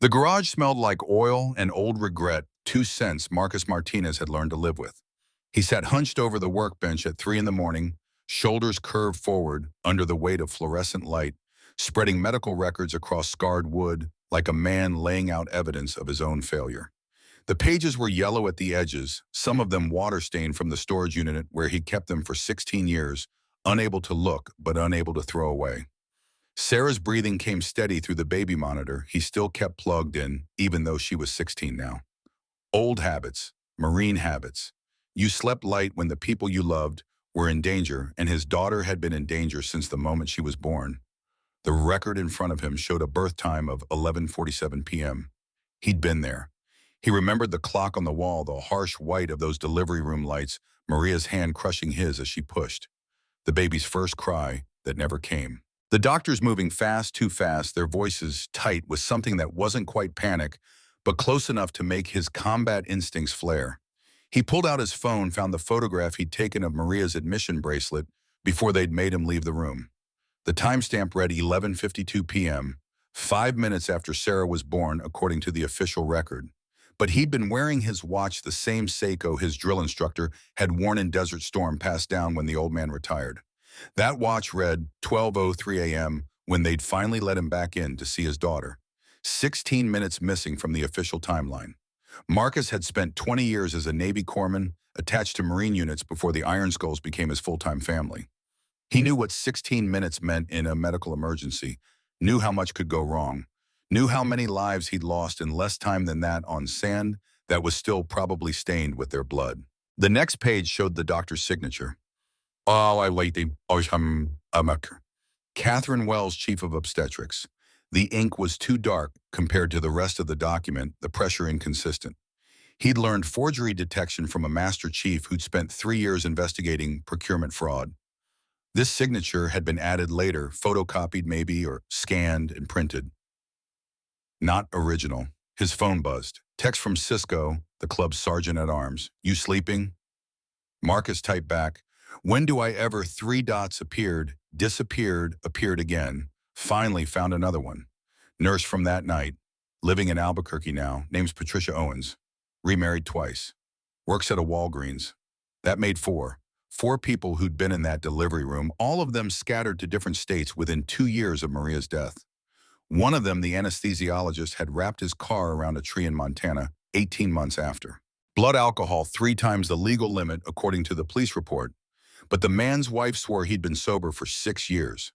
The garage smelled like oil and old regret, two scents Marcus Martinez had learned to live with. He sat hunched over the workbench at 3 in the morning, shoulders curved forward under the weight of fluorescent light, spreading medical records across scarred wood like a man laying out evidence of his own failure. The pages were yellow at the edges, some of them water-stained from the storage unit where he'd kept them for 16 years, unable to look but unable to throw away. Sarah's breathing came steady through the baby monitor he still kept plugged in, even though she was 16 now. Old habits, marine habits. You slept light when the people you loved were in danger, and his daughter had been in danger since the moment she was born. The record in front of him showed a birth time of 11:47 p.m. He'd been there. He remembered the clock on the wall, the harsh white of those delivery room lights, Maria's hand crushing his as she pushed. The baby's first cry that never came. The doctors moving fast, too fast, their voices tight with something that wasn't quite panic, but close enough to make his combat instincts flare. He pulled out his phone, found the photograph he'd taken of Maria's admission bracelet before they'd made him leave the room. The timestamp read 11:52 p.m., 5 minutes after Sarah was born, according to the official record. But he'd been wearing his watch, the same Seiko his drill instructor had worn in Desert Storm, passed down when the old man retired. That watch read 12:03 a.m. when they'd finally let him back in to see his daughter. 16 minutes missing from the official timeline. Marcus had spent 20 years as a Navy corpsman attached to Marine units before the Iron Skulls became his full-time family. He knew what 16 minutes meant in a medical emergency, knew how much could go wrong, knew how many lives he'd lost in less time than that on sand that was still probably stained with their blood. The next page showed the doctor's signature. Catherine Wells, chief of obstetrics. The ink was too dark compared to the rest of the document, the pressure inconsistent. He'd learned forgery detection from a master chief who'd spent 3 years investigating procurement fraud. This signature had been added later, photocopied maybe, or scanned and printed. Not original. His phone buzzed. Text from Cisco, the club's sergeant-at-arms. You sleeping? Marcus typed back, when do I ever 3 dots appeared, disappeared, appeared again. Finally found another one. Nurse from that night. Living in Albuquerque now. Name's Patricia Owens. Remarried twice. Works at a Walgreens. That made 4. 4 people who'd been in that delivery room, all of them scattered to different states within 2 years of Maria's death. One of them, the anesthesiologist, had wrapped his car around a tree in Montana 18 months after. Blood alcohol 3 times the legal limit, according to the police report. But the man's wife swore he'd been sober for 6 years.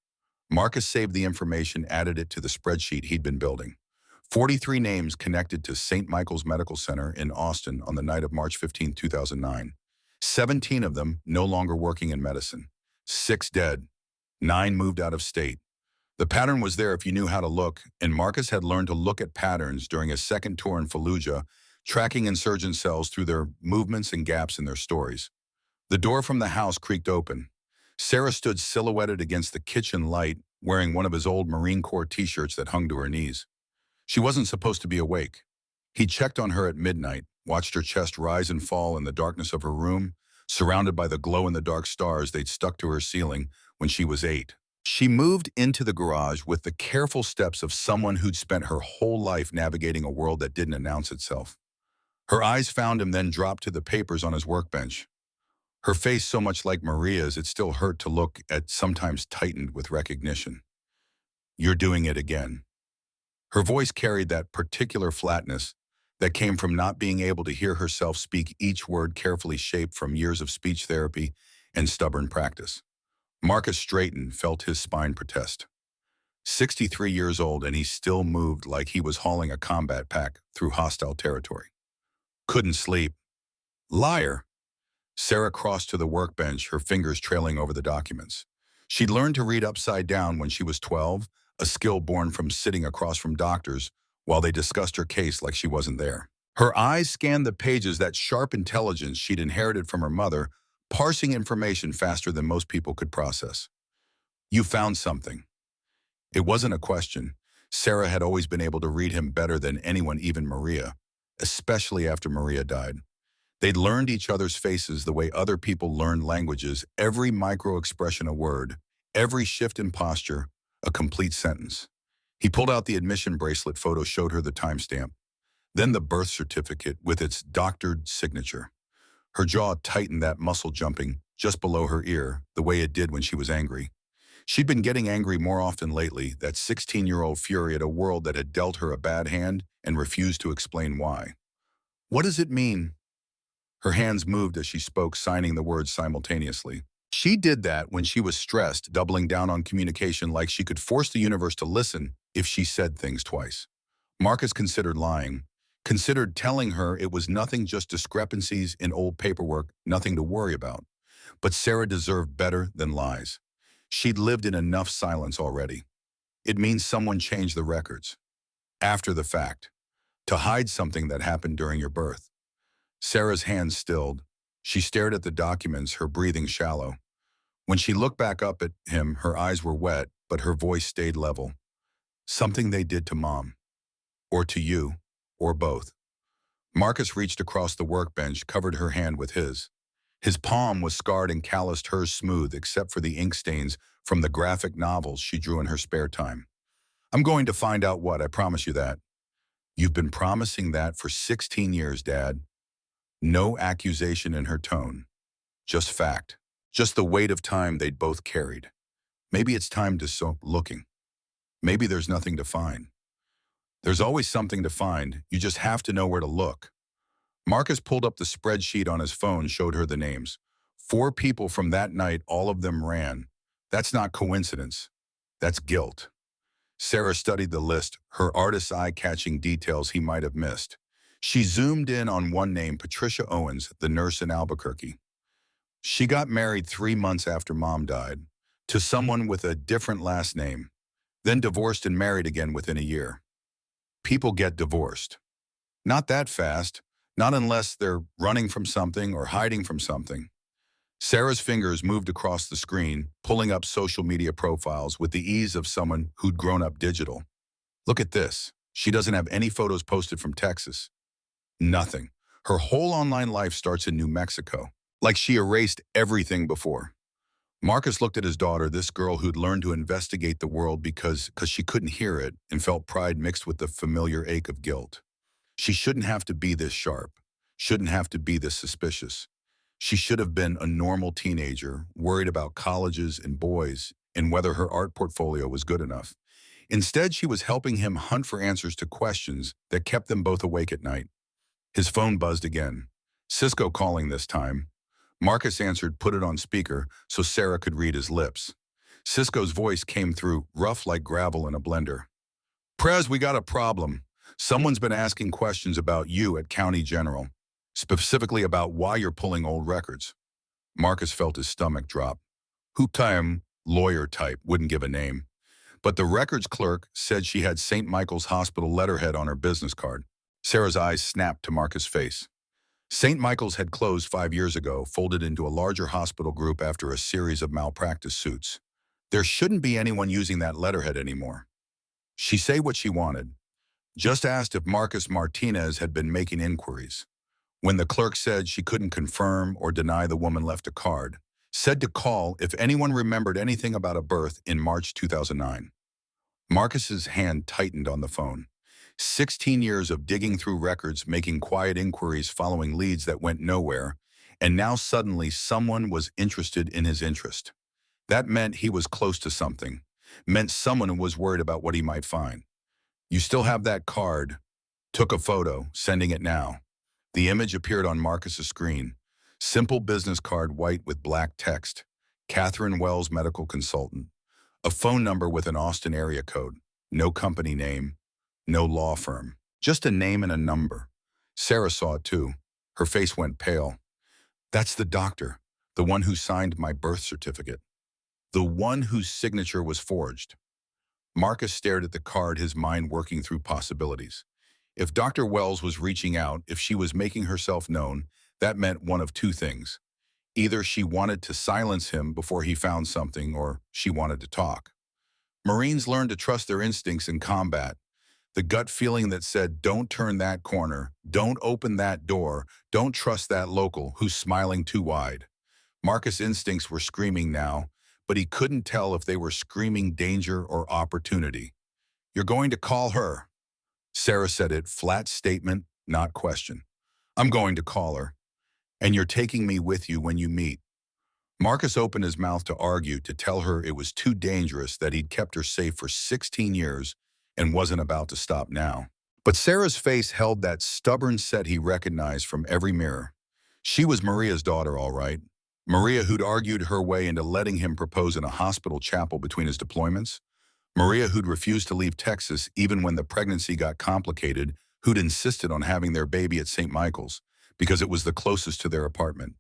Marcus saved the information, added it to the spreadsheet he'd been building. 43 names connected to St. Michael's Medical Center in Austin on the night of March 15, 2009. 17 of them no longer working in medicine. 6 dead. 9 moved out of state. The pattern was there if you knew how to look, and Marcus had learned to look at patterns during his second tour in Fallujah, tracking insurgent cells through their movements and gaps in their stories. The door from the house creaked open. Sarah stood silhouetted against the kitchen light, wearing one of his old Marine Corps t-shirts that hung to her knees. She wasn't supposed to be awake. He checked on her at midnight, watched her chest rise and fall in the darkness of her room, surrounded by the glow-in-the-dark stars they'd stuck to her ceiling when she was 8. She moved into the garage with the careful steps of someone who'd spent her whole life navigating a world that didn't announce itself. Her eyes found him, then dropped to the papers on his workbench. Her face so much like Maria's it still hurt to look at, sometimes tightened with recognition. You're doing it again. Her voice carried that particular flatness that came from not being able to hear herself speak, each word carefully shaped from years of speech therapy and stubborn practice. Marcus straightened, felt his spine protest. 63 years old, and he still moved like he was hauling a combat pack through hostile territory. Couldn't sleep. Liar. Sarah crossed to the workbench, her fingers trailing over the documents. She'd learned to read upside down when she was 12, a skill born from sitting across from doctors while they discussed her case like she wasn't there. Her eyes scanned the pages, that sharp intelligence she'd inherited from her mother, parsing information faster than most people could process. You found something. It wasn't a question. Sarah had always been able to read him better than anyone, even Maria, especially after Maria died. They'd learned each other's faces the way other people learned languages, every micro-expression a word, every shift in posture, a complete sentence. He pulled out the admission bracelet photo, showed her the timestamp, then the birth certificate with its doctored signature. Her jaw tightened, that muscle jumping just below her ear, the way it did when she was angry. She'd been getting angry more often lately, that 16-year-old fury at a world that had dealt her a bad hand and refused to explain why. What does it mean? Her hands moved as she spoke, signing the words simultaneously. She did that when she was stressed, doubling down on communication like she could force the universe to listen if she said things twice. Marcus considered lying, considered telling her it was nothing, just discrepancies in old paperwork, nothing to worry about. But Sarah deserved better than lies. She'd lived in enough silence already. It means someone changed the records. After the fact. To hide something that happened during your birth. Sarah's hands stilled. She stared at the documents, her breathing shallow. When she looked back up at him, her eyes were wet, but her voice stayed level. Something they did to Mom. Or to you. Or both. Marcus reached across the workbench, covered her hand with his. His palm was scarred and calloused, hers smooth except for the ink stains from the graphic novels she drew in her spare time. I'm going to find out what, I promise you that. You've been promising that for 16 years, Dad. No accusation in her tone. Just fact. Just the weight of time they'd both carried. Maybe it's time to stop looking. Maybe there's nothing to find. There's always something to find. You just have to know where to look. Marcus pulled up the spreadsheet on his phone, showed her the names. 4 people from that night, all of them ran. That's not coincidence. That's guilt. Sarah studied the list, her artist's eye catching details he might have missed. She zoomed in on one name, Patricia Owens, the nurse in Albuquerque. She got married 3 months after Mom died, to someone with a different last name, then divorced and married again within a year. People get divorced. Not that fast, not unless they're running from something or hiding from something. Sarah's fingers moved across the screen, pulling up social media profiles with the ease of someone who'd grown up digital. Look at this. She doesn't have any photos posted from Texas. Nothing. Her whole online life starts in New Mexico, like she erased everything before. Marcus looked at his daughter, this girl who'd learned to investigate the world because she couldn't hear it, and felt pride mixed with the familiar ache of guilt. She shouldn't have to be this sharp, shouldn't have to be this suspicious. She should have been a normal teenager, worried about colleges and boys and whether her art portfolio was good enough. Instead, she was helping him hunt for answers to questions that kept them both awake at night. His phone buzzed again. Cisco calling this time. Marcus answered, put it on speaker so Sarah could read his lips. Cisco's voice came through, rough like gravel in a blender. Prez, we got a problem. Someone's been asking questions about you at County General, specifically about why you're pulling old records. Marcus felt his stomach drop. Who time, lawyer type, wouldn't give a name. But the records clerk said she had St. Michael's Hospital letterhead on her business card. Sarah's eyes snapped to Marcus' face. St. Michael's had closed 5 years ago, folded into a larger hospital group after a series of malpractice suits. There shouldn't be anyone using that letterhead anymore. She say what she wanted. Just asked if Marcus Martinez had been making inquiries. When the clerk said she couldn't confirm or deny, the woman left a card. Said to call if anyone remembered anything about a birth in March 2009. Marcus's hand tightened on the phone. 16 years of digging through records, making quiet inquiries, following leads that went nowhere, and now suddenly someone was interested in his interest. That meant he was close to something. Meant someone was worried about what he might find. You still have that card. Took a photo, sending it now. The image appeared on Marcus's screen. Simple business card, white with black text. Catherine Wells, medical consultant. A phone number with an Austin area code. No company name. No law firm. Just a name and a number. Sarah saw it too. Her face went pale. That's the doctor. The one who signed my birth certificate. The one whose signature was forged. Marcus stared at the card, his mind working through possibilities. If Dr. Wells was reaching out, if she was making herself known, that meant one of two things. Either she wanted to silence him before he found something, or she wanted to talk. Marines learn to trust their instincts in combat. The gut feeling that said, don't turn that corner, don't open that door, don't trust that local who's smiling too wide. Marcus' instincts were screaming now, but he couldn't tell if they were screaming danger or opportunity. You're going to call her. Sarah said it, flat statement, not question. I'm going to call her, and you're taking me with you when you meet. Marcus opened his mouth to argue, to tell her it was too dangerous, that he'd kept her safe for 16 years and wasn't about to stop now. But Sarah's face held that stubborn set he recognized from every mirror. She was Maria's daughter, all right. Maria, who'd argued her way into letting him propose in a hospital chapel between his deployments. Maria, who'd refused to leave Texas even when the pregnancy got complicated, who'd insisted on having their baby at St. Michael's because it was the closest to their apartment.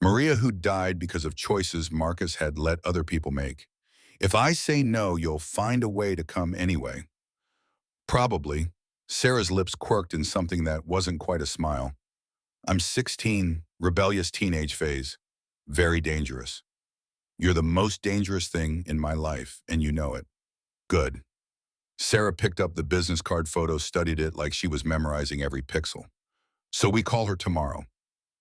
Maria, who died because of choices Marcus had let other people make. If I say no, you'll find a way to come anyway. Probably. Sarah's lips quirked in something that wasn't quite a smile. I'm 16, rebellious teenage phase. Very dangerous. You're the most dangerous thing in my life, and you know it. Good. Sarah picked up the business card photo, studied it like she was memorizing every pixel. So we call her tomorrow.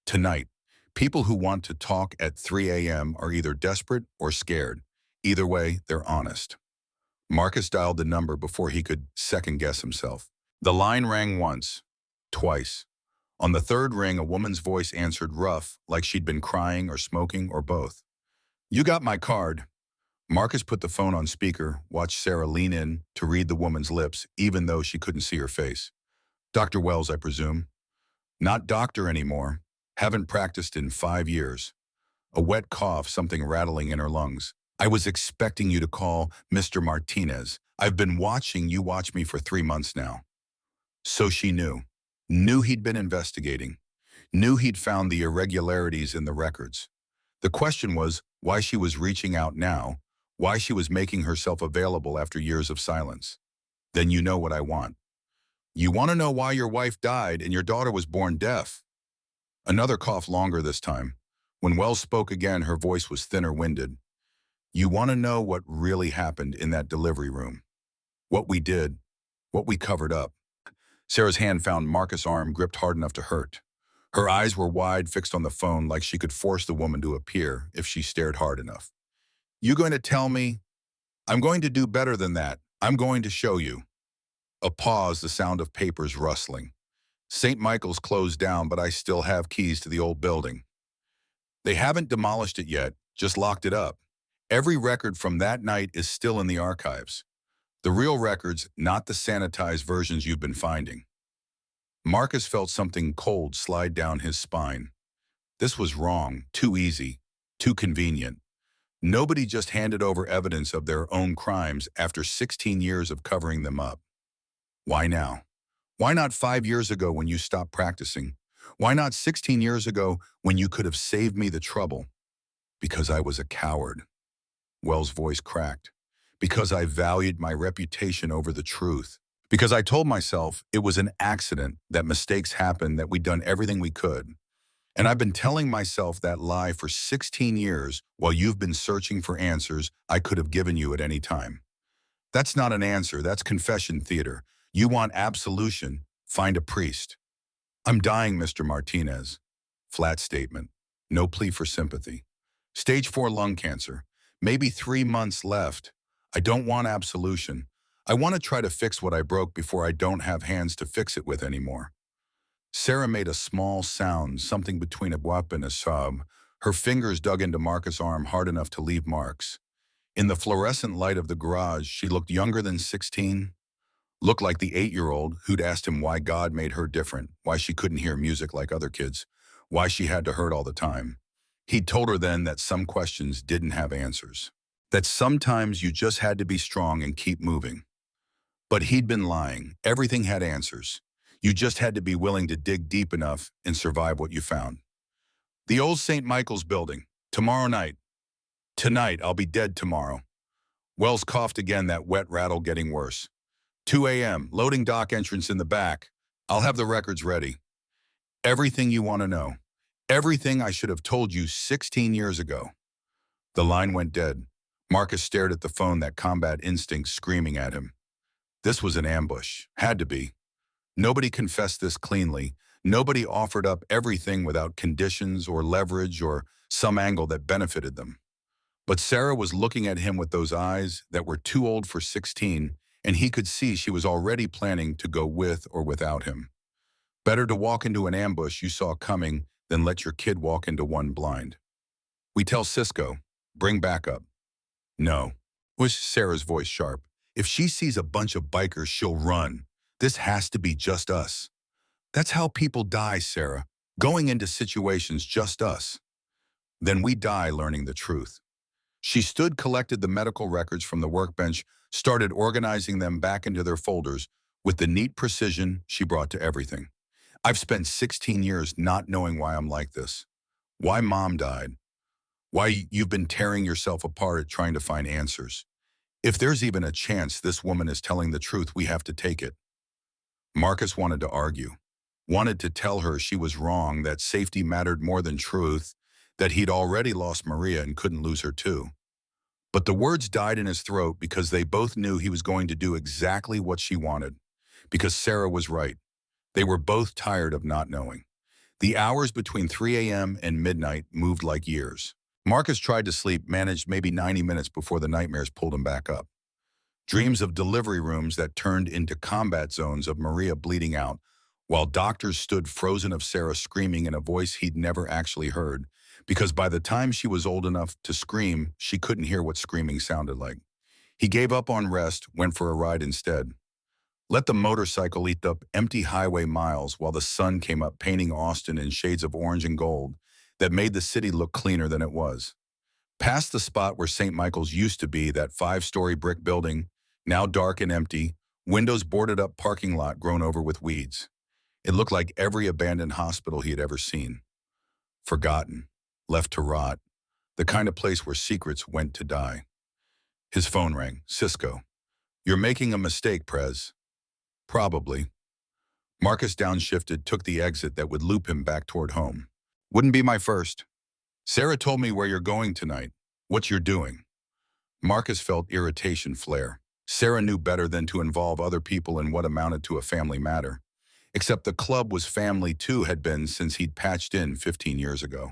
Tonight. People who want to talk at 3 a.m. are either desperate or scared. Either way, they're honest. Marcus dialed the number before he could second-guess himself. The line rang once, twice. On the third ring, a woman's voice answered, rough, like she'd been crying or smoking or both. You got my card. Marcus put the phone on speaker, watched Sarah lean in to read the woman's lips, even though she couldn't see her face. Dr. Wells, I presume. Not doctor anymore. Haven't practiced in 5 years. A wet cough, something rattling in her lungs. I was expecting you to call Mr. Martinez. I've been watching you watch me for 3 months now. So she knew. Knew he'd been investigating. Knew he'd found the irregularities in the records. The question was why she was reaching out now, why she was making herself available after years of silence. Then you know what I want. You want to know why your wife died and your daughter was born deaf. Another cough, longer this time. When Wells spoke again, her voice was thinner, winded. You want to know what really happened in that delivery room. What we did, what we covered up. Sarah's hand found Marcus' arm, gripped hard enough to hurt. Her eyes were wide, fixed on the phone, like she could force the woman to appear if she stared hard enough. You going to tell me? I'm going to do better than that. I'm going to show you. A pause, the sound of papers rustling. St. Michael's closed down, but I still have keys to the old building. They haven't demolished it yet, just locked it up. Every record from that night is still in the archives. The real records, not the sanitized versions you've been finding. Marcus felt something cold slide down his spine. This was wrong, too easy, too convenient. Nobody just handed over evidence of their own crimes after 16 years of covering them up. Why now? Why not 5 years ago when you stopped practicing? Why not 16 years ago when you could have saved me the trouble? Because I was a coward. Wells' voice cracked. Because I valued my reputation over the truth. Because I told myself it was an accident, that mistakes happen, that we'd done everything we could. And I've been telling myself that lie for 16 years while you've been searching for answers I could have given you at any time. That's not an answer, that's confession theater. You want absolution, find a priest. I'm dying, Mr. Martinez. Flat statement. No plea for sympathy. Stage 4 lung cancer. Maybe 3 months left. I don't want absolution. I want to try to fix what I broke before I don't have hands to fix it with anymore. Sarah made a small sound, something between a whoop and a sob. Her fingers dug into Marcus' arm hard enough to leave marks. In the fluorescent light of the garage, she looked younger than 16. Looked like the 8-year-old who'd asked him why God made her different, why she couldn't hear music like other kids, why she had to hurt all the time. He'd told her then that some questions didn't have answers, that sometimes you just had to be strong and keep moving. But he'd been lying. Everything had answers. You just had to be willing to dig deep enough and survive what you found. The old St. Michael's building. Tomorrow night. Tonight, I'll be dead tomorrow. Wells coughed again, that wet rattle getting worse. 2 a.m., loading dock entrance in the back. I'll have the records ready. Everything you want to know. Everything I should have told you 16 years ago. The line went dead. Marcus stared at the phone, that combat instinct screaming at him. This was an ambush. Had to be. Nobody confessed this cleanly. Nobody offered up everything without conditions or leverage or some angle that benefited them. But Sarah was looking at him with those eyes that were too old for 16 and he could see she was already planning to go with or without him. Better to walk into an ambush you saw coming than let your kid walk into one blind. We tell Cisco, bring backup. No, was Sarah's voice sharp. If she sees a bunch of bikers, she'll run. This has to be just us. That's how people die, Sarah. Going into situations just us. Then we die learning the truth. She stood, collected the medical records from the workbench, started organizing them back into their folders with the neat precision she brought to everything. I've spent 16 years not knowing why I'm like this. Why mom died. Why you've been tearing yourself apart at trying to find answers. If there's even a chance this woman is telling the truth, we have to take it. Marcus wanted to argue, wanted to tell her she was wrong, that safety mattered more than truth, that he'd already lost Maria and couldn't lose her too. But the words died in his throat because they both knew he was going to do exactly what she wanted. Because Sarah was right. They were both tired of not knowing. The hours between 3 a.m. and midnight moved like years. Marcus tried to sleep, managed maybe 90 minutes before the nightmares pulled him back up. Dreams of delivery rooms that turned into combat zones of Maria bleeding out, while doctors stood frozen of Sarah screaming in a voice he'd never actually heard, because by the time she was old enough to scream, she couldn't hear what screaming sounded like. He gave up on rest, went for a ride instead. Let the motorcycle eat up empty highway miles while the sun came up, painting Austin in shades of orange and gold that made the city look cleaner than it was. Past the spot where St. Michael's used to be, that 5-story brick building, now dark and empty, windows boarded up, parking lot grown over with weeds. It looked like every abandoned hospital he had ever seen. Forgotten, left to rot, the kind of place where secrets went to die. His phone rang. Cisco. You're making a mistake, Prez. Probably. Marcus downshifted, took the exit that would loop him back toward home. Wouldn't be my first. Sarah told me where you're going tonight, what you're doing. Marcus felt irritation flare. Sarah knew better than to involve other people in what amounted to a family matter. Except the club was family too, had been since he'd patched in 15 years ago.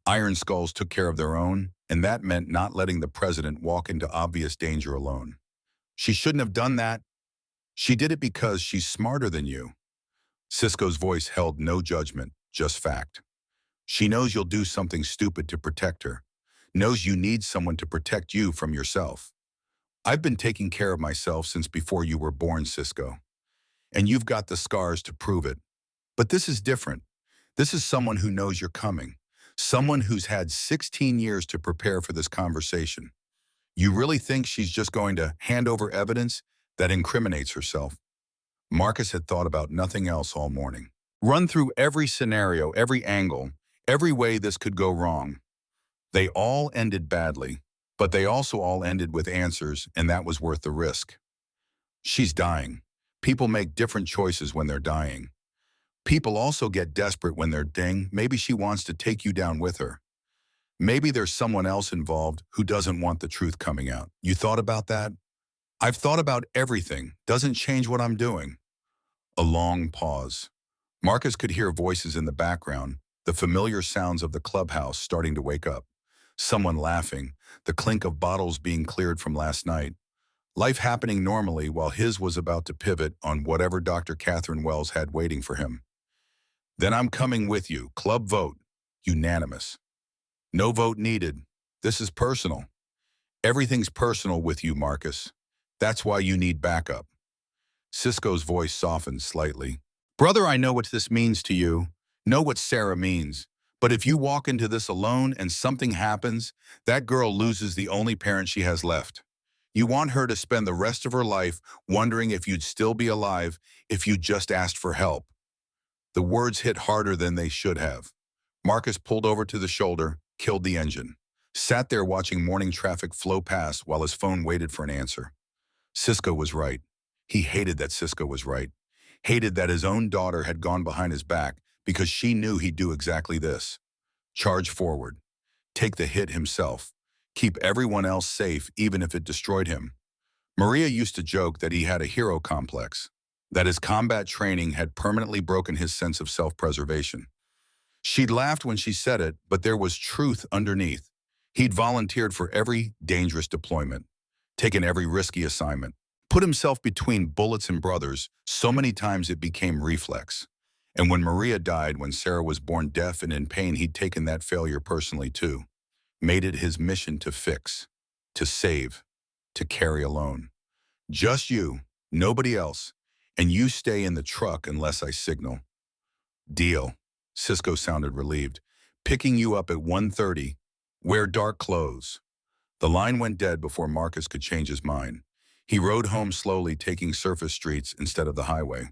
Iron Skulls took care of their own, and that meant not letting the president walk into obvious danger alone. She shouldn't have done that. She did it because she's smarter than you. Cisco's voice held no judgment, just fact. She knows you'll do something stupid to protect her, knows you need someone to protect you from yourself. I've been taking care of myself since before you were born, Cisco. And you've got the scars to prove it. But this is different. This is someone who knows you're coming. Someone who's had 16 years to prepare for this conversation. You really think she's just going to hand over evidence that incriminates herself? Marcus had thought about nothing else all morning. Run through every scenario, every angle, every way this could go wrong. They all ended badly, but they also all ended with answers, and that was worth the risk. She's dying. People make different choices when they're dying. People also get desperate when they're ding. Maybe she wants to take you down with her. Maybe there's someone else involved who doesn't want the truth coming out. You thought about that? I've thought about everything. Doesn't change what I'm doing. A long pause. Marcus could hear voices in the background, the familiar sounds of the clubhouse starting to wake up. Someone laughing, the clink of bottles being cleared from last night. Life happening normally while his was about to pivot on whatever Dr. Catherine Wells had waiting for him. Then I'm coming with you. Club vote. Unanimous. No vote needed. This is personal. Everything's personal with you, Marcus. That's why you need backup. Cisco's voice softened slightly. Brother, I know what this means to you. Know what Sarah means. But if you walk into this alone and something happens, that girl loses the only parent she has left. You want her to spend the rest of her life wondering if you'd still be alive if you just asked for help. The words hit harder than they should have. Marcus pulled over to the shoulder, killed the engine, sat there watching morning traffic flow past while his phone waited for an answer. Cisco was right. He hated that Cisco was right. Hated that his own daughter had gone behind his back because she knew he'd do exactly this. Charge forward. Take the hit himself. Keep everyone else safe even if it destroyed him. Maria used to joke that he had a hero complex, that his combat training had permanently broken his sense of self-preservation. She'd laughed when she said it, but there was truth underneath. He'd volunteered for every dangerous deployment, taken every risky assignment. Put himself between bullets and brothers so many times it became reflex. And when Maria died, when Sarah was born deaf and in pain, he'd taken that failure personally too. Made it his mission to fix, to save, to carry alone. Just you, nobody else, and you stay in the truck unless I signal. Deal. Cisco sounded relieved. Picking you up at 1:30. Wear dark clothes. The line went dead before Marcus could change his mind. He rode home slowly, taking surface streets instead of the highway.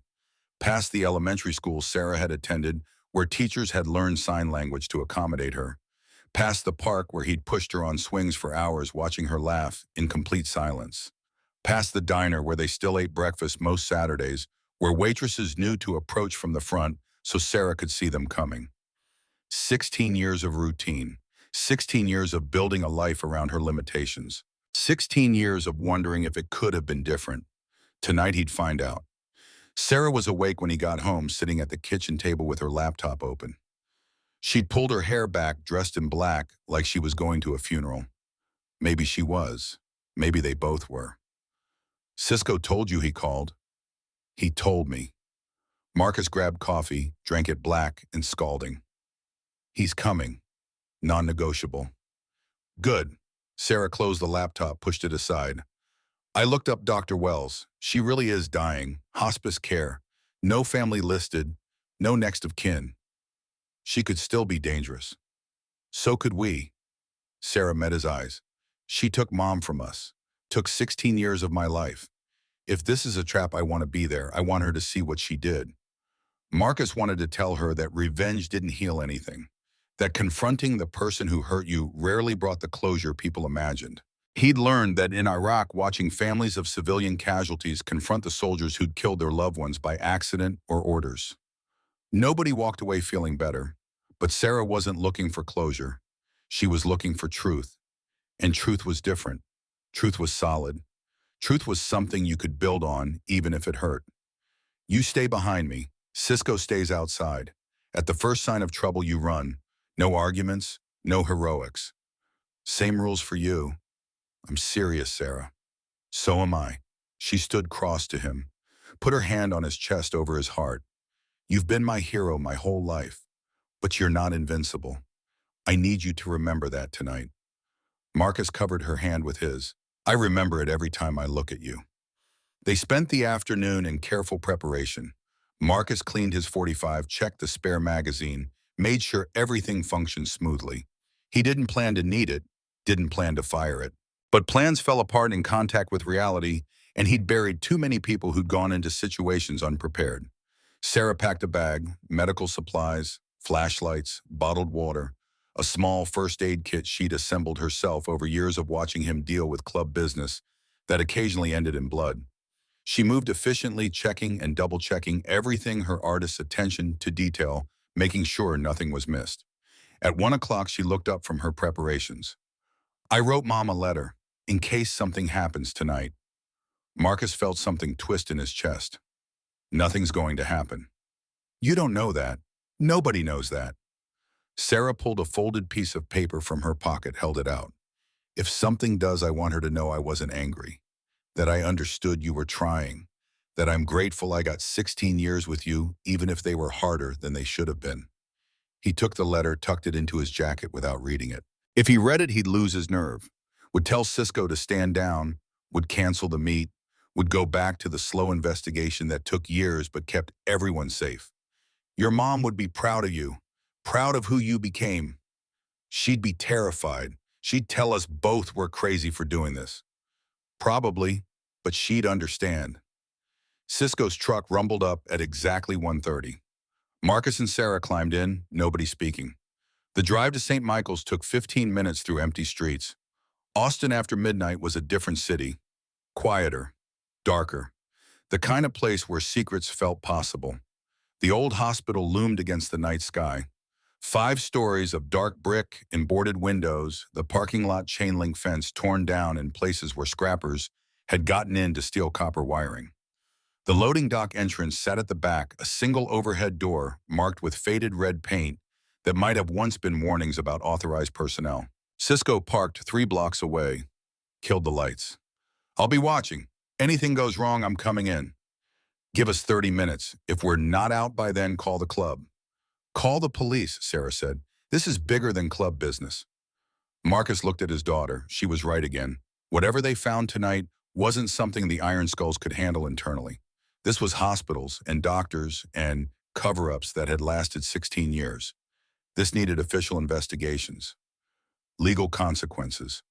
Past the elementary school Sarah had attended, where teachers had learned sign language to accommodate her. Past the park where he'd pushed her on swings for hours, watching her laugh in complete silence. Past the diner where they still ate breakfast most Saturdays, where waitresses knew to approach from the front so Sarah could see them coming. 16 years of routine. 16 years of building a life around her limitations. 16 years of wondering if it could have been different. Tonight he'd find out. Sarah was awake when he got home, sitting at the kitchen table with her laptop open. She'd pulled her hair back, dressed in black, like she was going to a funeral. Maybe she was. Maybe they both were. Cisco told you he called. He told me. Marcus grabbed coffee, drank it black and scalding. He's coming. Non-negotiable. Good. Sarah closed the laptop, pushed it aside. I looked up Dr. Wells. She really is dying. Hospice care. No family listed. No next of kin. She could still be dangerous. So could we. Sarah met his eyes. She took Mom from us. Took 16 years of my life. If this is a trap, I want to be there. I want her to see what she did. Marcus wanted to tell her that revenge didn't heal anything. That confronting the person who hurt you rarely brought the closure people imagined. He'd learned that in Iraq, watching families of civilian casualties confront the soldiers who'd killed their loved ones by accident or orders. Nobody walked away feeling better, but Sarah wasn't looking for closure. She was looking for truth. And truth was different. Truth was solid. Truth was something you could build on, even if it hurt. You stay behind me. Cisco stays outside. At the first sign of trouble, you run. No arguments, no heroics. Same rules for you. I'm serious, Sarah. So am I. She stood cross to him, put her hand on his chest over his heart. You've been my hero my whole life, but you're not invincible. I need you to remember that tonight. Marcus covered her hand with his. I remember it every time I look at you. They spent the afternoon in careful preparation. Marcus cleaned his .45, checked the spare magazine, made sure everything functioned smoothly. He didn't plan to need it, didn't plan to fire it. But plans fell apart in contact with reality, and he'd buried too many people who'd gone into situations unprepared. Sarah packed a bag, medical supplies, flashlights, bottled water, a small first aid kit she'd assembled herself over years of watching him deal with club business that occasionally ended in blood. She moved efficiently, checking and double-checking everything, her artist's attention to detail, making sure nothing was missed. At 1 o'clock, she looked up from her preparations. I wrote Mom a letter, in case something happens tonight. Marcus felt something twist in his chest. Nothing's going to happen. You don't know that. Nobody knows that. Sarah pulled a folded piece of paper from her pocket, held it out. If something does, I want her to know I wasn't angry. That I understood you were trying. That I'm grateful I got 16 years with you, even if they were harder than they should have been. He took the letter, tucked it into his jacket without reading it. If he read it, he'd lose his nerve. Would tell Cisco to stand down, would cancel the meet, would go back to the slow investigation that took years but kept everyone safe. Your mom would be proud of you, proud of who you became. She'd be terrified. She'd tell us both we're crazy for doing this. Probably, but she'd understand. Cisco's truck rumbled up at exactly 1:30. Marcus and Sarah climbed in, nobody speaking. The drive to St. Michael's took 15 minutes through empty streets. Austin after midnight was a different city. Quieter, darker. The kind of place where secrets felt possible. The old hospital loomed against the night sky. 5 stories of dark brick and boarded windows, the parking lot chain-link fence torn down in places where scrappers had gotten in to steal copper wiring. The loading dock entrance sat at the back, a single overhead door marked with faded red paint that might have once been warnings about authorized personnel. Cisco parked 3 blocks away, killed the lights. I'll be watching. Anything goes wrong, I'm coming in. Give us 30 minutes. If we're not out by then, call the club. Call the police, Sarah said. This is bigger than club business. Marcus looked at his daughter. She was right again. Whatever they found tonight wasn't something the Iron Skulls could handle internally. This was hospitals and doctors and cover-ups that had lasted 16 years. This needed official investigations, legal consequences.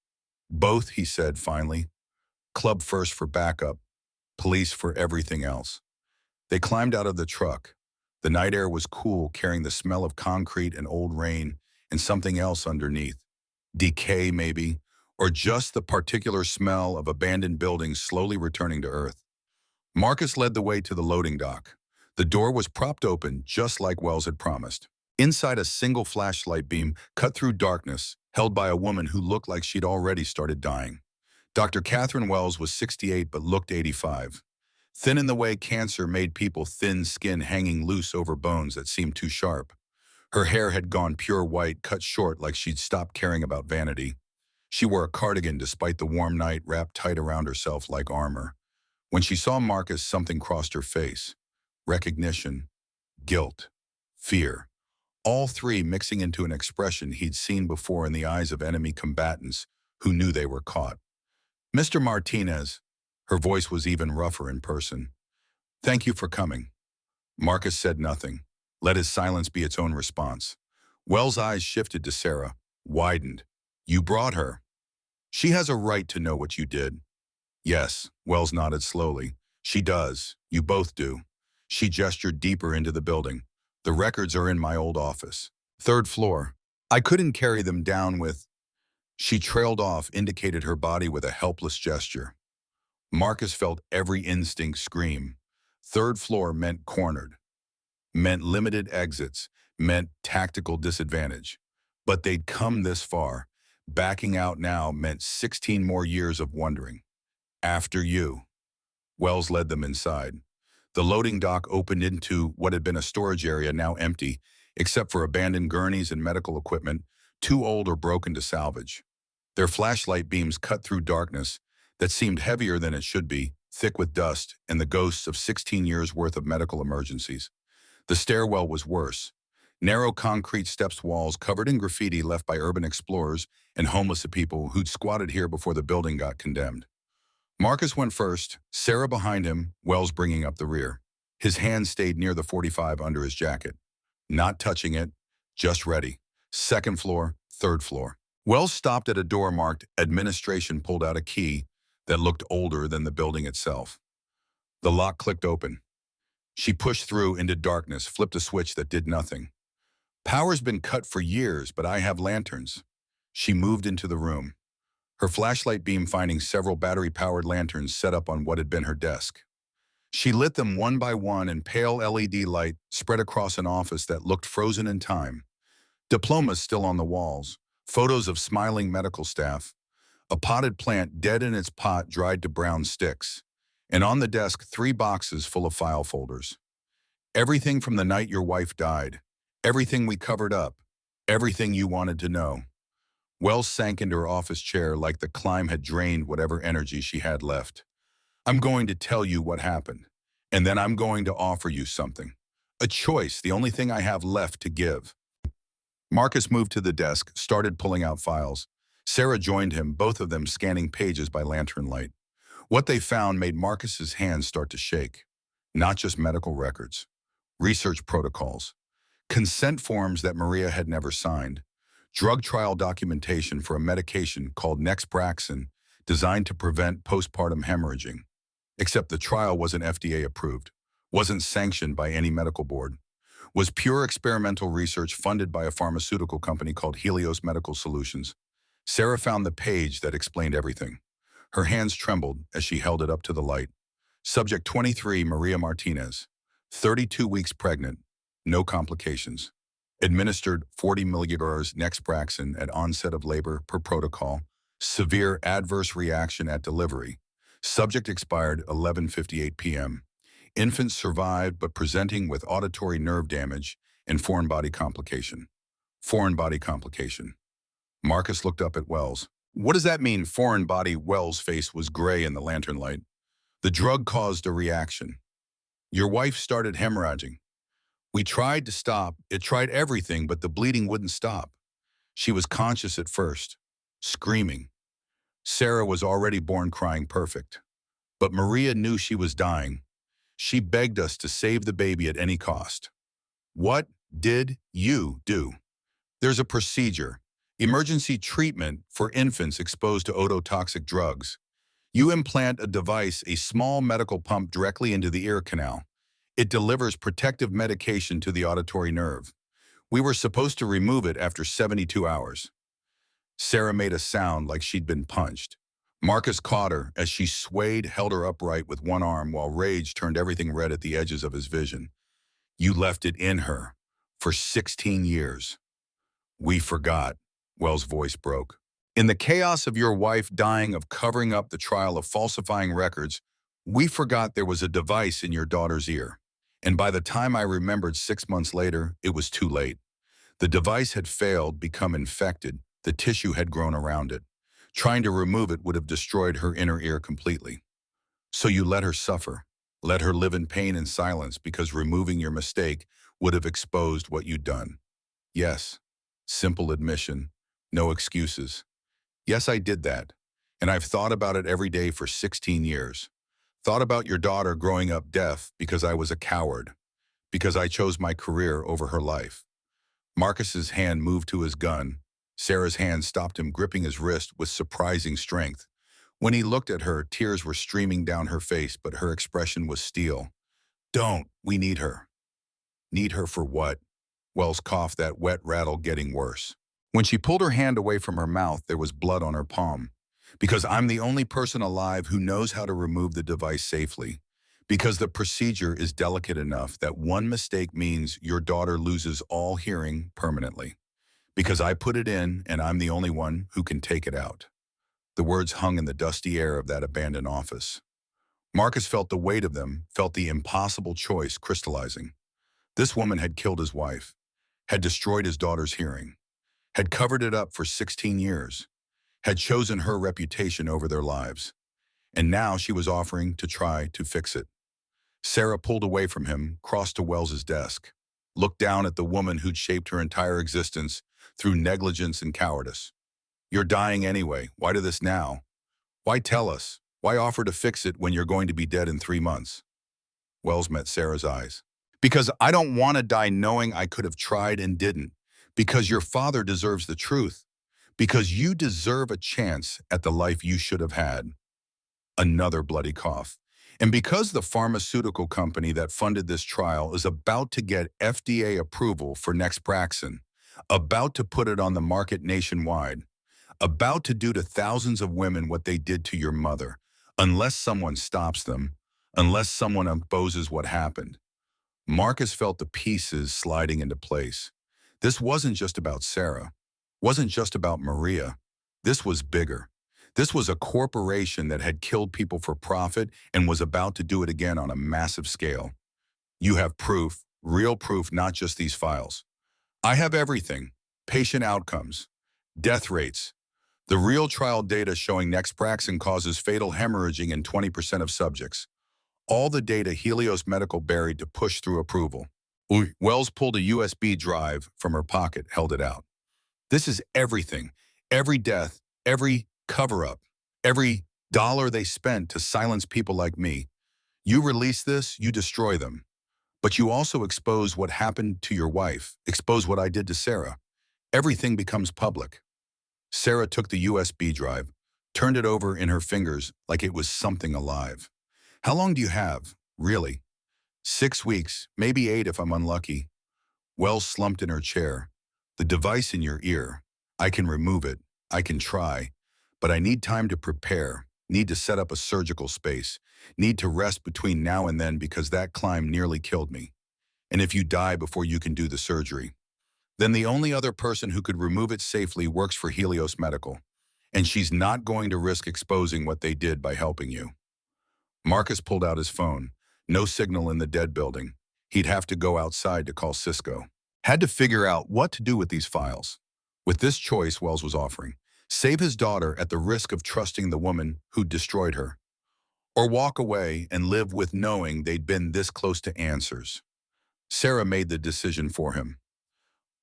Both, he said finally. Club first for backup, police for everything else. They climbed out of the truck. The night air was cool, carrying the smell of concrete and old rain and something else underneath. Decay, maybe, or just the particular smell of abandoned buildings slowly returning to earth. Marcus led the way to the loading dock. The door was propped open, just like Wells had promised. Inside, a single flashlight beam cut through darkness, held by a woman who looked like she'd already started dying. Dr. Catherine Wells was 68 but looked 85. Thin in the way cancer made people thin skin hanging loose over bones that seemed too sharp. Her hair had gone pure white, cut short like she'd stopped caring about vanity. She wore a cardigan despite the warm night, wrapped tight around herself like armor. When she saw Marcus, something crossed her face. Recognition, guilt, fear. All three mixing into an expression he'd seen before in the eyes of enemy combatants who knew they were caught. Mr. Martinez, her voice was even rougher in person. Thank you for coming. Marcus said nothing. Let his silence be its own response. Wells' eyes shifted to Sarah, widened. You brought her. She has a right to know what you did. Yes, Wells nodded slowly. She does. You both do. She gestured deeper into the building. The records are in my old office. 3rd floor. I couldn't carry them down with... She trailed off, indicated her body with a helpless gesture. Marcus felt every instinct scream. 3rd floor meant cornered, meant limited exits, meant tactical disadvantage. But they'd come this far. Backing out now meant 16 more years of wondering. After you. Wells led them inside. The loading dock opened into what had been a storage area, now empty, except for abandoned gurneys and medical equipment, too old or broken to salvage. Their flashlight beams cut through darkness that seemed heavier than it should be, thick with dust and the ghosts of 16 years' worth of medical emergencies. The stairwell was worse. Narrow concrete steps walls covered in graffiti left by urban explorers and homeless people who'd squatted here before the building got condemned. Marcus went first, Sarah behind him, Wells bringing up the rear. His hand stayed near the .45 under his jacket. Not touching it, just ready. 2nd floor, 3rd floor. Wells stopped at a door marked Administration, pulled out a key that looked older than the building itself. The lock clicked open. She pushed through into darkness, flipped a switch that did nothing. Power's been cut for years, but I have lanterns. She moved into the room, her flashlight beam finding several battery-powered lanterns set up on what had been her desk. She lit them one by one, and pale LED light spread across an office that looked frozen in time. Diplomas still on the walls, photos of smiling medical staff, a potted plant dead in its pot dried to brown sticks, and on the desk 3 boxes full of file folders. Everything from the night your wife died, everything we covered up, everything you wanted to know. Wells sank into her office chair like the climb had drained whatever energy she had left. I'm going to tell you what happened, and then I'm going to offer you something. A choice, the only thing I have left to give. Marcus moved to the desk, started pulling out files. Sarah joined him, both of them scanning pages by lantern light. What they found made Marcus's hands start to shake. Not just medical records, research protocols, consent forms that Maria had never signed, drug trial documentation for a medication called Nexpraxin designed to prevent postpartum hemorrhaging. Except the trial wasn't FDA approved, wasn't sanctioned by any medical board, was pure experimental research funded by a pharmaceutical company called Helios Medical Solutions. Sarah found the page that explained everything. Her hands trembled as she held it up to the light. Subject 23, Maria Martinez, 32 weeks pregnant, no complications. Administered 40 milligrams Nexpraxin at onset of labor per protocol. Severe adverse reaction at delivery. Subject expired 11:58 p.m. Infant survived but presenting with auditory nerve damage and foreign body complication. Foreign body complication. Marcus looked up at Wells. What does that mean, foreign body? Wells' face was gray in the lantern light. The drug caused a reaction. Your wife started hemorrhaging. We tried to stop. It tried everything, but the bleeding wouldn't stop. She was conscious at first, screaming. Sarah was already born crying perfect. But Maria knew she was dying. She begged us to save the baby at any cost. What did you do? There's a procedure, emergency treatment for infants exposed to ototoxic drugs. You implant a device, a small medical pump directly into the ear canal. It delivers protective medication to the auditory nerve. We were supposed to remove it after 72 hours. Sarah made a sound like she'd been punched. Marcus caught her as she swayed, held her upright with one arm while rage turned everything red at the edges of his vision. You left it in her for 16 years. We forgot, Wells' voice broke. In the chaos of your wife dying, of covering up the trial, of falsifying records, we forgot there was a device in your daughter's ear. And by the time I remembered 6 months later, it was too late. The device had failed, become infected. The tissue had grown around it. Trying to remove it would have destroyed her inner ear completely. So you let her suffer, let her live in pain and silence because removing your mistake would have exposed what you'd done. Yes, simple admission, no excuses. Yes, I did that, and I've thought about it every day for 16 years. Thought about your daughter growing up deaf because I was a coward, because I chose my career over her life. Marcus's hand moved to his gun. Sarah's hand stopped him, gripping his wrist with surprising strength. When he looked at her, tears were streaming down her face, but her expression was steel. Don't. We need her. Need her for what? Wells coughed, that wet rattle getting worse. When she pulled her hand away from her mouth, there was blood on her palm. Because I'm the only person alive who knows how to remove the device safely. Because the procedure is delicate enough that one mistake means your daughter loses all hearing permanently. Because I put it in, and I'm the only one who can take it out. The words hung in the dusty air of that abandoned office. Marcus felt the weight of them, felt the impossible choice crystallizing. This woman had killed his wife, had destroyed his daughter's hearing, had covered it up for 16 years, had chosen her reputation over their lives. And now she was offering to try to fix it. Sarah pulled away from him, crossed to Wells's desk, looked down at the woman who'd shaped her entire existence through negligence and cowardice. You're dying anyway. Why do this now? Why tell us? Why offer to fix it when you're going to be dead in 3 months? Wells met Sarah's eyes. Because I don't want to die knowing I could have tried and didn't. Because your father deserves the truth. Because you deserve a chance at the life you should have had. Another bloody cough. And because the pharmaceutical company that funded this trial is about to get FDA approval for Nexpraxin, about to put it on the market nationwide, about to do to thousands of women what they did to your mother, unless someone stops them, unless someone opposes what happened. Marcus felt the pieces sliding into place. This wasn't just about Sarah, wasn't just about Maria. This was bigger. This was a corporation that had killed people for profit and was about to do it again on a massive scale. You have proof, real proof, not just these files. I have everything. Patient outcomes, death rates, the real trial data showing Nexpraxin causes fatal hemorrhaging in 20% of subjects. All the data Helios Medical buried to push through approval. Wells pulled a USB drive from her pocket, held it out. This is everything. Every death, every cover-up, every dollar they spent to silence people like me. You release this, you destroy them. But you also expose what happened to your wife, expose what I did to Sarah. Everything becomes public. Sarah took the USB drive, turned it over in her fingers like it was something alive. How long do you have, really? 6 weeks, maybe 8 if I'm unlucky. Wells slumped in her chair. The device in your ear. I can remove it. I can try. But I need time to prepare, need to set up a surgical space, need to rest between now and then because that climb nearly killed me. And if you die before you can do the surgery, then the only other person who could remove it safely works for Helios Medical. And she's not going to risk exposing what they did by helping you. Marcus pulled out his phone. No signal in the dead building. He'd have to go outside to call Cisco. Had to figure out what to do with these files. With this choice Wells was offering, save his daughter at the risk of trusting the woman who'd destroyed her. or walk away and live with knowing they'd been this close to answers. Sarah made the decision for him.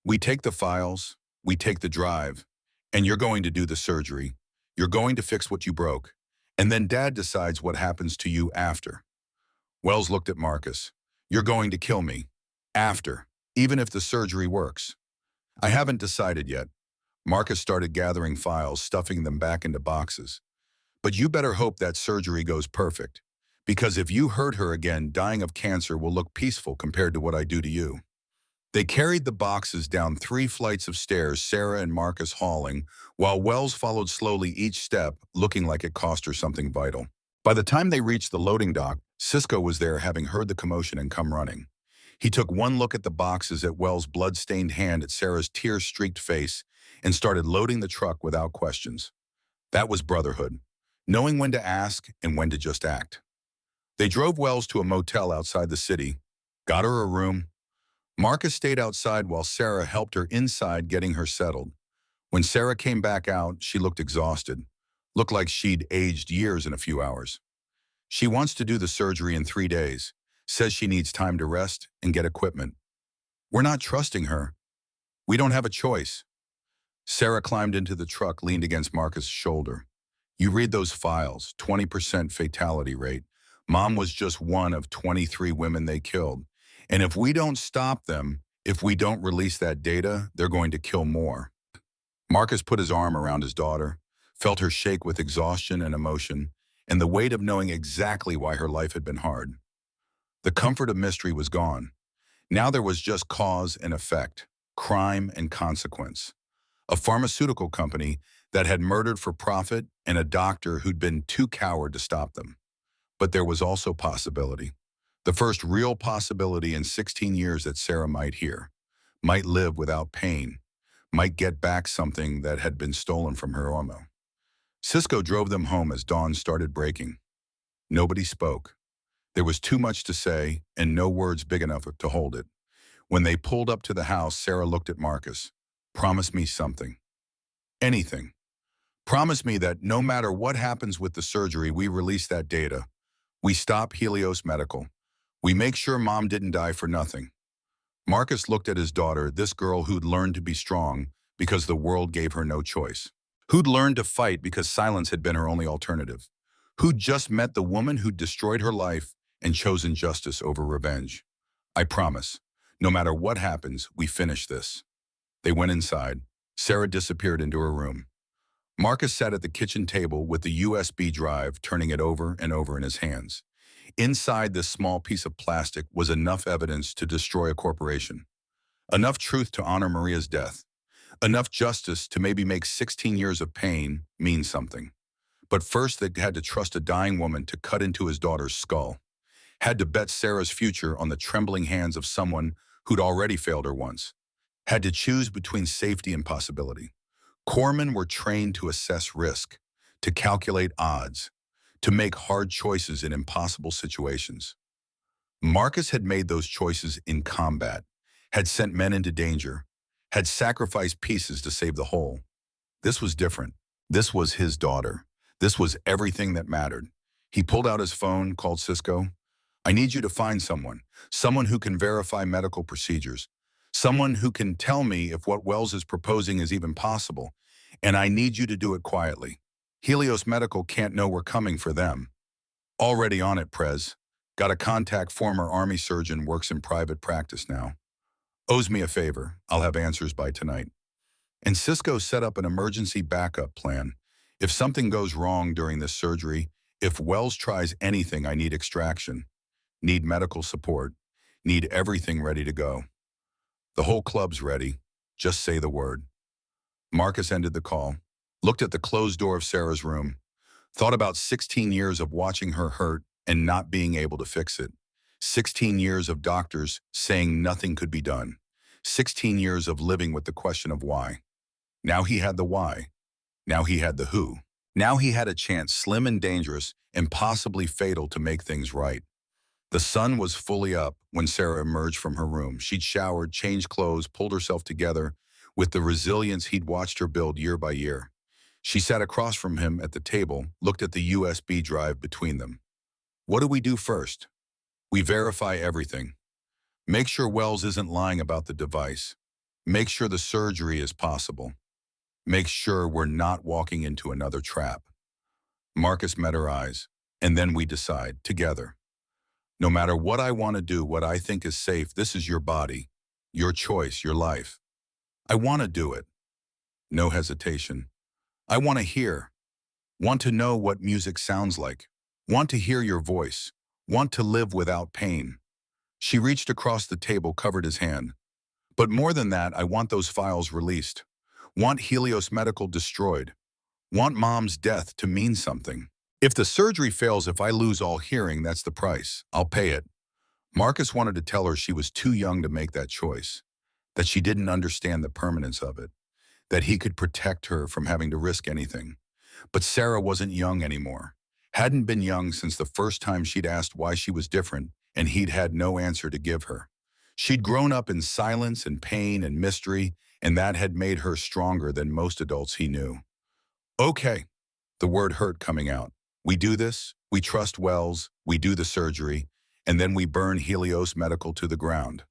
We take the files, we take the drive, and you're going to do the surgery. You're going to fix what you broke. And then Dad decides what happens to you after. Wells looked at Marcus. You're going to kill me. After. Even if the surgery works. I haven't decided yet. Marcus started gathering files, stuffing them back into boxes. But you better hope that surgery goes perfect. Because if you hurt her again, dying of cancer will look peaceful compared to what I do to you. They carried the boxes down 3 flights of stairs, Sarah and Marcus hauling, while Wells followed slowly each step, looking like it cost her something vital. By the time they reached the loading dock, Cisco was there, having heard the commotion and come running. He took one look at the boxes, at Wells' blood-stained hand, at Sarah's tear-streaked face, and started loading the truck without questions. That was brotherhood, knowing when to ask and when to just act. They drove Wells to a motel outside the city, got her a room. Marcus stayed outside while Sarah helped her inside, getting her settled. When Sarah came back out, she looked exhausted. Looked like she'd aged years in a few hours. She wants to do the surgery in 3 days, says she needs time to rest and get equipment. We're not trusting her. We don't have a choice. Sarah climbed into the truck, leaned against Marcus' shoulder. You read those files, 20% fatality rate. Mom was just one of 23 women they killed. And if we don't stop them, if we don't release that data, they're going to kill more. Marcus put his arm around his daughter, felt her shake with exhaustion and emotion, and the weight of knowing exactly why her life had been hard. The comfort of mystery was gone. Now there was just cause and effect, crime and consequence. A pharmaceutical company that had murdered for profit, and a doctor who'd been too coward to stop them. But there was also possibility. The first real possibility in 16 years that Sarah might hear, might live without pain, might get back something that had been stolen from her almost. Cisco drove them home as dawn started breaking. Nobody spoke. There was too much to say and no words big enough to hold it. When they pulled up to the house, Sarah looked at Marcus. Promise me something. Anything. Promise me that no matter what happens with the surgery, we release that data. We stop Helios Medical. We make sure Mom didn't die for nothing. Marcus looked at his daughter, this girl who'd learned to be strong because the world gave her no choice. Who'd learned to fight because silence had been her only alternative. Who'd just met the woman who'd destroyed her life and chosen justice over revenge. I promise, no matter what happens, we finish this. They went inside. Sarah disappeared into her room. Marcus sat at the kitchen table with the USB drive, turning it over and over in his hands. Inside this small piece of plastic was enough evidence to destroy a corporation. Enough truth to honor Maria's death. Enough justice to maybe make 16 years of pain mean something. But first they had to trust a dying woman to cut into his daughter's skull. Had to bet Sarah's future on the trembling hands of someone who'd already failed her once. Had to choose between safety and possibility. Corpsmen were trained to assess risk, to calculate odds, to make hard choices in impossible situations. Marcus had made those choices in combat, had sent men into danger, had sacrificed pieces to save the whole. This was different. This was his daughter. This was everything that mattered. He pulled out his phone, called Cisco. I need you to find someone who can verify medical procedures, someone who can tell me if what Wells is proposing is even possible, and I need you to do it quietly. Helios Medical can't know we're coming for them. Already on it, Prez. Got to contact former Army surgeon, works in private practice now. Owes me a favor. I'll have answers by tonight. And Cisco set up an emergency backup plan. If something goes wrong during this surgery, if Wells tries anything, I need extraction. Need medical support. Need everything ready to go. The whole club's ready. Just say the word. Marcus ended the call, looked at the closed door of Sarah's room, thought about 16 years of watching her hurt and not being able to fix it. 16 years of doctors saying nothing could be done. 16 years of living with the question of why. Now he had the why. Now he had the who. Now he had a chance, slim and dangerous, and possibly fatal, to make things right. The sun was fully up when Sarah emerged from her room. She'd showered, changed clothes, pulled herself together with the resilience he'd watched her build year by year. She sat across from him at the table, looked at the USB drive between them. What do we do first? We verify everything. Make sure Wells isn't lying about the device. Make sure the surgery is possible. Make sure we're not walking into another trap. Marcus met her eyes, and then we decide, together. No matter what I want to do, what I think is safe, this is your body, your choice, your life. I want to do it. No hesitation. I want to hear. Want to know what music sounds like. Want to hear your voice. Want to live without pain. She reached across the table, covered his hand. But more than that, I want those files released. Want Helios Medical destroyed. Want Mom's death to mean something. If the surgery fails, if I lose all hearing, that's the price. I'll pay it. Marcus wanted to tell her she was too young to make that choice, that she didn't understand the permanence of it, that he could protect her from having to risk anything. But Sarah wasn't young anymore. Hadn't been young since the first time she'd asked why she was different, and he'd had no answer to give her. She'd grown up in silence and pain and mystery, and that had made her stronger than most adults he knew. Okay, the word hurt coming out. We do this, we trust Wells, we do the surgery, and then we burn Helios Medical to the ground.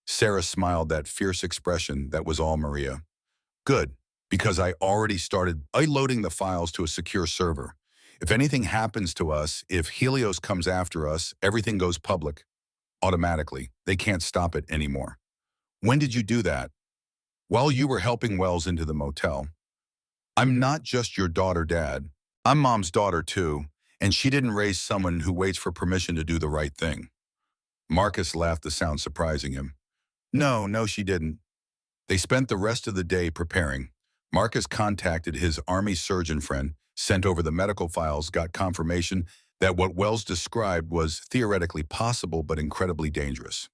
Sarah smiled, that fierce expression that was all Maria. Good, because I already started loading the files to a secure server. If anything happens to us, if Helios comes after us, everything goes public. Automatically. They can't stop it anymore. When did you do that? While you were helping Wells into the motel. I'm not just your daughter, Dad. I'm Mom's daughter, too, and she didn't raise someone who waits for permission to do the right thing. Marcus laughed, the sound surprising him. No, she didn't. They spent the rest of the day preparing. Marcus contacted his Army surgeon friend, sent over the medical files, got confirmation that what Wells described was theoretically possible but incredibly dangerous.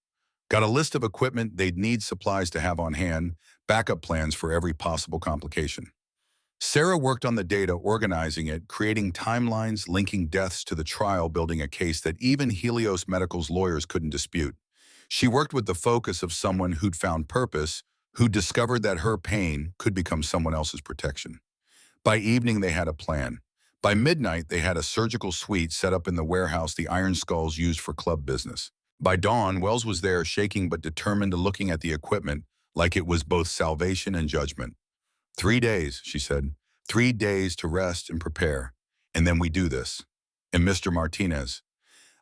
Got a list of equipment they'd need, supplies to have on hand, backup plans for every possible complication. Sarah worked on the data, organizing it, creating timelines, linking deaths to the trial, building a case that even Helios Medical's lawyers couldn't dispute. She worked with the focus of someone who'd found purpose, who discovered that her pain could become someone else's protection. By evening, they had a plan. By midnight, they had a surgical suite set up in the warehouse the Iron Skulls used for club business. By dawn, Wells was there, shaking but determined, looking at the equipment like it was both salvation and judgment. 3 days, she said. 3 days to rest and prepare. And then we do this. And Mr. Martinez,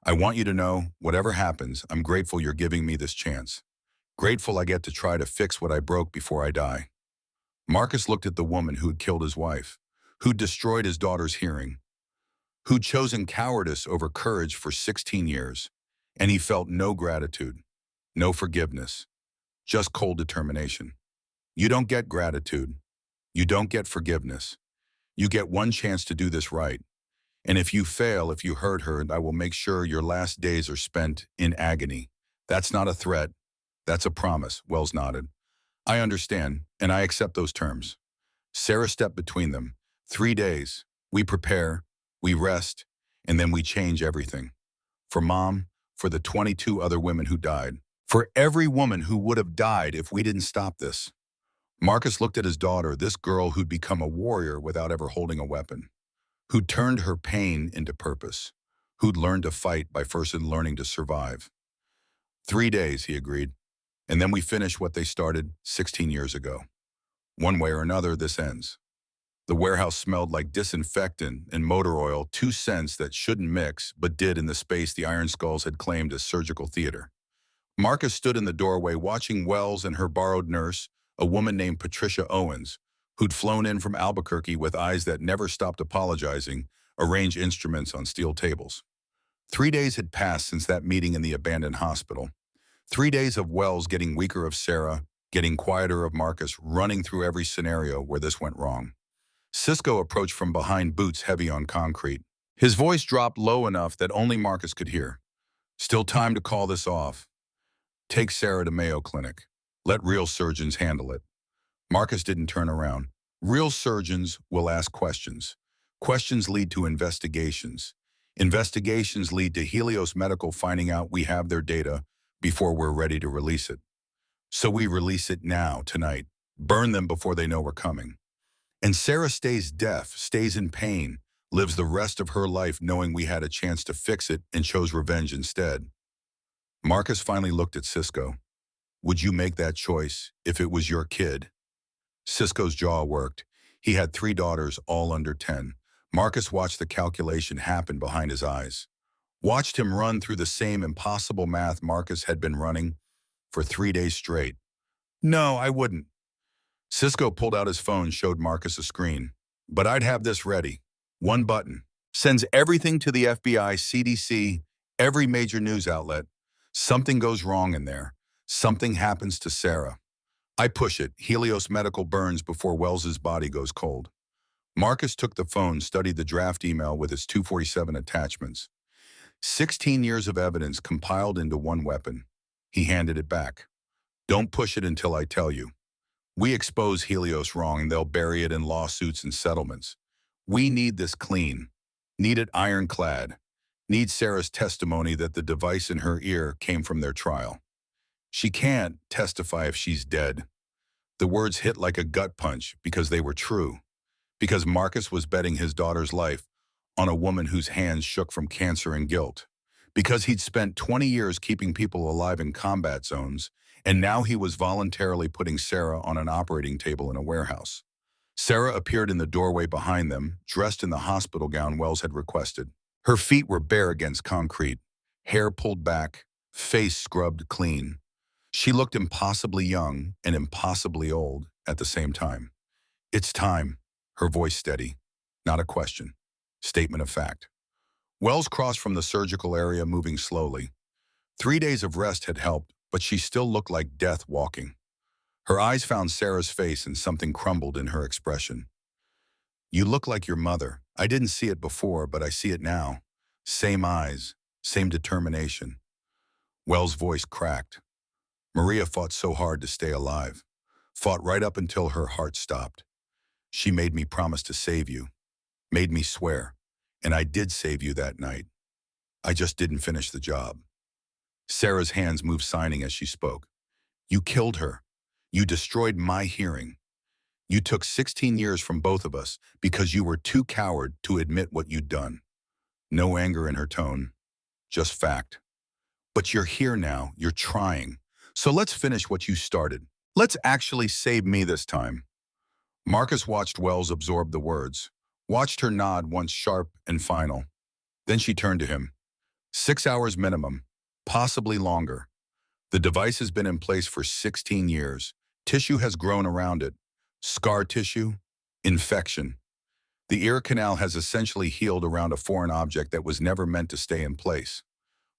I want you to know, whatever happens, I'm grateful you're giving me this chance. Grateful I get to try to fix what I broke before I die. Marcus looked at the woman who had killed his wife, who'd destroyed his daughter's hearing, who'd chosen cowardice over courage for 16 years, and he felt no gratitude, no forgiveness, just cold determination. You don't get gratitude. You don't get forgiveness. You get one chance to do this right. And if you fail, if you hurt her, I will make sure your last days are spent in agony. That's not a threat. That's a promise, Wells nodded. I understand, and I accept those terms. Sarah stepped between them. 3 days. We prepare, we rest, and then we change everything. For Mom, for the 22 other women who died, for every woman who would have died if we didn't stop this. Marcus looked at his daughter, this girl who'd become a warrior without ever holding a weapon, who'd turned her pain into purpose, who'd learned to fight by first learning to survive. 3 days, he agreed, and then we finish what they started 16 years ago. One way or another, this ends. The warehouse smelled like disinfectant and motor oil, 2 scents that shouldn't mix, but did in the space the Iron Skulls had claimed as surgical theater. Marcus stood in the doorway watching Wells and her borrowed nurse, a woman named Patricia Owens, who'd flown in from Albuquerque with eyes that never stopped apologizing, arrange instruments on steel tables. 3 days had passed since that meeting in the abandoned hospital. 3 days of Wells getting weaker, of Sarah getting quieter, of Marcus running through every scenario where this went wrong. Cisco approached from behind, boots heavy on concrete. His voice dropped low enough that only Marcus could hear. Still time to call this off. Take Sarah to Mayo Clinic. Let real surgeons handle it. Marcus didn't turn around. Real surgeons will ask questions. Questions lead to investigations. Investigations lead to Helios Medical finding out we have their data before we're ready to release it. So we release it now, tonight. Burn them before they know we're coming. And Sarah stays deaf, stays in pain, lives the rest of her life knowing we had a chance to fix it and chose revenge instead. Marcus finally looked at Cisco. Would you make that choice if it was your kid? Cisco's jaw worked. He had 3 daughters, all under 10. Marcus watched the calculation happen behind his eyes. Watched him run through the same impossible math Marcus had been running for 3 days straight. No, I wouldn't. Cisco pulled out his phone, showed Marcus a screen. But I'd have this ready. One button. Sends everything to the FBI, CDC, every major news outlet. Something goes wrong in there. Something happens to Sarah. I push it. Helios Medical burns before Wells's body goes cold. Marcus took the phone, studied the draft email with its 247 attachments. 16 years of evidence compiled into one weapon. He handed it back. Don't push it until I tell you. We expose Helios wrong and they'll bury it in lawsuits and settlements. We need this clean. Need it ironclad. Need Sarah's testimony that the device in her ear came from their trial. She can't testify if she's dead. The words hit like a gut punch because they were true. Because Marcus was betting his daughter's life on a woman whose hands shook from cancer and guilt. Because he'd spent 20 years keeping people alive in combat zones, and now he was voluntarily putting Sarah on an operating table in a warehouse. Sarah appeared in the doorway behind them, dressed in the hospital gown Wells had requested. Her feet were bare against concrete, hair pulled back, face scrubbed clean. She looked impossibly young and impossibly old at the same time. It's time, her voice steady. Not a question. Statement of fact. Wells crossed from the surgical area, moving slowly. 3 days of rest had helped, but she still looked like death walking. Her eyes found Sarah's face and something crumbled in her expression. You look like your mother. I didn't see it before, but I see it now. Same eyes, same determination. Wells' voice cracked. Maria fought so hard to stay alive. Fought right up until her heart stopped. She made me promise to save you. Made me swear. And I did save you that night. I just didn't finish the job. Sarah's hands moved, signing as she spoke. You killed her. You destroyed my hearing. You took 16 years from both of us because you were too coward to admit what you'd done. No anger in her tone, just fact. But you're here now, you're trying. So let's finish what you started. Let's actually save me this time. Marcus watched Wells absorb the words, watched her nod once sharp and final. Then she turned to him. 6 hours minimum, possibly longer. The device has been in place for 16 years. Tissue has grown around it. Scar tissue, infection. The ear canal has essentially healed around a foreign object that was never meant to stay in place.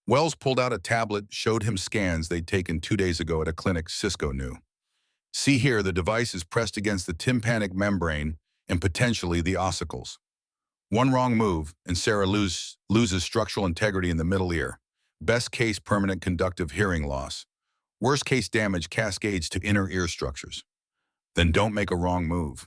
Wells pulled out a tablet, showed him scans they'd taken 2 days ago at a clinic Cisco knew. See here, the device is pressed against the tympanic membrane and potentially the ossicles. One wrong move, and Sarah loses structural integrity in the middle ear. Best case, permanent conductive hearing loss. Worst case, damage cascades to inner ear structures. Then don't make a wrong move.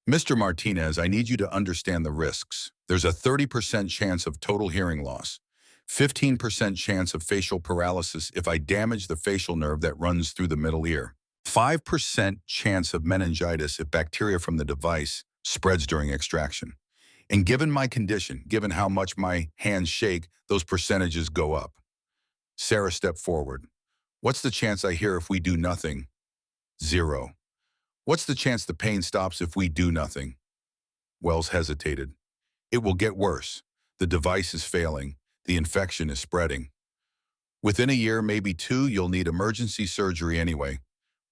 Mr. Martinez, I need you to understand the risks. There's a 30% chance of total hearing loss. 15% chance of facial paralysis if I damage the facial nerve that runs through the middle ear. 5% chance of meningitis if bacteria from the device spreads during extraction. And given my condition, given how much my hands shake, those percentages go up. Sarah stepped forward. What's the chance I hear if we do nothing? 0. What's the chance the pain stops if we do nothing? Wells hesitated. It will get worse. The device is failing. The infection is spreading. Within a year, maybe 2, you'll need emergency surgery anyway.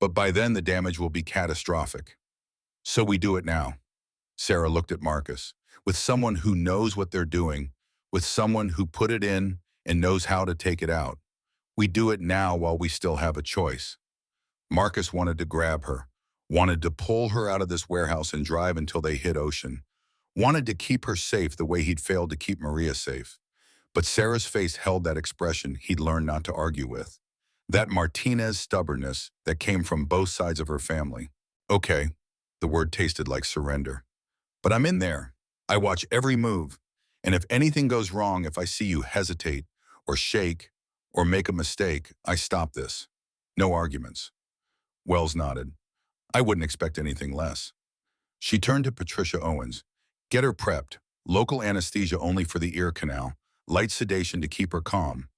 But by then, the damage will be catastrophic. So we do it now. Sarah looked at Marcus. With someone who knows what they're doing, with someone who put it in and knows how to take it out. We do it now while we still have a choice. Marcus wanted to grab her, wanted to pull her out of this warehouse and drive until they hit ocean, wanted to keep her safe the way he'd failed to keep Maria safe. But Sarah's face held that expression he'd learned not to argue with. That Martinez stubbornness that came from both sides of her family. Okay, the word tasted like surrender. But I'm in there. I watch every move. And if anything goes wrong, if I see you hesitate or shake or make a mistake, I stop this. No arguments. Wells nodded. I wouldn't expect anything less. She turned to Patricia Owens. Get her prepped. Local anesthesia only for the ear canal, light sedation to keep her calm.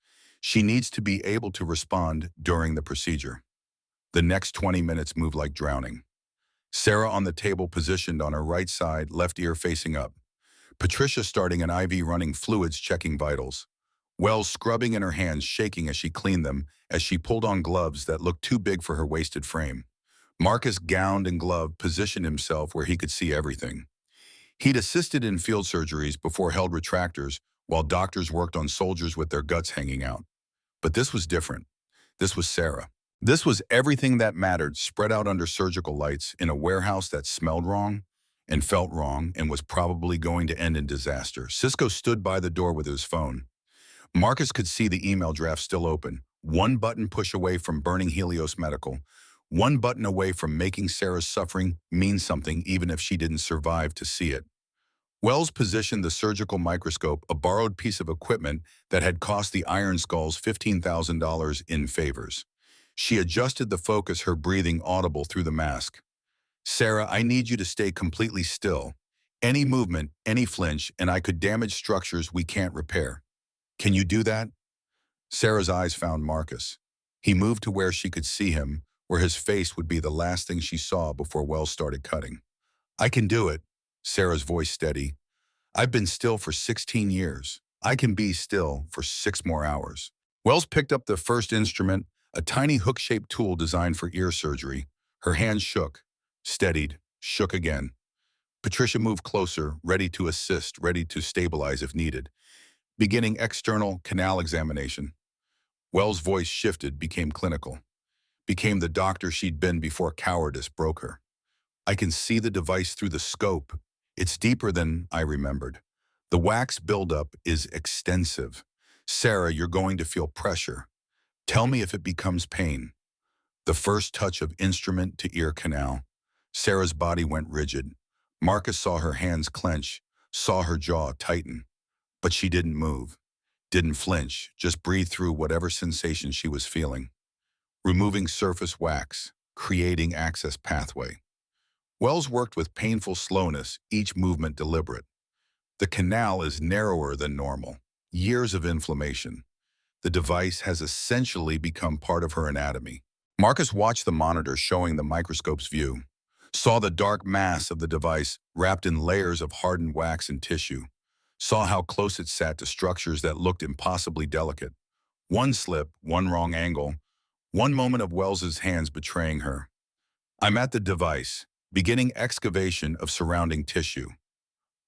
She needs to be able to respond during the procedure. The next 20 minutes move like drowning. Sarah on the table positioned on her right side, left ear facing up. Patricia starting an IV running fluids checking vitals. Wells scrubbing in her hands shaking as she cleaned them as she pulled on gloves that looked too big for her wasted frame. Marcus gowned and gloved positioned himself where he could see everything. He'd assisted in field surgeries before held retractors while doctors worked on soldiers with their guts hanging out. But this was different. This was Sarah. This was everything that mattered spread out under surgical lights in a warehouse that smelled wrong and felt wrong and was probably going to end in disaster. Cisco stood by the door with his phone. Marcus could see the email draft still open, one button push away from burning Helios Medical, one button away from making Sarah's suffering mean something even if she didn't survive to see it. Wells positioned the surgical microscope, a borrowed piece of equipment that had cost the Iron Skulls $15,000 in favors. She adjusted the focus, her breathing audible through the mask. Sarah, I need you to stay completely still. Any movement, any flinch, and I could damage structures we can't repair. Can you do that? Sarah's eyes found Marcus. He moved to where she could see him, where his face would be the last thing she saw before Wells started cutting. I can do it, Sarah's voice steady. I've been still for 16 years. I can be still for 6 more hours. Wells picked up the first instrument, a tiny hook-shaped tool designed for ear surgery. Her hands shook, steadied, shook again. Patricia moved closer, ready to assist, ready to stabilize if needed. Beginning external canal examination. Wells' voice shifted, became clinical. Became the doctor she'd been before cowardice broke her. I can see the device through the scope. It's deeper than I remembered. The wax buildup is extensive. Sarah, you're going to feel pressure. Tell me if it becomes pain. The first touch of instrument to ear canal. Sarah's body went rigid. Marcus saw her hands clench, saw her jaw tighten. But she didn't move, didn't flinch, just breathed through whatever sensation she was feeling. Removing surface wax, creating access pathway. Wells worked with painful slowness, each movement deliberate. The canal is narrower than normal. Years of inflammation. The device has essentially become part of her anatomy. Marcus watched the monitor showing the microscope's view, saw the dark mass of the device wrapped in layers of hardened wax and tissue, saw how close it sat to structures that looked impossibly delicate. One slip, one wrong angle, one moment of Wells's hands betraying her. I'm at the device, beginning excavation of surrounding tissue.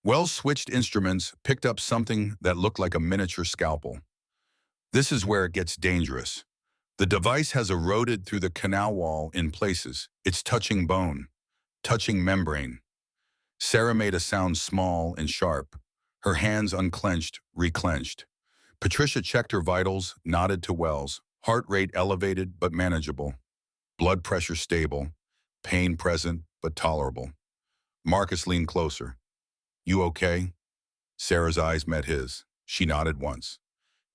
Wells switched instruments, picked up something that looked like a miniature scalpel. This is where it gets dangerous. The device has eroded through the canal wall in places. It's touching bone, touching membrane. Sarah made a sound small and sharp. Her hands unclenched, reclenched. Patricia checked her vitals, nodded to Wells. Heart rate elevated but manageable. Blood pressure stable. Pain present but tolerable. Marcus leaned closer. You okay? Sarah's eyes met his. She nodded once.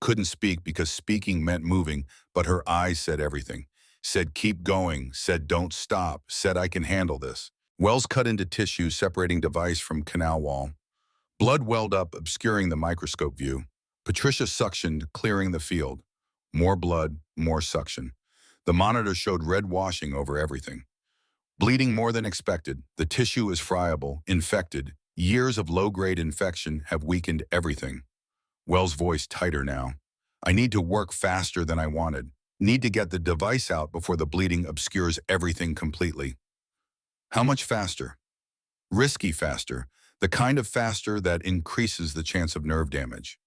Couldn't speak because speaking meant moving, but her eyes said everything. Said keep going, said don't stop, said I can handle this. Wells cut into tissue, separating device from canal wall. Blood welled up, obscuring the microscope view. Patricia suctioned, clearing the field. More blood, more suction. The monitor showed red washing over everything. Bleeding more than expected. The tissue is friable, infected. Years of low-grade infection have weakened everything. Wells' voice tighter now. I need to work faster than I wanted. Need to get the device out before the bleeding obscures everything completely. How much faster? Risky faster. The kind of faster that increases the chance of nerve damage.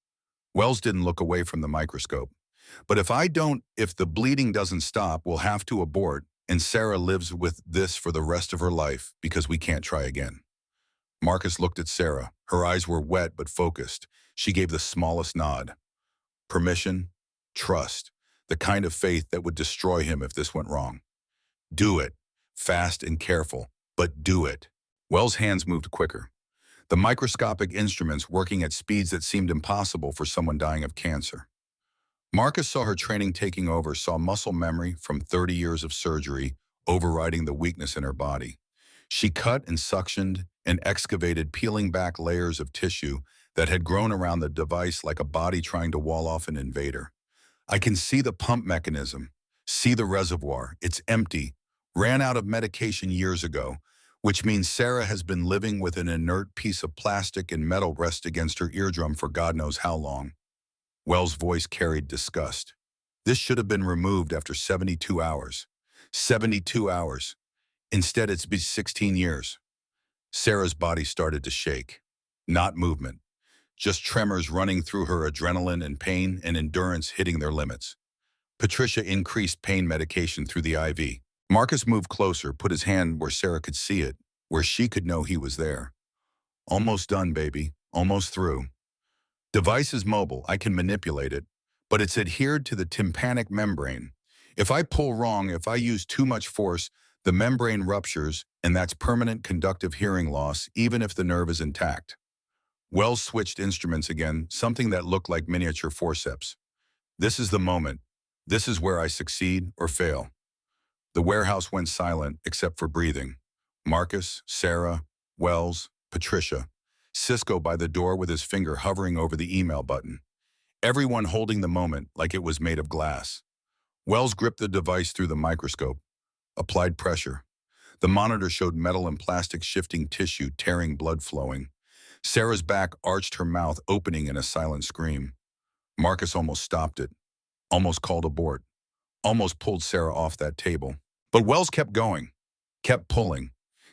Wells didn't look away from the microscope. But if the bleeding doesn't stop, we'll have to abort, and Sarah lives with this for the rest of her life because we can't try again. Marcus looked at Sarah. Her eyes were wet but focused. She gave the smallest nod. Permission, trust, the kind of faith that would destroy him if this went wrong. Do it. Fast and careful, but do it. Wells' hands moved quicker. The microscopic instruments working at speeds that seemed impossible for someone dying of cancer. Marcus saw her training taking over, saw muscle memory from 30 years of surgery overriding the weakness in her body. She cut and suctioned, and excavated, peeling back layers of tissue that had grown around the device like a body trying to wall off an invader. I can see the pump mechanism, see the reservoir. It's empty, ran out of medication years ago, which means Sarah has been living with an inert piece of plastic and metal pressed against her eardrum for God knows how long. Wells' voice carried disgust. This should have been removed after 72 hours. 72 hours. Instead, it's been 16 years. Sarah's body started to shake. Not movement, just tremors running through her, adrenaline and pain and endurance hitting their limits. Patricia increased pain medication through the IV. Marcus moved closer, put his hand where Sarah could see it, where she could know he was there. Almost done, baby. Almost through. Device is mobile. I can manipulate it, but it's adhered to the tympanic membrane. If I pull wrong, if I use too much force, the membrane ruptures, and that's permanent conductive hearing loss, even if the nerve is intact. Wells switched instruments again, something that looked like miniature forceps. This is the moment. This is where I succeed or fail. The warehouse went silent except for breathing. Marcus, Sarah, Wells, Patricia. Cisco by the door with his finger hovering over the email button. Everyone holding the moment like it was made of glass. Wells gripped the device through the microscope. Applied pressure. The monitor showed metal and plastic shifting tissue, tearing blood flowing. Sarah's back arched, her mouth opening in a silent scream. Marcus almost stopped it. Almost called abort. Almost pulled Sarah off that table. But Wells kept going. Kept pulling.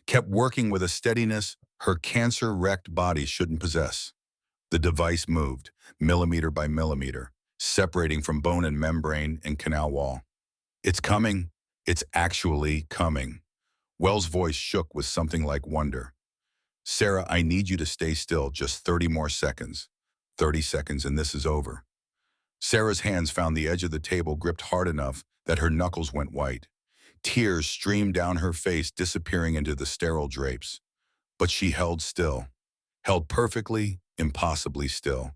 Kept working with a steadiness her cancer-wrecked body shouldn't possess. The device moved, millimeter by millimeter, separating from bone and membrane and canal wall. It's coming. It's actually coming. Wells' voice shook with something like wonder. Sarah, I need you to stay still just 30 more seconds. 30 seconds and this is over. Sarah's hands found the edge of the table, gripped hard enough that her knuckles went white. Tears streamed down her face, disappearing into the sterile drapes. But she held still. Held perfectly, impossibly still.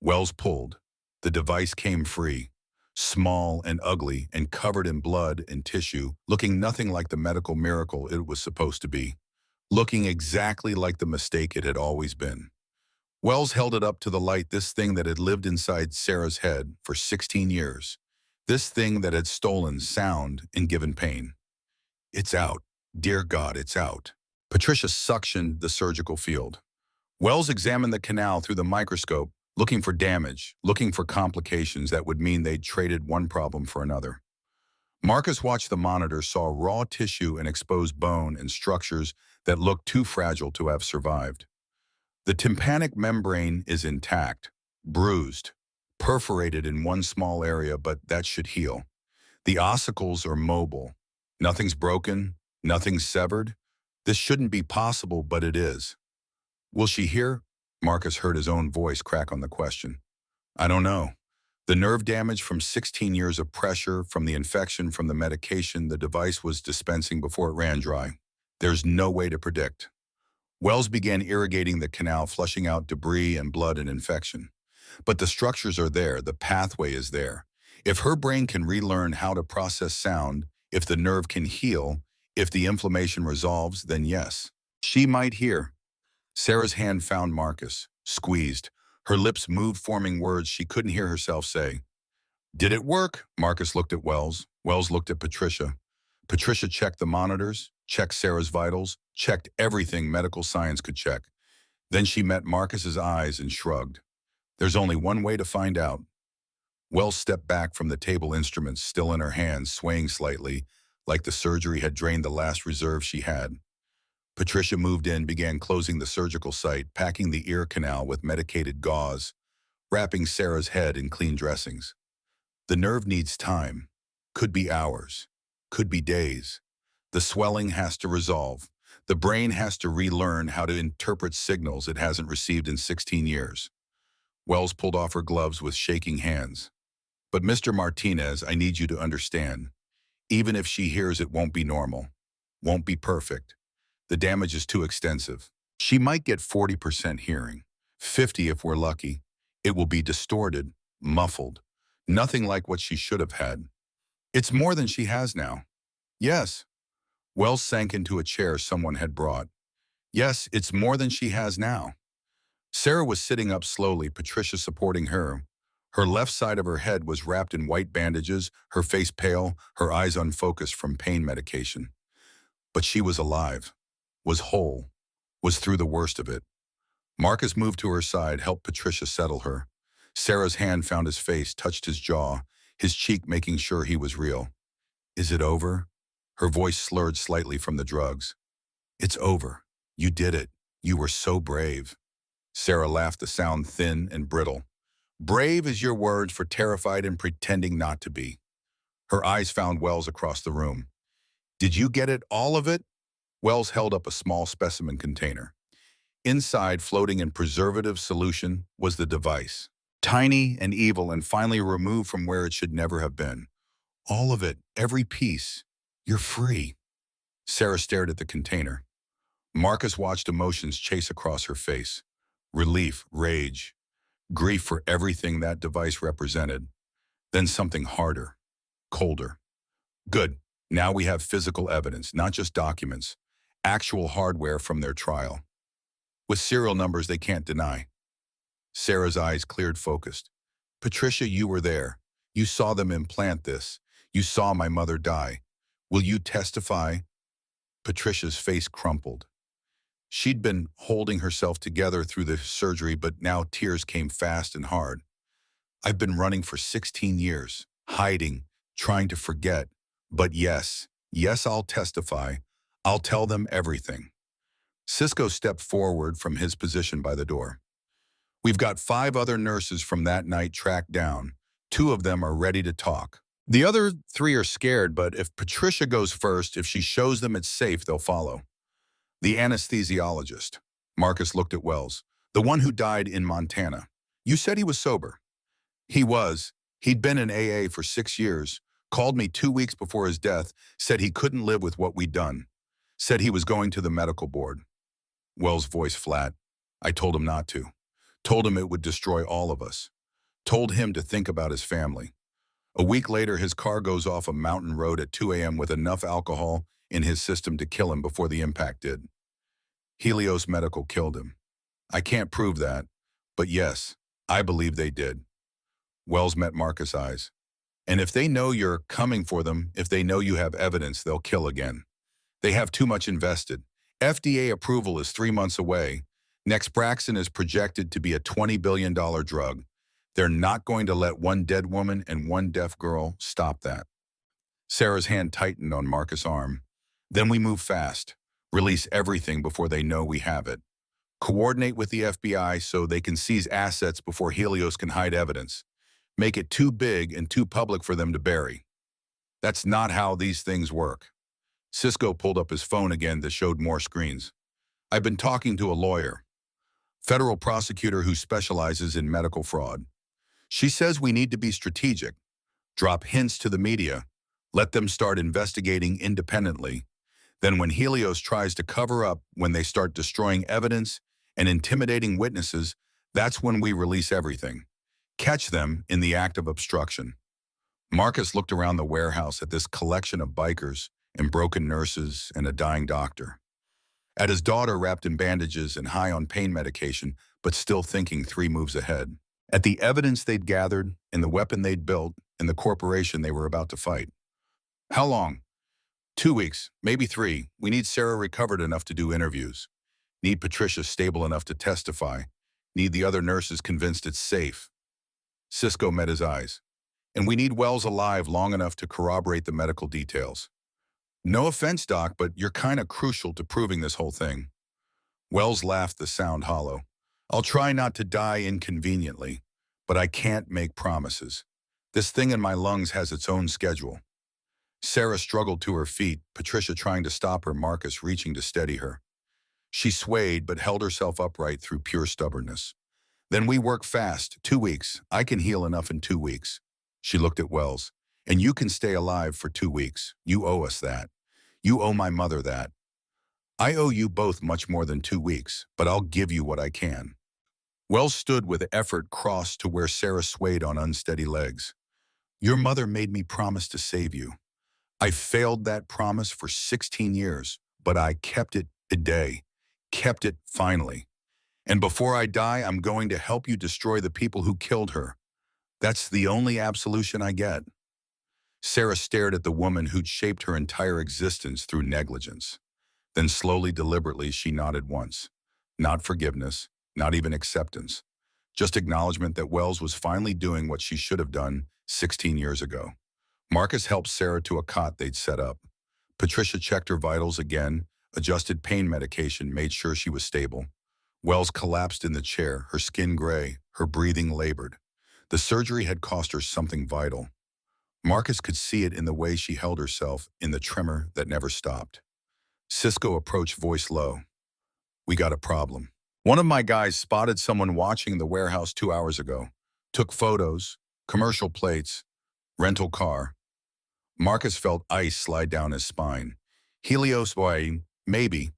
Wells pulled. The device came free. Small and ugly and covered in blood and tissue, looking nothing like the medical miracle it was supposed to be. Looking exactly like the mistake it had always been. Wells held it up to the light, this thing that had lived inside Sarah's head for 16 years. This thing that had stolen sound and given pain. It's out. Dear God, it's out. Patricia suctioned the surgical field. Wells examined the canal through the microscope, looking for damage, looking for complications that would mean they'd traded one problem for another. Marcus watched the monitor, saw raw tissue and exposed bone and structures that looked too fragile to have survived. The tympanic membrane is intact, bruised, perforated in one small area, but that should heal. The ossicles are mobile. Nothing's broken, nothing's severed. This shouldn't be possible, but it is. Will she hear? Marcus heard his own voice crack on the question. I don't know. The nerve damage from 16 years of pressure, from the infection, from the medication the device was dispensing before it ran dry. There's no way to predict. Wells began irrigating the canal, flushing out debris and blood and infection. But the structures are there, the pathway is there. If her brain can relearn how to process sound, if the nerve can heal, if the inflammation resolves, then yes, she might hear. Sarah's hand found Marcus, squeezed. Her lips moved, forming words she couldn't hear herself say. Did it work? Marcus looked at Wells. Wells looked at Patricia. Patricia checked the monitors, checked Sarah's vitals, checked everything medical science could check. Then she met Marcus's eyes and shrugged. There's only one way to find out. Wells stepped back from the table, instruments still in her hands, swaying slightly, like the surgery had drained the last reserve she had. Patricia moved in, began closing the surgical site, packing the ear canal with medicated gauze, wrapping Sarah's head in clean dressings. The nerve needs time. Could be hours. Could be days. The swelling has to resolve. The brain has to relearn how to interpret signals it hasn't received in 16 years. Wells pulled off her gloves with shaking hands. But Mr. Martinez, I need you to understand. Even if she hears, it won't be normal. Won't be perfect. The damage is too extensive. She might get 40% hearing. 50 if we're lucky. It will be distorted, muffled. Nothing like what she should have had. It's more than she has now. Yes. Wells sank into a chair someone had brought. Yes, it's more than she has now. Sarah was sitting up slowly, Patricia supporting her. Her left side of her head was wrapped in white bandages, her face pale, her eyes unfocused from pain medication. But she was alive, was whole, was through the worst of it. Marcus moved to her side, helped Patricia settle her. Sarah's hand found his face, touched his jaw, his cheek making sure he was real. Is it over? Her voice slurred slightly from the drugs. It's over. You did it. You were so brave. Sarah laughed, the sound thin and brittle. Brave is your word for terrified and pretending not to be. Her eyes found Wells across the room. Did you get it, all of it? Wells held up a small specimen container. Inside, floating in preservative solution, was the device. Tiny and evil and finally removed from where it should never have been. All of it, every piece. You're free. Sarah stared at the container. Marcus watched emotions chase across her face. Relief, rage, grief for everything that device represented. Then something harder, colder. Good. Now we have physical evidence, not just documents. Actual hardware from their trial. With serial numbers they can't deny. Sarah's eyes cleared, focused. Patricia, you were there. You saw them implant this. You saw my mother die. Will you testify? Patricia's face crumpled. She'd been holding herself together through the surgery, but now tears came fast and hard. I've been running for 16 years, hiding, trying to forget. But yes, I'll testify. I'll tell them everything. Cisco stepped forward from his position by the door. We've got 5 other nurses from that night tracked down. 2 of them are ready to talk. The other 3 are scared, but if Patricia goes first, if she shows them it's safe, they'll follow. The anesthesiologist. Marcus looked at Wells. The one who died in Montana. You said he was sober. He was. He'd been in AA for 6 years. Called me 2 weeks before his death, said he couldn't live with what we'd done. Said he was going to the medical board. Wells' voice flat. I told him not to. Told him it would destroy all of us. Told him to think about his family. A week later, his car goes off a mountain road at 2 a.m. with enough alcohol in his system to kill him before the impact did. Helios Medical killed him. I can't prove that, but yes, I believe they did. Wells met Marcus' eyes. And if they know you're coming for them, if they know you have evidence, they'll kill again. They have too much invested. FDA approval is 3 months away. Nexbraxin is projected to be a $20 billion drug. They're not going to let one dead woman and one deaf girl stop that. Sarah's hand tightened on Marcus' arm. Then we move fast. Release everything before they know we have it. Coordinate with the FBI so they can seize assets before Helios can hide evidence. Make it too big and too public for them to bury. That's not how these things work. Cisco pulled up his phone again that showed more screens. I've been talking to a lawyer, federal prosecutor who specializes in medical fraud. She says we need to be strategic, drop hints to the media, let them start investigating independently. Then when Helios tries to cover up, when they start destroying evidence and intimidating witnesses, that's when we release everything. Catch them in the act of obstruction. Marcus looked around the warehouse at this collection of bikers and broken nurses and a dying doctor. At his daughter wrapped in bandages and high on pain medication, but still thinking 3 moves ahead. At the evidence they'd gathered, and the weapon they'd built, and the corporation they were about to fight. How long? 2 weeks, maybe 3. We need Sarah recovered enough to do interviews. Need Patricia stable enough to testify. Need the other nurses convinced it's safe. Cisco met his eyes. And we need Wells alive long enough to corroborate the medical details. No offense, Doc, but you're kind of crucial to proving this whole thing. Wells laughed, the sound hollow. I'll try not to die inconveniently, but I can't make promises. This thing in my lungs has its own schedule. Sarah struggled to her feet, Patricia trying to stop her, Marcus reaching to steady her. She swayed but held herself upright through pure stubbornness. Then we work fast, 2 weeks. I can heal enough in 2 weeks. She looked at Wells. And you can stay alive for 2 weeks. You owe us that. You owe my mother that. I owe you both much more than 2 weeks, but I'll give you what I can. Wells stood with effort crossed to where Sarah swayed on unsteady legs. Your mother made me promise to save you. I failed that promise for 16 years, but I kept it today. Kept it, finally. And before I die, I'm going to help you destroy the people who killed her. That's the only absolution I get. Sarah stared at the woman who'd shaped her entire existence through negligence. Then slowly, deliberately, she nodded once. Not forgiveness, not even acceptance. Just acknowledgement that Wells was finally doing what she should have done 16 years ago. Marcus helped Sarah to a cot they'd set up. Patricia checked her vitals again, adjusted pain medication, made sure she was stable. Wells collapsed in the chair, her skin gray, her breathing labored. The surgery had cost her something vital. Marcus could see it in the way she held herself, in the tremor that never stopped. Cisco approached, voice low. We got a problem. One of my guys spotted someone watching the warehouse 2 hours ago. Took photos, commercial plates, rental car. Marcus felt ice slide down his spine. Helios, boy, maybe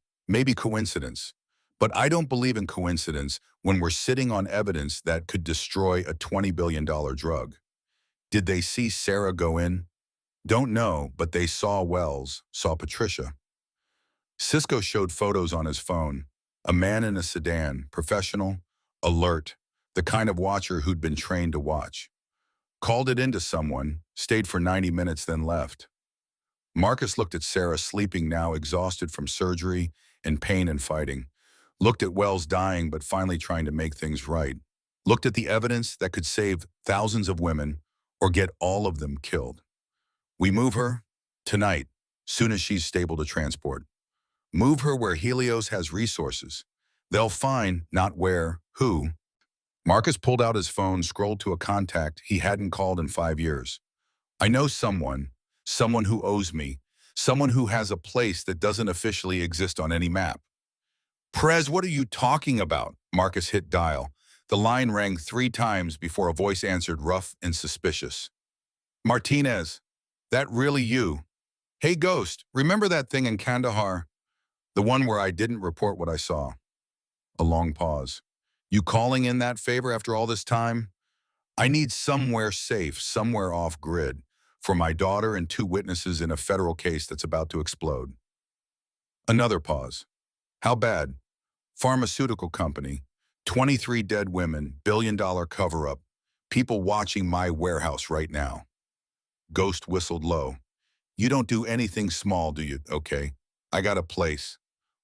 coincidence. But I don't believe in coincidence when we're sitting on evidence that could destroy a $20 billion drug. Did they see Sarah go in? Don't know, but they saw Wells, saw Patricia. Cisco showed photos on his phone. A man in a sedan, professional, alert, the kind of watcher who'd been trained to watch. Called it into someone, stayed for 90 minutes, then left. Marcus looked at Sarah, sleeping now, exhausted from surgery and pain and fighting. Looked at Wells dying, but finally trying to make things right. Looked at the evidence that could save thousands of women or get all of them killed. We move her tonight, soon as she's stable to transport. Move her where Helios has resources. They'll find, not where, who. Marcus pulled out his phone, scrolled to a contact he hadn't called in 5 years. I know someone who owes me, someone who has a place that doesn't officially exist on any map. Perez, what are you talking about? Marcus hit dial. The line rang 3 times before a voice answered, rough and suspicious. Martinez, that really you? Hey, Ghost, remember that thing in Kandahar? The one where I didn't report what I saw. A long pause. You calling in that favor after all this time? I need somewhere safe, somewhere off-grid, for my daughter and 2 witnesses in a federal case that's about to explode. Another pause. How bad? Pharmaceutical company, 23 dead women, billion-dollar cover-up, people watching my warehouse right now. Ghost whistled low. You don't do anything small, do you? Okay. I got a place.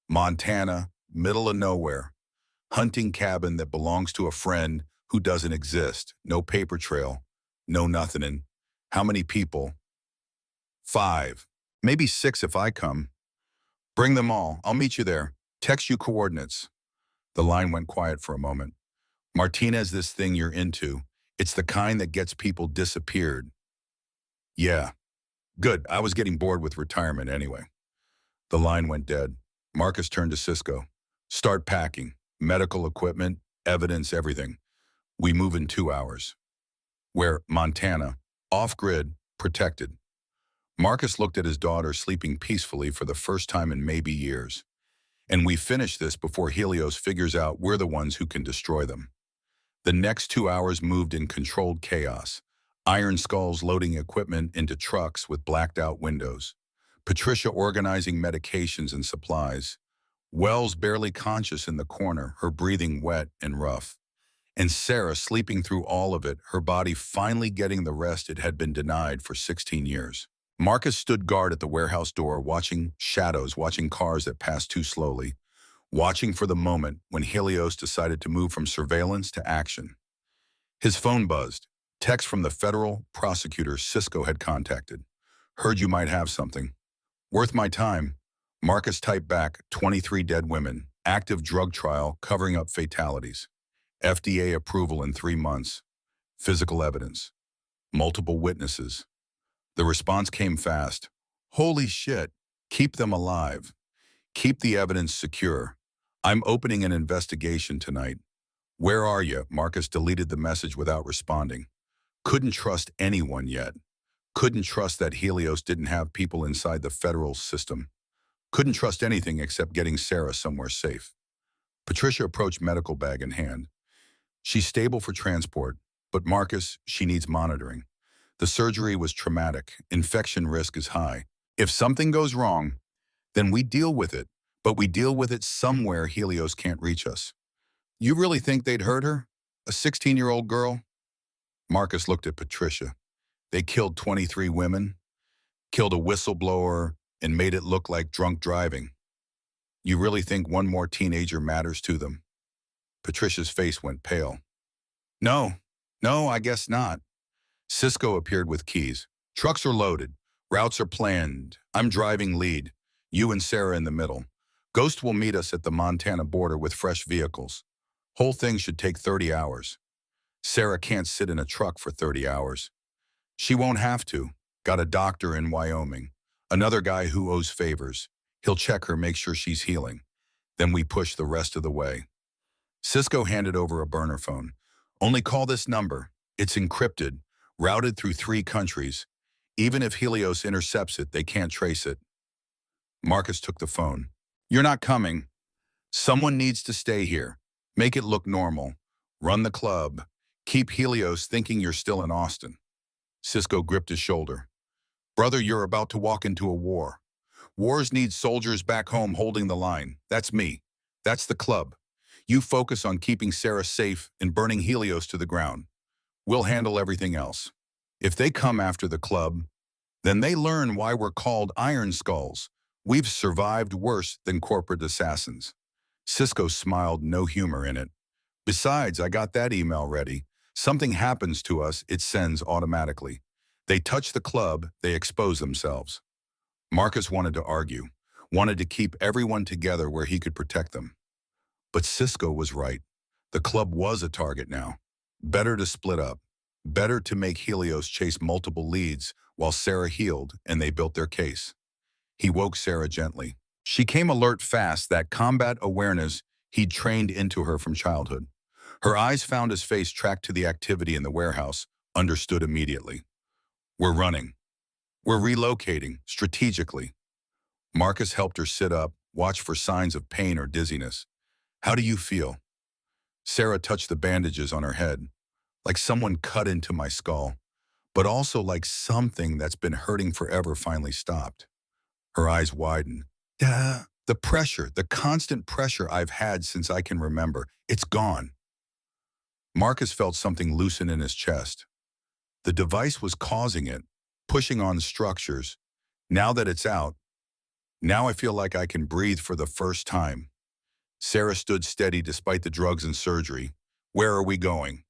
Montana, middle of nowhere. Hunting cabin that belongs to a friend who doesn't exist. No paper trail. No nothing in. How many people? 5. Maybe 6 if I come. Bring them all. I'll meet you there. Text you coordinates. The line went quiet for a moment. Martinez, this thing you're into, it's the kind that gets people disappeared. Yeah. Good. I was getting bored with retirement anyway. The line went dead. Marcus turned to Cisco. Start packing. Medical equipment, evidence, everything. We move in 2 hours. Where? Montana. Off-grid, protected. Marcus looked at his daughter sleeping peacefully for the first time in maybe years. And we finish this before Helios figures out we're the ones who can destroy them. The next 2 hours moved in controlled chaos. Iron Skulls loading equipment into trucks with blacked-out windows. Patricia organizing medications and supplies. Wells barely conscious in the corner, her breathing wet and rough. And Sarah sleeping through all of it, her body finally getting the rest it had been denied for 16 years. Marcus stood guard at the warehouse door, watching shadows, watching cars that passed too slowly, watching for the moment when Helios decided to move from surveillance to action. His phone buzzed. Text from the federal prosecutor Cisco had contacted. Heard you might have something. Worth my time. Marcus typed back, 23 dead women, active drug trial covering up fatalities. FDA approval in 3 months. Physical evidence. Multiple witnesses. The response came fast. Holy shit. Keep them alive. Keep the evidence secure. I'm opening an investigation tonight. Where are you? Marcus deleted the message without responding. Couldn't trust anyone yet. Couldn't trust that Helios didn't have people inside the federal system. Couldn't trust anything except getting Sarah somewhere safe. Patricia approached, medical bag in hand. She's stable for transport, but Marcus, she needs monitoring. The surgery was traumatic. Infection risk is high. If something goes wrong, then we deal with it. but we deal with it somewhere Helios can't reach us. You really think they'd hurt her? A 16-year-old girl? Marcus looked at Patricia. They killed 23 women, killed a whistleblower, and made it look like drunk driving. You really think one more teenager matters to them? Patricia's face went pale. No, no, I guess not. Cisco appeared with keys. Trucks are loaded. Routes are planned. I'm driving lead. You and Sarah in the middle. Ghost will meet us at the Montana border with fresh vehicles. Whole thing should take 30 hours. Sarah can't sit in a truck for 30 hours. She won't have to. Got a doctor in Wyoming. Another guy who owes favors. He'll check her, make sure she's healing. Then we push the rest of the way. Cisco handed over a burner phone. Only call this number. It's encrypted, routed through 3 countries. Even if Helios intercepts it, they can't trace it. Marcus took the phone. You're not coming. Someone needs to stay here. Make it look normal. Run the club. Keep Helios thinking you're still in Austin. Cisco gripped his shoulder. Brother, you're about to walk into a war. Wars need soldiers back home holding the line. That's me. That's the club. You focus on keeping Sarah safe and burning Helios to the ground. We'll handle everything else. If they come after the club, then they learn why we're called Iron Skulls. We've survived worse than corporate assassins. Cisco smiled, no humor in it. Besides, I got that email ready. Something happens to us, it sends automatically. They touch the club, they expose themselves. Marcus wanted to argue, wanted to keep everyone together where he could protect them. But Cisco was right. The club was a target now. Better to split up. Better to make Helios chase multiple leads while Sarah healed and they built their case. He woke Sarah gently. She came alert fast, that combat awareness he'd trained into her from childhood. Her eyes found his face tracked to the activity in the warehouse, understood immediately. We're running. We're relocating, strategically. Marcus helped her sit up, watch for signs of pain or dizziness. How do you feel? Sarah touched the bandages on her head, like someone cut into my skull, but also like something that's been hurting forever finally stopped. Her eyes widened. The pressure, the constant pressure I've had since I can remember, it's gone. Marcus felt something loosen in his chest. The device was causing it, pushing on structures. Now that it's out, now I feel like I can breathe for the first time. Sarah stood steady despite the drugs and surgery. Where are we going?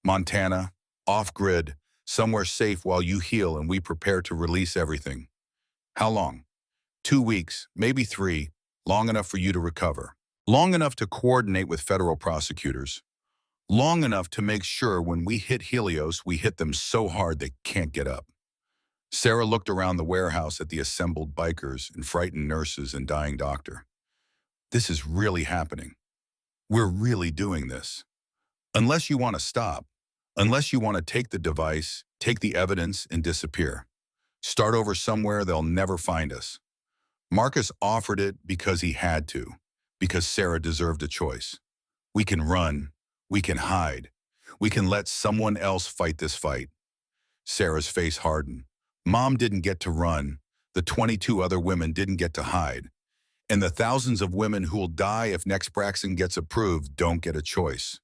Montana, off-grid, somewhere safe while you heal and we prepare to release everything. How long? 2 weeks, maybe 3, long enough for you to recover. Long enough to coordinate with federal prosecutors. Long enough to make sure when we hit Helios, we hit them so hard they can't get up. Sarah looked around the warehouse at the assembled bikers and frightened nurses and dying doctor. This is really happening. We're really doing this. Unless you want to stop, unless you want to take the device, take the evidence, and disappear. Start over somewhere they'll never find us. Marcus offered it because he had to, because Sarah deserved a choice. We can run, we can hide, we can let someone else fight this fight. Sarah's face hardened. Mom didn't get to run, the 22 other women didn't get to hide, and the thousands of women who'll die if next Braxton gets approved don't get a choice.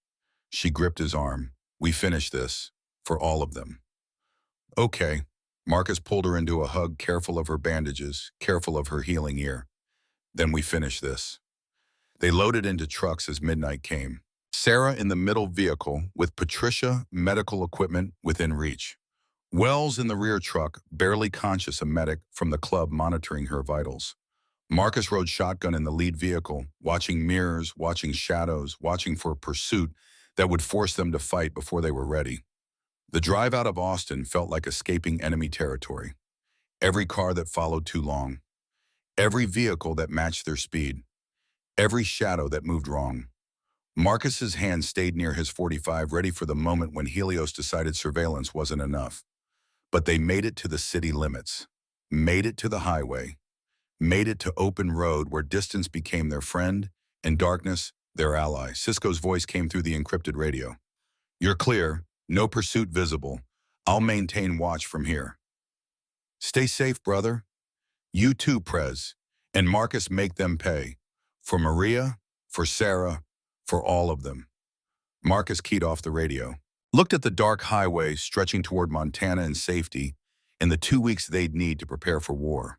She gripped his arm. We finish this, for all of them. Okay. Marcus pulled her into a hug, careful of her bandages, careful of her healing ear. Then we finish this. They loaded into trucks as midnight came. Sarah in the middle vehicle with Patricia medical equipment within reach. Wells in the rear truck, barely conscious, a medic from the club monitoring her vitals. Marcus rode shotgun in the lead vehicle, watching mirrors, watching shadows, watching for a pursuit that would force them to fight before they were ready. The drive out of Austin felt like escaping enemy territory. Every car that followed too long. Every vehicle that matched their speed. Every shadow that moved wrong. Marcus's hand stayed near his .45, ready for the moment when Helios decided surveillance wasn't enough. But they made it to the city limits. Made it to the highway. Made it to open road where distance became their friend and darkness their ally. Cisco's voice came through the encrypted radio. You're clear. No pursuit visible. I'll maintain watch from here. Stay safe, brother. You too, Prez. And Marcus, make them pay. For Maria, for Sarah, for all of them. Marcus keyed off the radio, looked at the dark highway stretching toward Montana and safety, and the 2 weeks they'd need to prepare for war.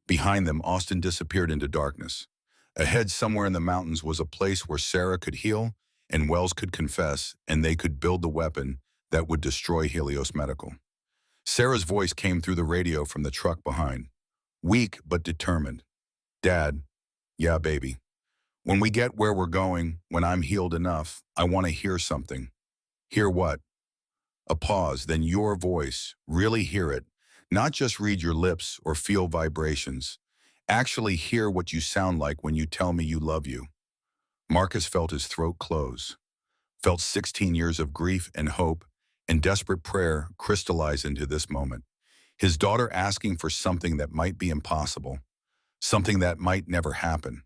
Behind them, Austin disappeared into darkness. Ahead, somewhere in the mountains, was a place where Sarah could heal and Wells could confess, and they could build the weapon that would destroy Helios Medical. Sarah's voice came through the radio from the truck behind. Weak but determined. Dad, yeah, baby. When we get where we're going, when I'm healed enough, I want to hear something. Hear what? A pause, then your voice. Really hear it. Not just read your lips or feel vibrations. Actually hear what you sound like when you tell me you love you. Marcus felt his throat close, felt 16 years of grief and hope and desperate prayer crystallize into this moment. His daughter asking for something that might be impossible, something that might never happen,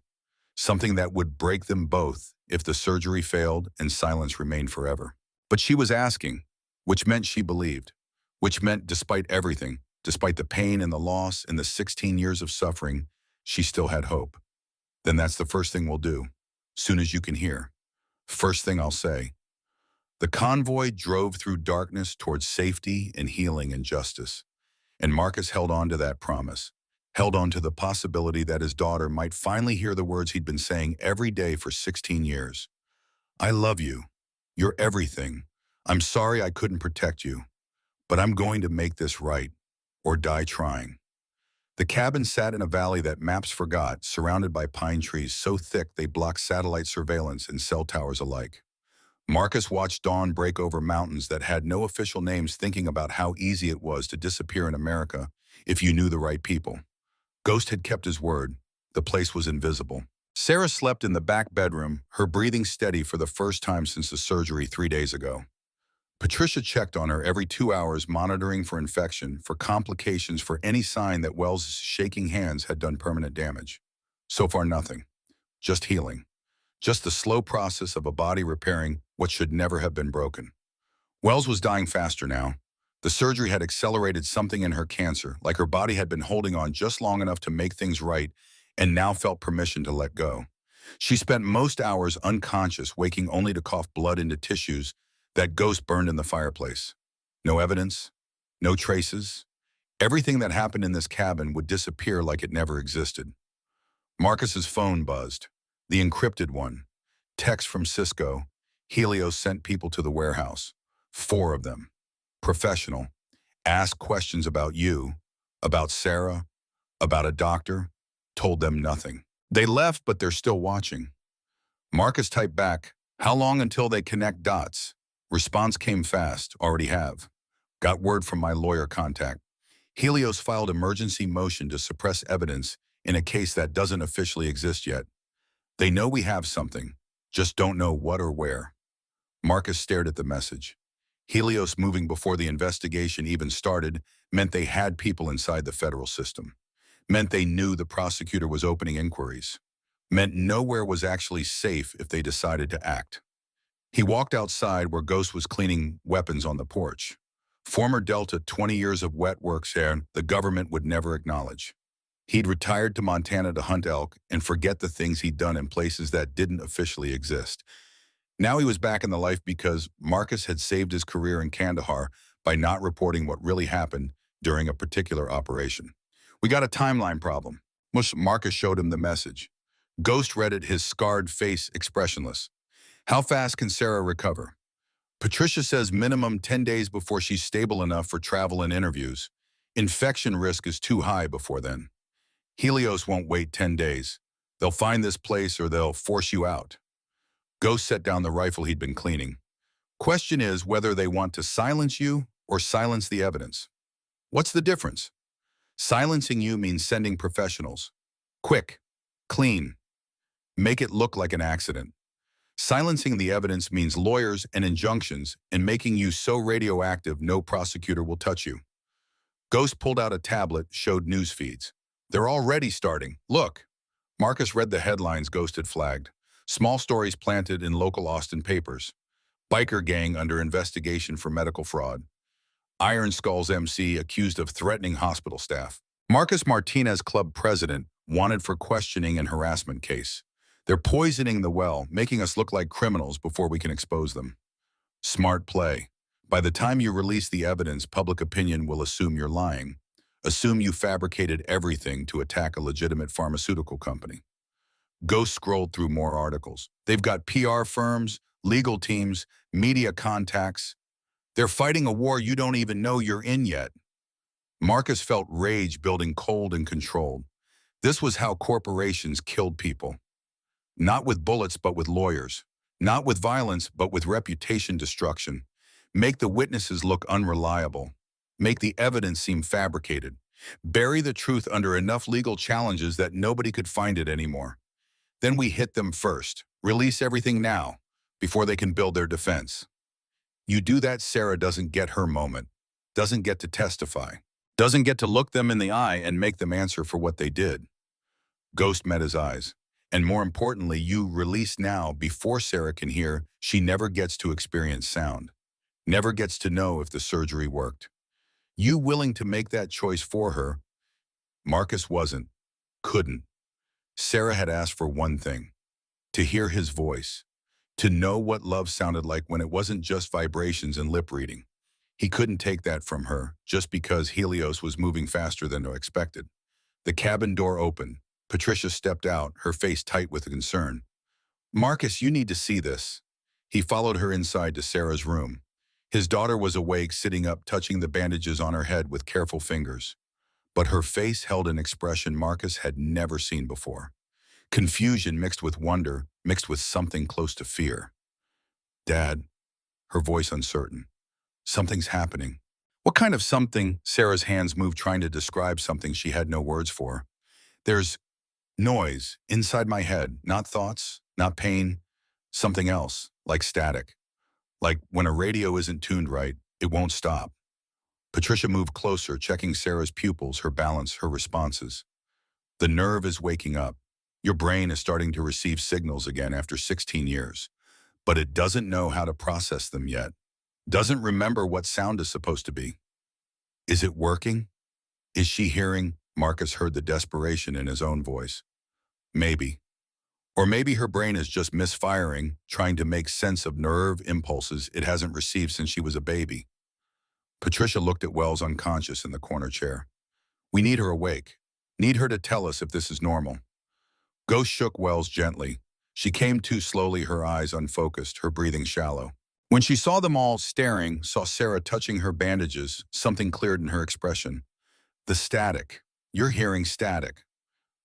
something that would break them both if the surgery failed and silence remained forever. But she was asking, which meant she believed, which meant despite everything, despite the pain and the loss and the 16 years of suffering, she still had hope. Then that's the first thing we'll do, soon as you can hear. First thing I'll say. The convoy drove through darkness towards safety and healing and justice. And Marcus held on to that promise, held on to the possibility that his daughter might finally hear the words he'd been saying every day for 16 years. I love you. You're everything. I'm sorry I couldn't protect you, but I'm going to make this right, or die trying. The cabin sat in a valley that maps forgot, surrounded by pine trees so thick they blocked satellite surveillance and cell towers alike. Marcus watched dawn break over mountains that had no official names, thinking about how easy it was to disappear in America if you knew the right people. Ghost had kept his word. The place was invisible. Sarah slept in the back bedroom, her breathing steady for the first time since the surgery 3 days ago. Patricia checked on her every 2 hours, monitoring for infection, for complications, for any sign that Wells' shaking hands had done permanent damage. So far, nothing. Just healing. Just the slow process of a body repairing what should never have been broken. Wells was dying faster now. The surgery had accelerated something in her cancer, like her body had been holding on just long enough to make things right, and now felt permission to let go. She spent most hours unconscious, waking only to cough blood into tissues that Ghost burned in the fireplace. No evidence, no traces. Everything that happened in this cabin would disappear like it never existed. Marcus's phone buzzed, the encrypted one. Text from Cisco. Helios sent people to the warehouse. 4 of them. Professional. Asked questions about you, about Sarah, about a doctor. Told them nothing. They left, but they're still watching. Marcus typed back, how long until they connect dots? Response came fast, already have. Got word from my lawyer contact. Helios filed emergency motion to suppress evidence in a case that doesn't officially exist yet. They know we have something, just don't know what or where. Marcus stared at the message. Helios moving before the investigation even started meant they had people inside the federal system. Meant they knew the prosecutor was opening inquiries. Meant nowhere was actually safe if they decided to act. He walked outside where Ghost was cleaning weapons on the porch. Former Delta, 20 years of wet works here the government would never acknowledge. He'd retired to Montana to hunt elk and forget the things he'd done in places that didn't officially exist. Now he was back in the life because Marcus had saved his career in Kandahar by not reporting what really happened during a particular operation. We got a timeline problem. Marcus showed him the message. Ghost read it, his scarred face expressionless. How fast can Sarah recover? Patricia says minimum 10 days before she's stable enough for travel and interviews. Infection risk is too high before then. Helios won't wait 10 days. They'll find this place or they'll force you out. Ghost set down the rifle he'd been cleaning. Question is whether they want to silence you or silence the evidence. What's the difference? Silencing you means sending professionals. Quick, clean, make it look like an accident. Silencing the evidence means lawyers and injunctions and making you so radioactive no prosecutor will touch you. Ghost pulled out a tablet, showed news feeds. They're already starting. Look. Marcus read the headlines Ghost had flagged. Small stories planted in local Austin papers. Biker gang under investigation for medical fraud. Iron Skull's MC accused of threatening hospital staff. Marcus Martinez, club president, wanted for questioning and harassment case. They're poisoning the well, making us look like criminals before we can expose them. Smart play. By the time you release the evidence, public opinion will assume you're lying. Assume you fabricated everything to attack a legitimate pharmaceutical company. Go scroll through more articles. They've got PR firms, legal teams, media contacts. They're fighting a war you don't even know you're in yet. Marcus felt rage building cold and controlled. This was how corporations killed people. Not with bullets, but with lawyers. Not with violence, but with reputation destruction. Make the witnesses look unreliable. Make the evidence seem fabricated. Bury the truth under enough legal challenges that nobody could find it anymore. Then we hit them first. Release everything now, before they can build their defense. You do that, Sarah doesn't get her moment. Doesn't get to testify. Doesn't get to look them in the eye and make them answer for what they did. Ghost met his eyes. And more importantly, you release now before Sarah can hear. She never gets to experience sound. Never gets to know if the surgery worked. You willing to make that choice for her? Marcus wasn't. Couldn't. Sarah had asked for one thing. To hear his voice. To know what love sounded like when it wasn't just vibrations and lip reading. He couldn't take that from her, just because Helios was moving faster than expected. The cabin door opened. Patricia stepped out, her face tight with concern. Marcus, you need to see this. He followed her inside to Sarah's room. His daughter was awake, sitting up, touching the bandages on her head with careful fingers. But her face held an expression Marcus had never seen before. Confusion mixed with wonder, mixed with something close to fear. Dad, her voice uncertain. Something's happening. What kind of something? Sarah's hands moved, trying to describe something she had no words for. There's noise inside my head, not thoughts, not pain, something else, like static. Like when a radio isn't tuned right, it won't stop. Patricia moved closer, checking Sarah's pupils, her balance, her responses. The nerve is waking up. Your brain is starting to receive signals again after 16 years, but it doesn't know how to process them yet. Doesn't remember what sound is supposed to be. Is it working? Is she hearing? Marcus heard the desperation in his own voice. Maybe. Or maybe her brain is just misfiring, trying to make sense of nerve impulses it hasn't received since she was a baby. Patricia looked at Wells, unconscious in the corner chair. We need her awake. Need her to tell us if this is normal. Ghost shook Wells gently. She came to slowly, her eyes unfocused, her breathing shallow. When she saw them all staring, saw Sarah touching her bandages, something cleared in her expression. The static. You're hearing static.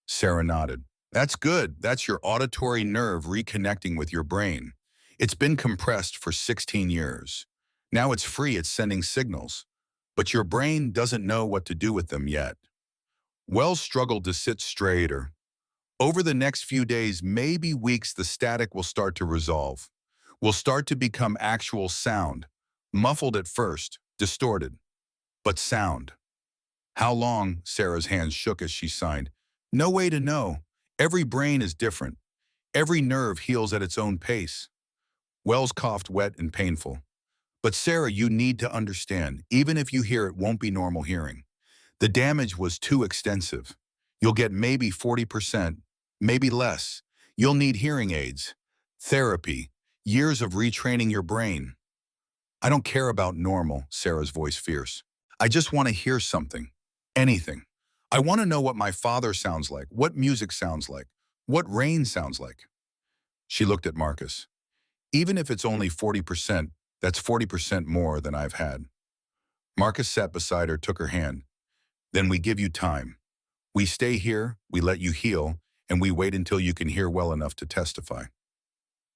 Sarah nodded. That's good. That's your auditory nerve reconnecting with your brain. It's been compressed for 16 years. Now it's free, it's sending signals. But your brain doesn't know what to do with them yet. Wells struggled to sit straighter. Over the next few days, maybe weeks, the static will start to resolve. Will start to become actual sound. Muffled at first, distorted. But sound. How long? Sarah's hands shook as she signed. No way to know. Every brain is different. Every nerve heals at its own pace. Wells coughed, wet and painful. But Sarah, you need to understand, even if you hear it won't be normal hearing. The damage was too extensive. You'll get maybe 40%, maybe less. You'll need hearing aids, therapy, years of retraining your brain. I don't care about normal, Sarah's voice fierce. I just want to hear something, anything. I want to know what my father sounds like, what music sounds like, what rain sounds like. She looked at Marcus. Even if it's only 40%, that's 40% more than I've had. Marcus sat beside her, took her hand. Then we give you time. We stay here, we let you heal, and we wait until you can hear well enough to testify.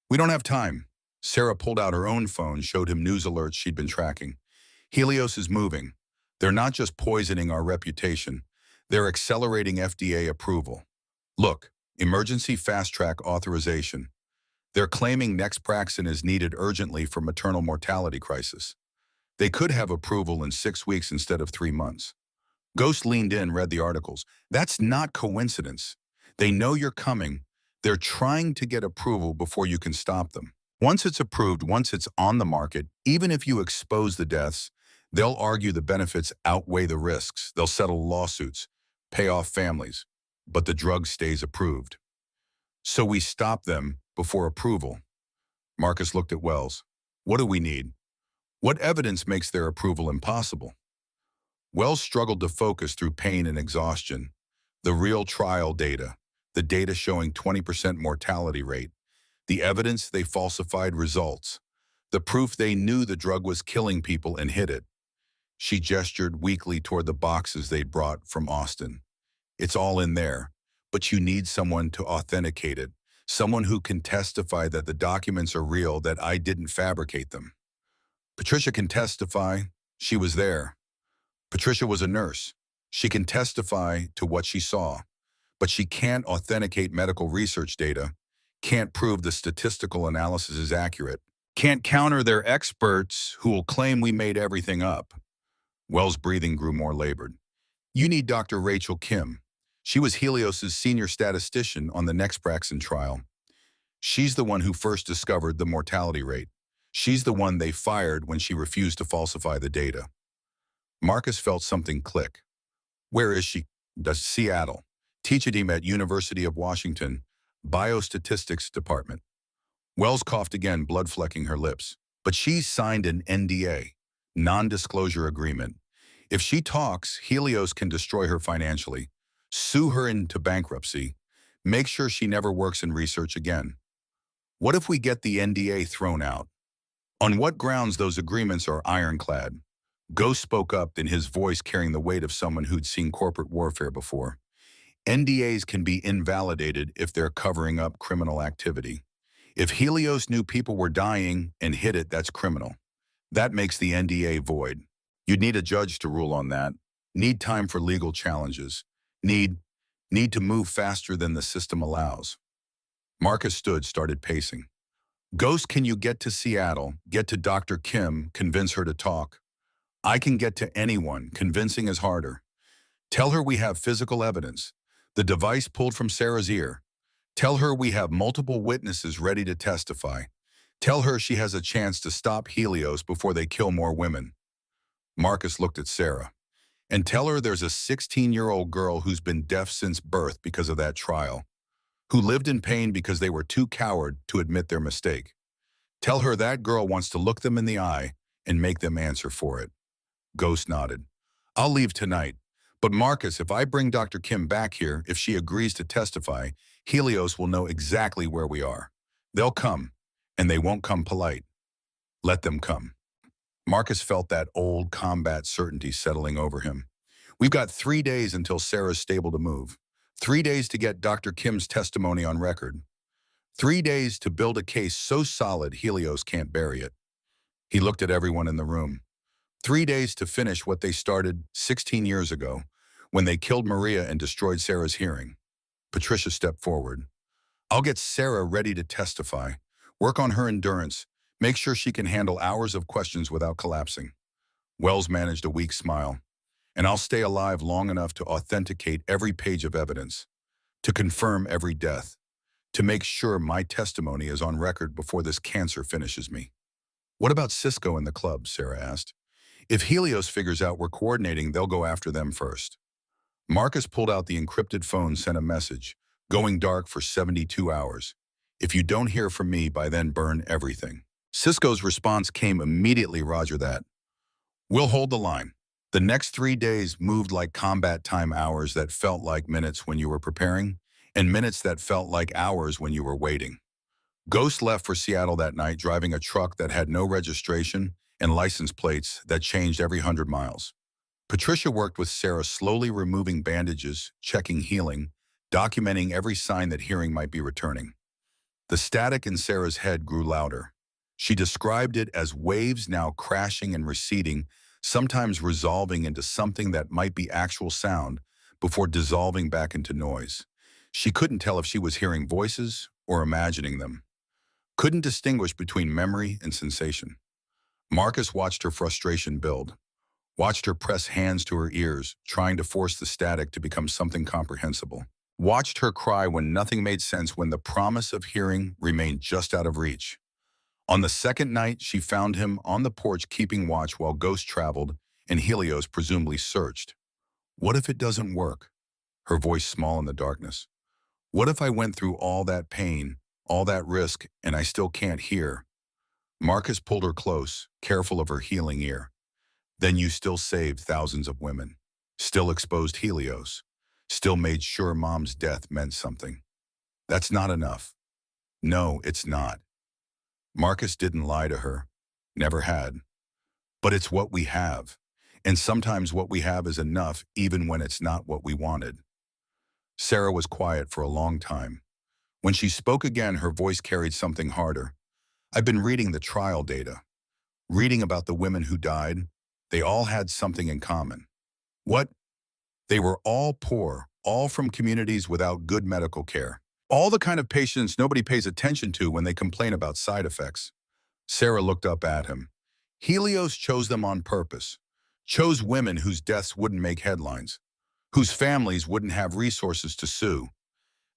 We don't have time. Sarah pulled out her own phone, showed him news alerts she'd been tracking. Helios is moving. They're not just poisoning our reputation. They're accelerating FDA approval. Look, emergency fast-track authorization. They're claiming Nexpraxin is needed urgently for maternal mortality crisis. They could have approval in 6 weeks instead of 3 months. Ghost leaned in, read the articles. That's not coincidence. They know you're coming. They're trying to get approval before you can stop them. Once it's approved, once it's on the market, even if you expose the deaths, they'll argue the benefits outweigh the risks. They'll settle lawsuits, pay off families, but the drug stays approved. So we stop them before approval. Marcus looked at Wells. What do we need? What evidence makes their approval impossible? Wells struggled to focus through pain and exhaustion. The real trial data, the data showing 20% mortality rate, the evidence they falsified results, the proof they knew the drug was killing people and hid it. She gestured weakly toward the boxes they'd brought from Austin. It's all in there, but you need someone to authenticate it, someone who can testify that the documents are real, that I didn't fabricate them. Patricia can testify she was there. Patricia was a nurse. She can testify to what she saw, but she can't authenticate medical research data, can't prove the statistical analysis is accurate, can't counter their experts who will claim we made everything up. Wells' breathing grew more labored. You need Dr. Rachel Kim. She was Helios's senior statistician on the Nexpraxin trial. She's the one who first discovered the mortality rate. She's the one they fired when she refused to falsify the data. Marcus felt something click. Where is she? Seattle. Teaching at University of Washington, Biostatistics Department. Wells coughed again, blood flecking her lips. But she's signed an NDA, non-disclosure agreement. If she talks, Helios can destroy her financially, sue her into bankruptcy, make sure she never works in research again. What if we get the NDA thrown out? On what grounds those agreements are ironclad? Ghost spoke up, in his voice carrying the weight of someone who'd seen corporate warfare before. NDAs can be invalidated if they're covering up criminal activity. If Helios knew people were dying and hid it, that's criminal. That makes the NDA void. You'd need a judge to rule on that. Need time for legal challenges. Need to move faster than the system allows. Marcus stood, started pacing. Ghost, can you get to Seattle, get to Dr. Kim, convince her to talk? I can get to anyone, convincing is harder. Tell her we have physical evidence. The device pulled from Sarah's ear. Tell her we have multiple witnesses ready to testify. Tell her she has a chance to stop Helios before they kill more women. Marcus looked at Sarah. And tell her there's a 16-year-old girl who's been deaf since birth because of that trial, who lived in pain because they were too coward to admit their mistake. Tell her that girl wants to look them in the eye and make them answer for it. Ghost nodded. I'll leave tonight. But Marcus, if I bring Dr. Kim back here, if she agrees to testify, Helios will know exactly where we are. They'll come, and they won't come polite. Let them come. Marcus felt that old combat certainty settling over him. We've got 3 days until Sarah's stable to move. 3 days to get Dr. Kim's testimony on record. 3 days to build a case so solid Helios can't bury it. He looked at everyone in the room. 3 days to finish what they started 16 years ago, when they killed Maria and destroyed Sarah's hearing. Patricia stepped forward. I'll get Sarah ready to testify. Work on her endurance. Make sure she can handle hours of questions without collapsing. Wells managed a weak smile. And I'll stay alive long enough to authenticate every page of evidence, to confirm every death, to make sure my testimony is on record before this cancer finishes me. What about Cisco and the club? Sarah asked. If Helios figures out we're coordinating, they'll go after them first. Marcus pulled out the encrypted phone, sent a message, going dark for 72 hours. If you don't hear from me by then, burn everything. Cisco's response came immediately, Roger that. We'll hold the line. The next 3 days moved like combat time, hours that felt like minutes when you were preparing, and minutes that felt like hours when you were waiting. Ghost left for Seattle that night, driving a truck that had no registration and license plates that changed every 100 miles. Patricia worked with Sarah, slowly removing bandages, checking healing, documenting every sign that hearing might be returning. The static in Sarah's head grew louder. She described it as waves now crashing and receding, sometimes resolving into something that might be actual sound before dissolving back into noise. She couldn't tell if she was hearing voices or imagining them. Couldn't distinguish between memory and sensation. Marcus watched her frustration build, watched her press hands to her ears, trying to force the static to become something comprehensible. Watched her cry when nothing made sense, when the promise of hearing remained just out of reach. On the second night, she found him on the porch keeping watch while Ghost traveled and Helios presumably searched. What if it doesn't work? Her voice small in the darkness. What if I went through all that pain, all that risk, and I still can't hear? Marcus pulled her close, careful of her healing ear. Then you still saved thousands of women, still exposed Helios, still made sure mom's death meant something. That's not enough. No, it's not. Marcus didn't lie to her. Never had. But it's what we have. And sometimes what we have is enough even when it's not what we wanted. Sarah was quiet for a long time. When she spoke again, her voice carried something harder. I've been reading the trial data, reading about the women who died. They all had something in common. What? They were all poor, all from communities without good medical care. All the kind of patients nobody pays attention to when they complain about side effects. Sarah looked up at him. Helios chose them on purpose, chose women whose deaths wouldn't make headlines, whose families wouldn't have resources to sue.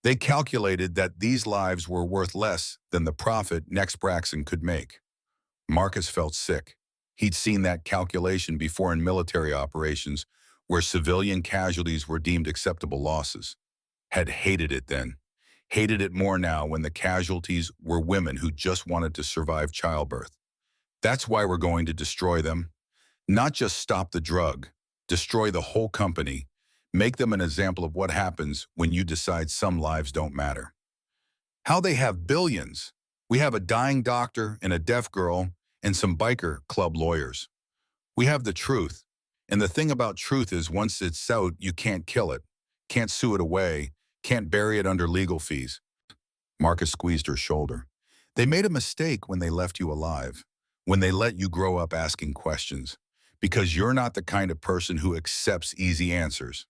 They calculated that these lives were worth less than the profit Next Braxton could make. Marcus felt sick. He'd seen that calculation before in military operations where civilian casualties were deemed acceptable losses. Had hated it then. Hated it more now when the casualties were women who just wanted to survive childbirth. That's why we're going to destroy them. Not just stop the drug, destroy the whole company. Make them an example of what happens when you decide some lives don't matter. How they have billions. We have a dying doctor and a deaf girl and some biker club lawyers. We have the truth. And the thing about truth is once it's out, you can't kill it, can't sue it away, can't bury it under legal fees. Marcus squeezed her shoulder. They made a mistake when they left you alive, when they let you grow up asking questions, because you're not the kind of person who accepts easy answers.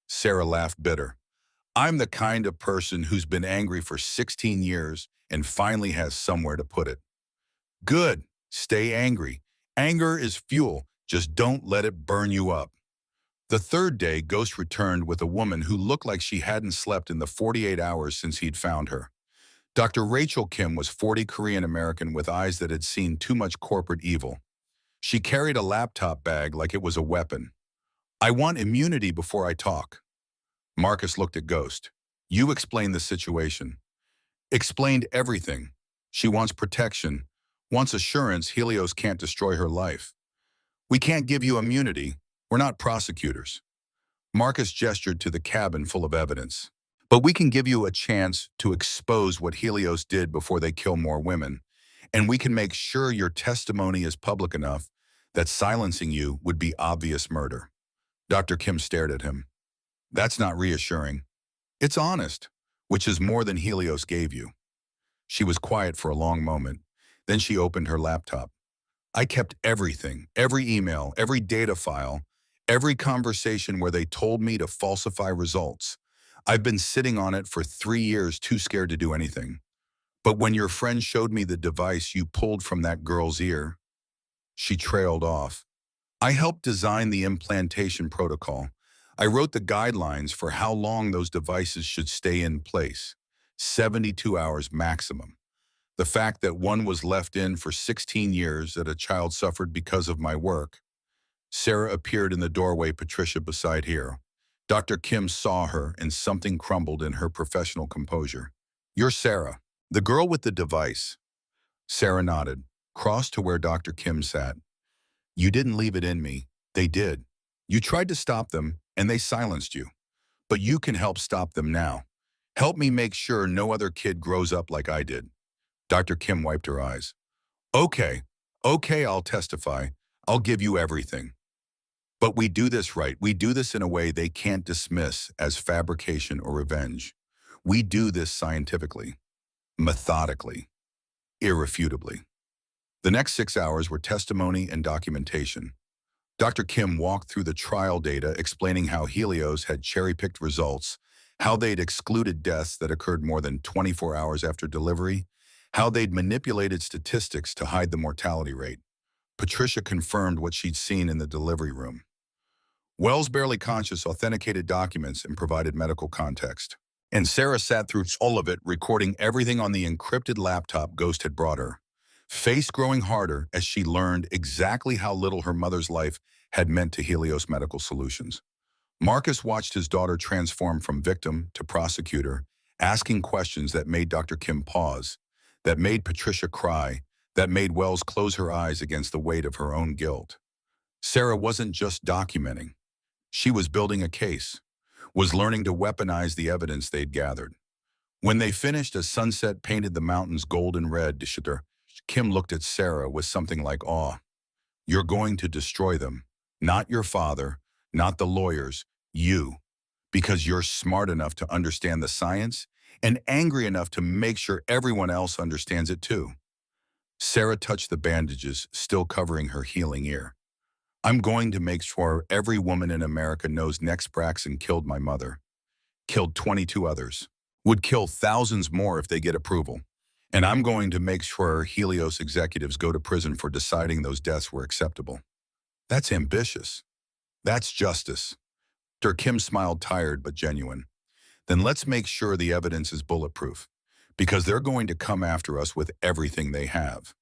Sarah laughed bitter. I'm the kind of person who's been angry for 16 years and finally has somewhere to put it. Good. Stay angry. Anger is fuel. Just don't let it burn you up. The third day, Ghost returned with a woman who looked like she hadn't slept in the 48 hours since he'd found her. Dr. Rachel Kim was 40 Korean American with eyes that had seen too much corporate evil. She carried a laptop bag like it was a weapon. I want immunity before I talk. Marcus looked at Ghost. You explained the situation. Explained everything. She wants protection, wants assurance Helios can't destroy her life. We can't give you immunity. We're not prosecutors. Marcus gestured to the cabin full of evidence. But we can give you a chance to expose what Helios did before they kill more women, and we can make sure your testimony is public enough that silencing you would be obvious murder. Dr. Kim stared at him. That's not reassuring. It's honest, which is more than Helios gave you. She was quiet for a long moment. Then she opened her laptop. I kept everything, every email, every data file, every conversation where they told me to falsify results. I've been sitting on it for 3 years, too scared to do anything. But when your friend showed me the device you pulled from that girl's ear, she trailed off. I helped design the implantation protocol. I wrote the guidelines for how long those devices should stay in place. 72 hours maximum. The fact that one was left in for 16 years that a child suffered because of my work. Sarah appeared in the doorway, Patricia beside her. Dr. Kim saw her and something crumbled in her professional composure. You're Sarah, the girl with the device. Sarah nodded, crossed to where Dr. Kim sat. You didn't leave it in me. They did. You tried to stop them, and they silenced you. But you can help stop them now. Help me make sure no other kid grows up like I did. Dr. Kim wiped her eyes. Okay, I'll testify. I'll give you everything. But we do this right. We do this in a way they can't dismiss as fabrication or revenge. We do this scientifically, methodically, irrefutably. The next 6 hours were testimony and documentation. Dr. Kim walked through the trial data explaining how Helios had cherry-picked results, how they'd excluded deaths that occurred more than 24 hours after delivery, how they'd manipulated statistics to hide the mortality rate. Patricia confirmed what she'd seen in the delivery room. Wells, barely conscious, authenticated documents and provided medical context. And Sarah sat through all of it, recording everything on the encrypted laptop Ghost had brought her. Face growing harder as she learned exactly how little her mother's life had meant to Helios Medical Solutions. Marcus watched his daughter transform from victim to prosecutor asking questions that made Dr. Kim pause, that made Patricia cry, that made Wells close her eyes against the weight of her own guilt. Sarah wasn't just documenting. She was building a case, was learning to weaponize the evidence they'd gathered. When they finished, as sunset painted the mountains golden red, Kim looked at Sarah with something like awe. You're going to destroy them. Not your father, not the lawyers, you. Because you're smart enough to understand the science and angry enough to make sure everyone else understands it too. Sarah touched the bandages, still covering her healing ear. I'm going to make sure every woman in America knows Next Braxton killed my mother, killed 22 others, would kill thousands more if they get approval. And I'm going to make sure Helios executives go to prison for deciding those deaths were acceptable. That's ambitious. That's justice. Dr. Kim smiled, tired but genuine. Then let's make sure the evidence is bulletproof, because they're going to come after us with everything they have.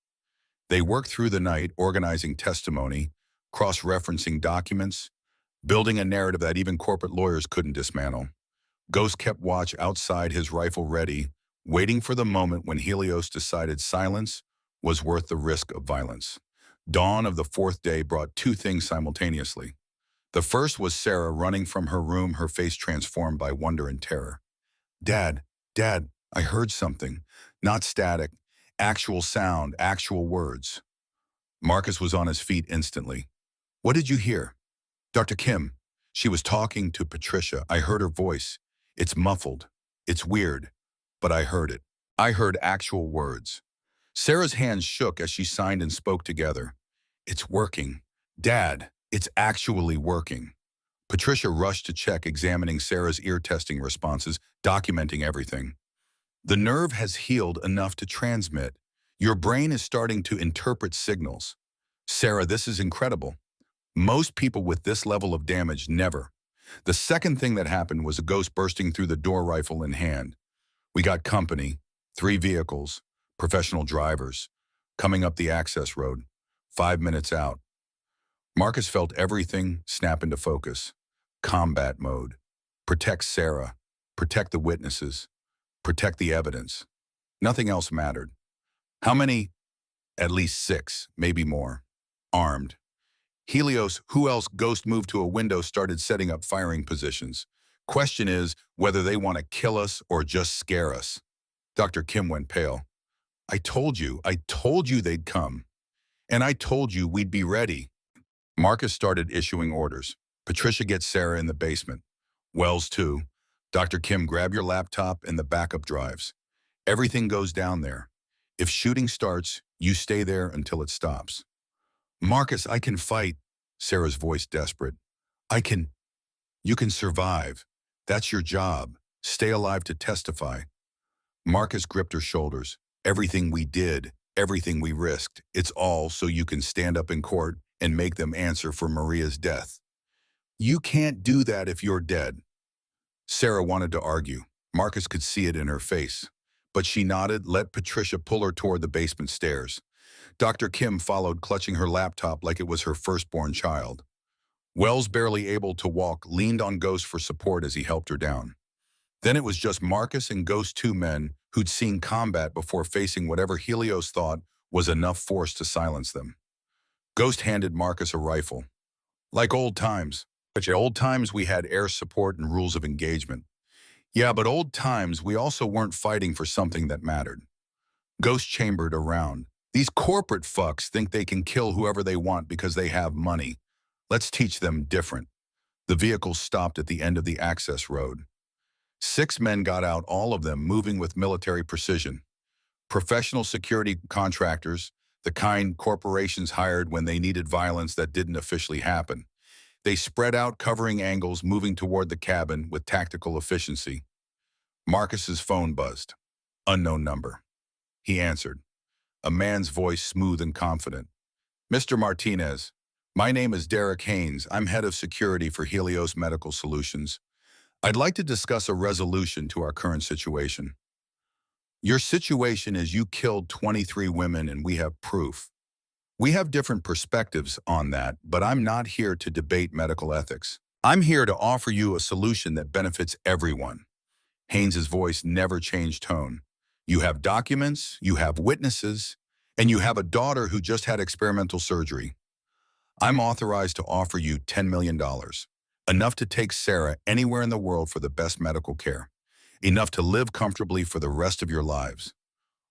They worked through the night organizing testimony, cross-referencing documents, building a narrative that even corporate lawyers couldn't dismantle. Ghost kept watch outside, his rifle ready, waiting for the moment when Helios decided silence was worth the risk of violence. Dawn of the fourth day brought two things simultaneously. The first was Sarah running from her room, her face transformed by wonder and terror. Dad, Dad, I heard something. Not static, actual sound, actual words. Marcus was on his feet instantly. What did you hear? Dr. Kim. She was talking to Patricia. I heard her voice. It's muffled. It's weird. But I heard it. I heard actual words. Sarah's hands shook as she signed and spoke together. It's working. Dad, it's actually working. Patricia rushed to check, examining Sarah's ear-testing responses, documenting everything. The nerve has healed enough to transmit. Your brain is starting to interpret signals. Sarah, this is incredible. Most people with this level of damage never. The second thing that happened was a ghost bursting through the door, rifle in hand. We got company, 3 vehicles, professional drivers, coming up the access road, 5 minutes out. Marcus felt everything snap into focus. Combat mode. Protect Sarah. Protect the witnesses. Protect the evidence. Nothing else mattered. How many? At least 6, maybe more. Armed. Helios, who else? Ghost moved to a window, started setting up firing positions. Question is whether they want to kill us or just scare us. Dr. Kim went pale. I told you they'd come. And I told you we'd be ready. Marcus started issuing orders. Patricia, gets Sarah in the basement. Wells, too. Dr. Kim, grab your laptop and the backup drives. Everything goes down there. If shooting starts, you stay there until it stops. Marcus, I can fight. Sarah's voice desperate. You can survive. That's your job. Stay alive to testify. Marcus gripped her shoulders. Everything we did, everything we risked, it's all so you can stand up in court and make them answer for Maria's death. You can't do that if you're dead. Sarah wanted to argue. Marcus could see it in her face. But she nodded, let Patricia pull her toward the basement stairs. Dr. Kim followed, clutching her laptop like it was her firstborn child. Wells, barely able to walk, leaned on Ghost for support as he helped her down. Then it was just Marcus and Ghost, 2 men who'd seen combat before, facing whatever Helios thought was enough force to silence them. Ghost handed Marcus a rifle. Like old times. But old times we had air support and rules of engagement. Yeah, but old times we also weren't fighting for something that mattered. Ghost chambered around. These corporate fucks think they can kill whoever they want because they have money. Let's teach them different. The vehicle stopped at the end of the access road. 6 men got out, all of them moving with military precision. Professional security contractors, the kind corporations hired when they needed violence that didn't officially happen. They spread out, covering angles, moving toward the cabin with tactical efficiency. Marcus's phone buzzed. Unknown number. He answered. A man's voice, smooth and confident. Mr. Martinez, my name is Derek Haynes. I'm head of security for Helios Medical Solutions. I'd like to discuss a resolution to our current situation. Your situation is you killed 23 women and we have proof. We have different perspectives on that, but I'm not here to debate medical ethics. I'm here to offer you a solution that benefits everyone. Haynes's voice never changed tone. You have documents, you have witnesses, and you have a daughter who just had experimental surgery. I'm authorized to offer you $10 million, enough to take Sarah anywhere in the world for the best medical care, enough to live comfortably for the rest of your lives.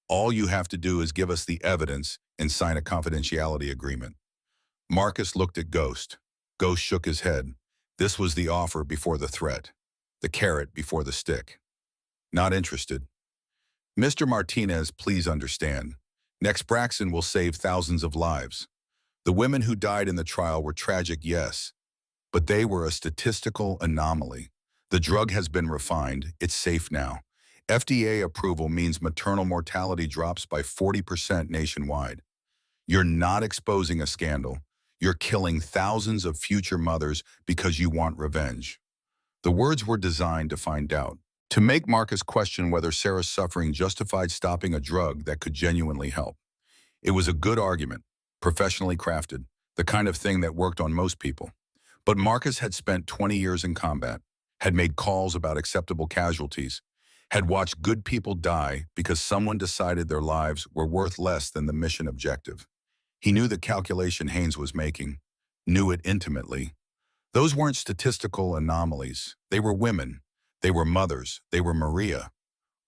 All you have to do is give us the evidence and sign a confidentiality agreement. Marcus looked at Ghost. Ghost shook his head. This was the offer before the threat, the carrot before the stick. Not interested. Mr. Martinez, please understand. Next Braxton will save thousands of lives. The women who died in the trial were tragic, yes, but they were a statistical anomaly. The drug has been refined. It's safe now. FDA approval means maternal mortality drops by 40% nationwide. You're not exposing a scandal. You're killing thousands of future mothers because you want revenge. The words were designed to find doubt, to make Marcus question whether Sarah's suffering justified stopping a drug that could genuinely help. It was a good argument, professionally crafted, the kind of thing that worked on most people. But Marcus had spent 20 years in combat, had made calls about acceptable casualties, had watched good people die because someone decided their lives were worth less than the mission objective. He knew the calculation Haynes was making, knew it intimately. Those weren't statistical anomalies. They were women. They were mothers. They were Maria.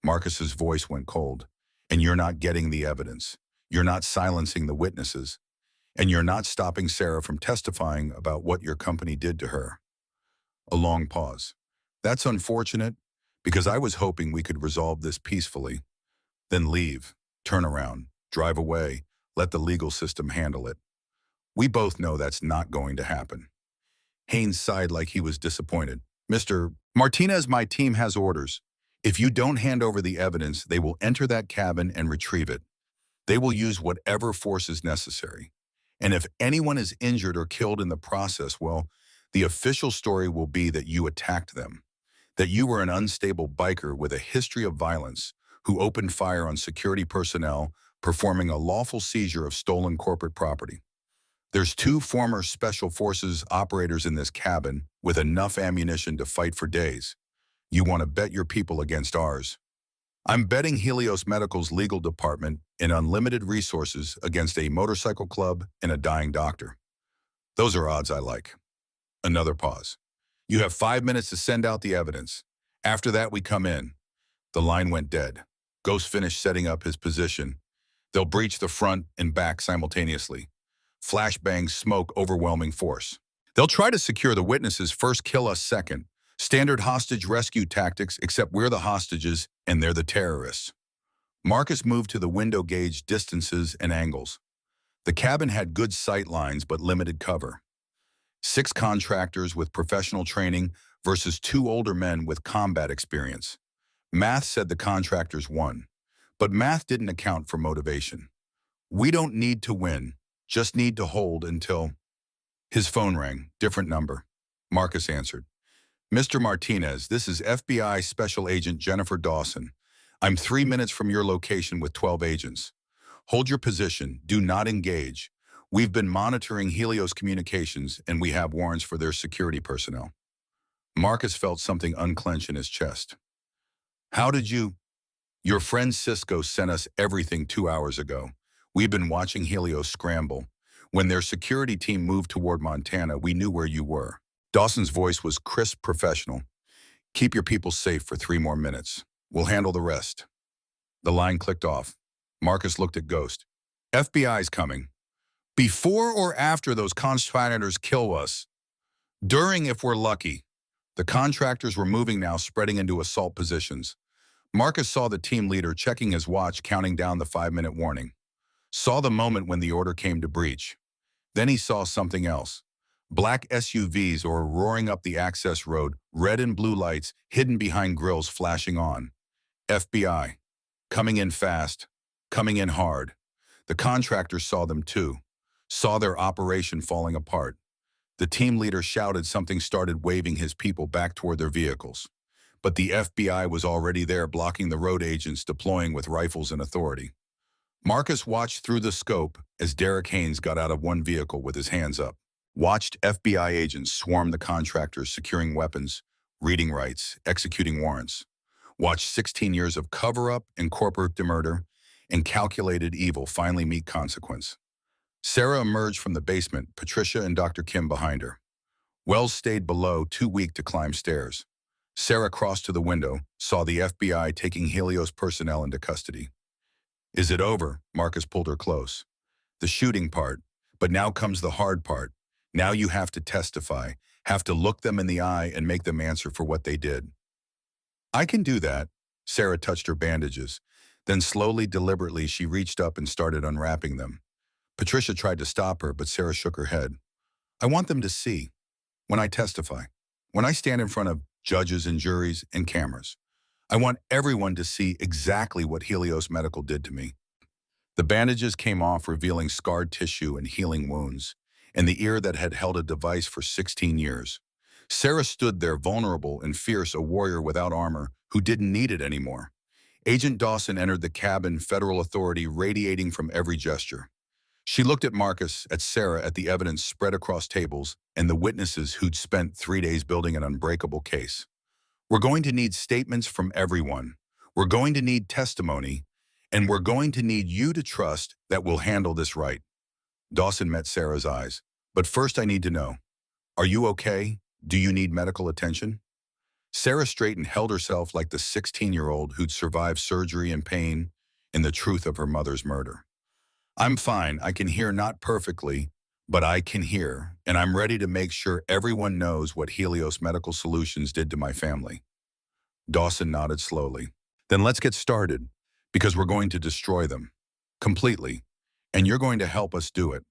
Marcus's voice went cold. And you're not getting the evidence. You're not silencing the witnesses. And you're not stopping Sarah from testifying about what your company did to her. A long pause. That's unfortunate, because I was hoping we could resolve this peacefully. Then leave, turn around, drive away, let the legal system handle it. We both know that's not going to happen. Haynes sighed like he was disappointed. Mr. Martinez, my team has orders. If you don't hand over the evidence, they will enter that cabin and retrieve it. They will use whatever force is necessary. And if anyone is injured or killed in the process, well, the official story will be that you attacked them, that you were an unstable biker with a history of violence who opened fire on security personnel performing a lawful seizure of stolen corporate property. There's 2 former Special Forces operators in this cabin with enough ammunition to fight for days. You want to bet your people against ours. I'm betting Helios Medical's legal department in unlimited resources against a motorcycle club and a dying doctor. Those are odds I like. Another pause. You have 5 minutes to send out the evidence. After that, we come in. The line went dead. Ghost finished setting up his position. They'll breach the front and back simultaneously. Flashbang, smoke, overwhelming force. They'll try to secure the witnesses first, kill us second. Standard hostage rescue tactics, except we're the hostages and they're the terrorists. Marcus moved to the window gauge distances and angles. The cabin had good sight lines but limited cover. 6 contractors with professional training versus 2 older men with combat experience. Math said the contractors won, but math didn't account for motivation. We don't need to win, just need to hold until... His phone rang, different number. Marcus answered. Mr. Martinez, this is FBI Special Agent Jennifer Dawson. I'm 3 minutes from your location with 12 agents. Hold your position, do not engage. We've been monitoring Helios communications and we have warrants for their security personnel. Marcus felt something unclench in his chest. How did you... Your friend Cisco sent us everything 2 hours ago. We've been watching Helios scramble. When their security team moved toward Montana, we knew where you were. Dawson's voice was crisp, professional. Keep your people safe for 3 more minutes. We'll handle the rest. The line clicked off. Marcus looked at Ghost. FBI's coming. Before or after those contractors kill us? During, if we're lucky. The contractors were moving now, spreading into assault positions. Marcus saw the team leader checking his watch, counting down the 5-minute warning. Saw the moment when the order came to breach. Then he saw something else. Black SUVs or roaring up the access road, red and blue lights hidden behind grills flashing on. FBI. Coming in fast. Coming in hard. The contractors saw them too. Saw their operation falling apart. The team leader shouted something, started waving his people back toward their vehicles. But the FBI was already there, blocking the road agents deploying with rifles and authority. Marcus watched through the scope as Derek Haynes got out of one vehicle with his hands up. Watched FBI agents swarm the contractors, securing weapons, reading rights, executing warrants. Watch 16 years of cover-up and corporate murder and calculated evil finally meet consequence. Sarah emerged from the basement, Patricia and Dr. Kim behind her. Wells stayed below, too weak to climb stairs. Sarah crossed to the window, saw the FBI taking Helios personnel into custody. Is it over? Marcus pulled her close. The shooting part, but now comes the hard part. Now you have to testify, have to look them in the eye and make them answer for what they did. I can do that. Sarah touched her bandages. Then slowly, deliberately, she reached up and started unwrapping them. Patricia tried to stop her, but Sarah shook her head. I want them to see. When I testify, when I stand in front of judges and juries and cameras, I want everyone to see exactly what Helios Medical did to me. The bandages came off, revealing scarred tissue and healing wounds, and the ear that had held a device for 16 years. Sarah stood there vulnerable and fierce, a warrior without armor who didn't need it anymore. Agent Dawson entered the cabin, federal authority radiating from every gesture. She looked at Marcus, at Sarah, at the evidence spread across tables, and the witnesses who'd spent 3 days building an unbreakable case. We're going to need statements from everyone. We're going to need testimony, and we're going to need you to trust that we'll handle this right. Dawson met Sarah's eyes. But first I need to know, are you okay? Do you need medical attention? Sarah straightened, held herself like the 16-year-old who'd survived surgery and pain in the truth of her mother's murder. I'm fine. I can hear, not perfectly, but I can hear, and I'm ready to make sure everyone knows what Helios Medical Solutions did to my family. Dawson nodded slowly. Then let's get started, because we're going to destroy them. Completely. And you're going to help us do it.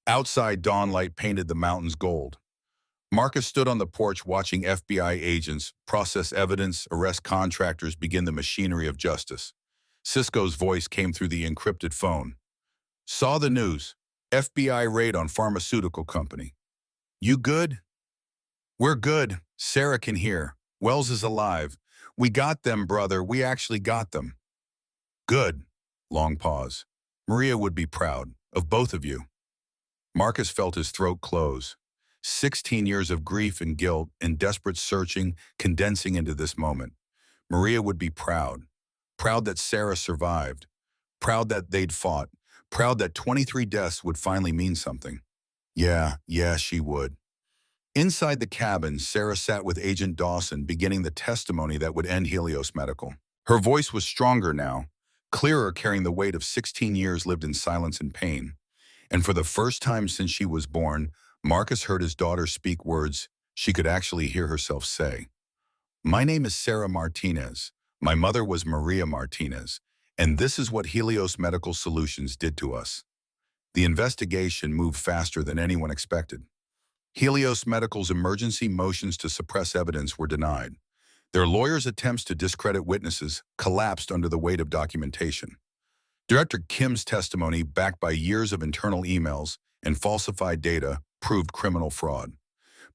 Outside, dawn light painted the mountains gold. Marcus stood on the porch watching FBI agents process evidence, arrest contractors, begin the machinery of justice. Cisco's voice came through the encrypted phone. Saw the news. FBI raid on pharmaceutical company. You good? We're good. Sarah can hear. Wells is alive. We got them, brother. We actually got them. Good. Long pause. Maria would be proud of both of you. Marcus felt his throat close. 16 years of grief and guilt and desperate searching condensing into this moment. Maria would be proud. Proud that Sarah survived. Proud that they'd fought. Proud that 23 deaths would finally mean something. Yeah, she would. Inside the cabin, Sarah sat with Agent Dawson, beginning the testimony that would end Helios Medical. Her voice was stronger now, clearer, carrying the weight of 16 years lived in silence and pain. And for the first time since she was born, Marcus heard his daughter speak words she could actually hear herself say. My name is Sarah Martinez. My mother was Maria Martinez. And this is what Helios Medical Solutions did to us. The investigation moved faster than anyone expected. Helios Medical's emergency motions to suppress evidence were denied. Their lawyers' attempts to discredit witnesses collapsed under the weight of documentation. Director Kim's testimony, backed by years of internal emails and falsified data, proved criminal fraud.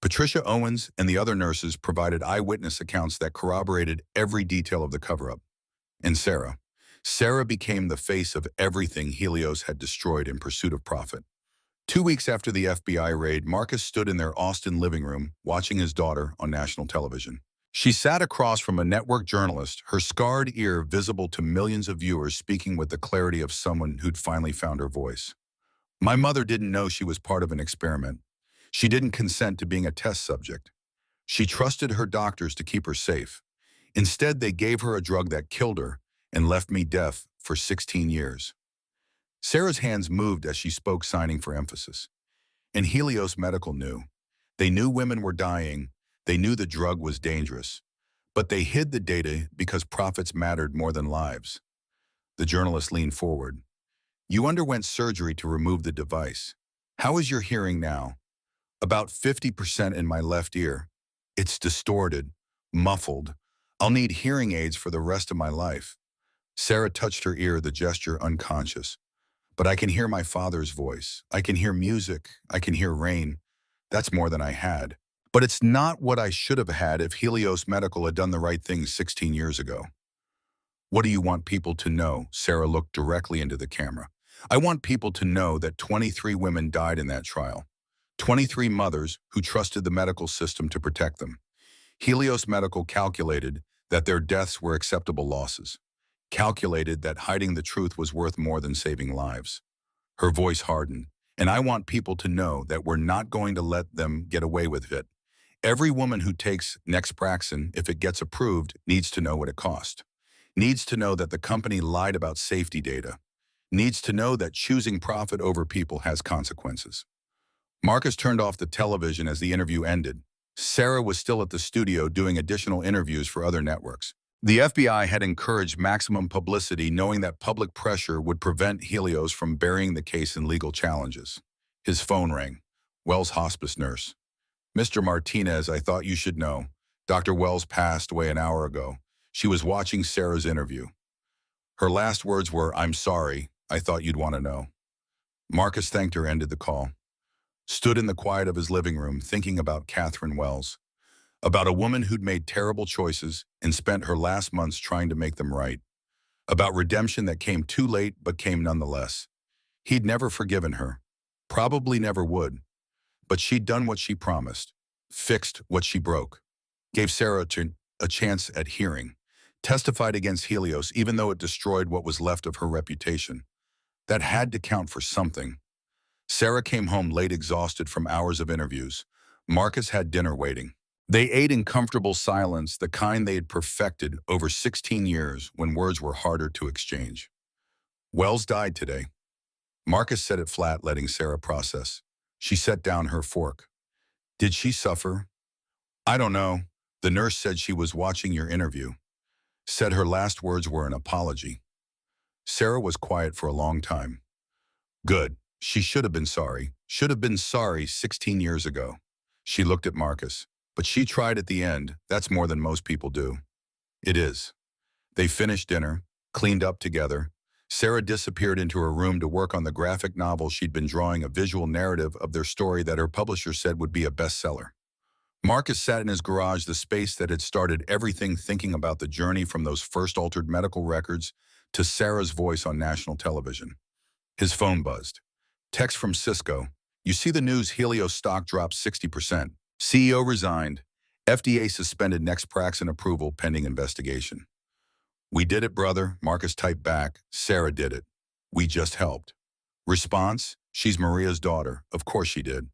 Patricia Owens and the other nurses provided eyewitness accounts that corroborated every detail of the cover-up. And Sarah became the face of everything Helios had destroyed in pursuit of profit. 2 weeks after the FBI raid, Marcus stood in their Austin living room watching his daughter on national television. She sat across from a network journalist, her scarred ear visible to millions of viewers, speaking with the clarity of someone who'd finally found her voice. My mother didn't know she was part of an experiment. She didn't consent to being a test subject. She trusted her doctors to keep her safe. Instead, they gave her a drug that killed her and left me deaf for 16 years. Sarah's hands moved as she spoke, signing for emphasis. And Helios Medical knew. They knew women were dying. They knew the drug was dangerous. But they hid the data because profits mattered more than lives. The journalist leaned forward. You underwent surgery to remove the device. How is your hearing now? About 50% in my left ear. It's distorted, muffled. I'll need hearing aids for the rest of my life. Sarah touched her ear, the gesture unconscious. But I can hear my father's voice. I can hear music. I can hear rain. That's more than I had. But it's not what I should have had if Helios Medical had done the right thing 16 years ago. What do you want people to know? Sarah looked directly into the camera. I want people to know that 23 women died in that trial. 23 mothers who trusted the medical system to protect them. Helios Medical calculated that their deaths were acceptable losses, calculated that hiding the truth was worth more than saving lives. Her voice hardened. And I want people to know that we're not going to let them get away with it. Every woman who takes Nexpraxin, if it gets approved, needs to know what it cost. Needs to know that the company lied about safety data. Needs to know that choosing profit over people has consequences. Marcus turned off the television as the interview ended. Sarah was still at the studio doing additional interviews for other networks. The FBI had encouraged maximum publicity, knowing that public pressure would prevent Helios from burying the case in legal challenges. His phone rang. Wells' hospice nurse. "Mr. Martinez, I thought you should know. Dr. Wells passed away an hour ago." She was watching Sarah's interview. Her last words were, "I'm sorry. I thought you'd want to know." Marcus thanked her, ended the call. Stood in the quiet of his living room thinking about Catherine Wells. About a woman who'd made terrible choices and spent her last months trying to make them right. About redemption that came too late but came nonetheless. He'd never forgiven her. Probably never would. But she'd done what she promised. Fixed what she broke. Gave Sarah a chance at hearing. Testified against Helios even though it destroyed what was left of her reputation. That had to count for something. Sarah came home late, exhausted from hours of interviews. Marcus had dinner waiting. They ate in comfortable silence, the kind they had perfected over 16 years when words were harder to exchange. "Wells died today." Marcus said it flat, letting Sarah process. She set down her fork. "Did she suffer?" "I don't know. The nurse said she was watching your interview. Said her last words were an apology." Sarah was quiet for a long time. "Good. She should have been sorry. Should have been sorry 16 years ago." She looked at Marcus. "But she tried at the end. That's more than most people do." "It is." They finished dinner, cleaned up together. Sarah disappeared into her room to work on the graphic novel she'd been drawing, a visual narrative of their story that her publisher said would be a bestseller. Marcus sat in his garage, the space that had started everything, thinking about the journey from those first altered medical records to Sarah's voice on national television. His phone buzzed. Text from Cisco. "You see the news, Helios stock dropped 60%. CEO resigned. FDA suspended Nexpraxin approval pending investigation." "We did it, brother," Marcus typed back. "Sarah did it. We just helped." Response: "She's Maria's daughter. Of course she did."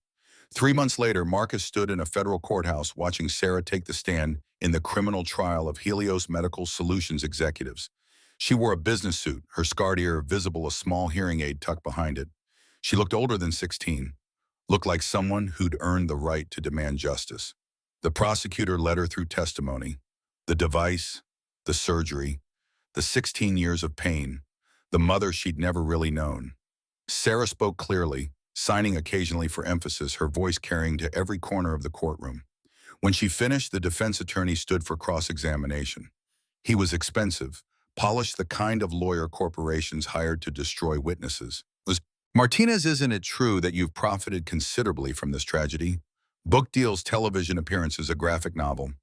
3 months later, Marcus stood in a federal courthouse watching Sarah take the stand in the criminal trial of Helios Medical Solutions executives. She wore a business suit, her scarred ear visible, a small hearing aid tucked behind it. She looked older than 16. Looked like someone who'd earned the right to demand justice. The prosecutor led her through testimony. The device, the surgery, the 16 years of pain, the mother she'd never really known. Sarah spoke clearly, signing occasionally for emphasis, her voice carrying to every corner of the courtroom. When she finished, the defense attorney stood for cross-examination. He was expensive, polished, the kind of lawyer corporations hired to destroy witnesses. "Martinez, isn't it true that you've profited considerably from this tragedy? Book deals, television appearances, a graphic novel."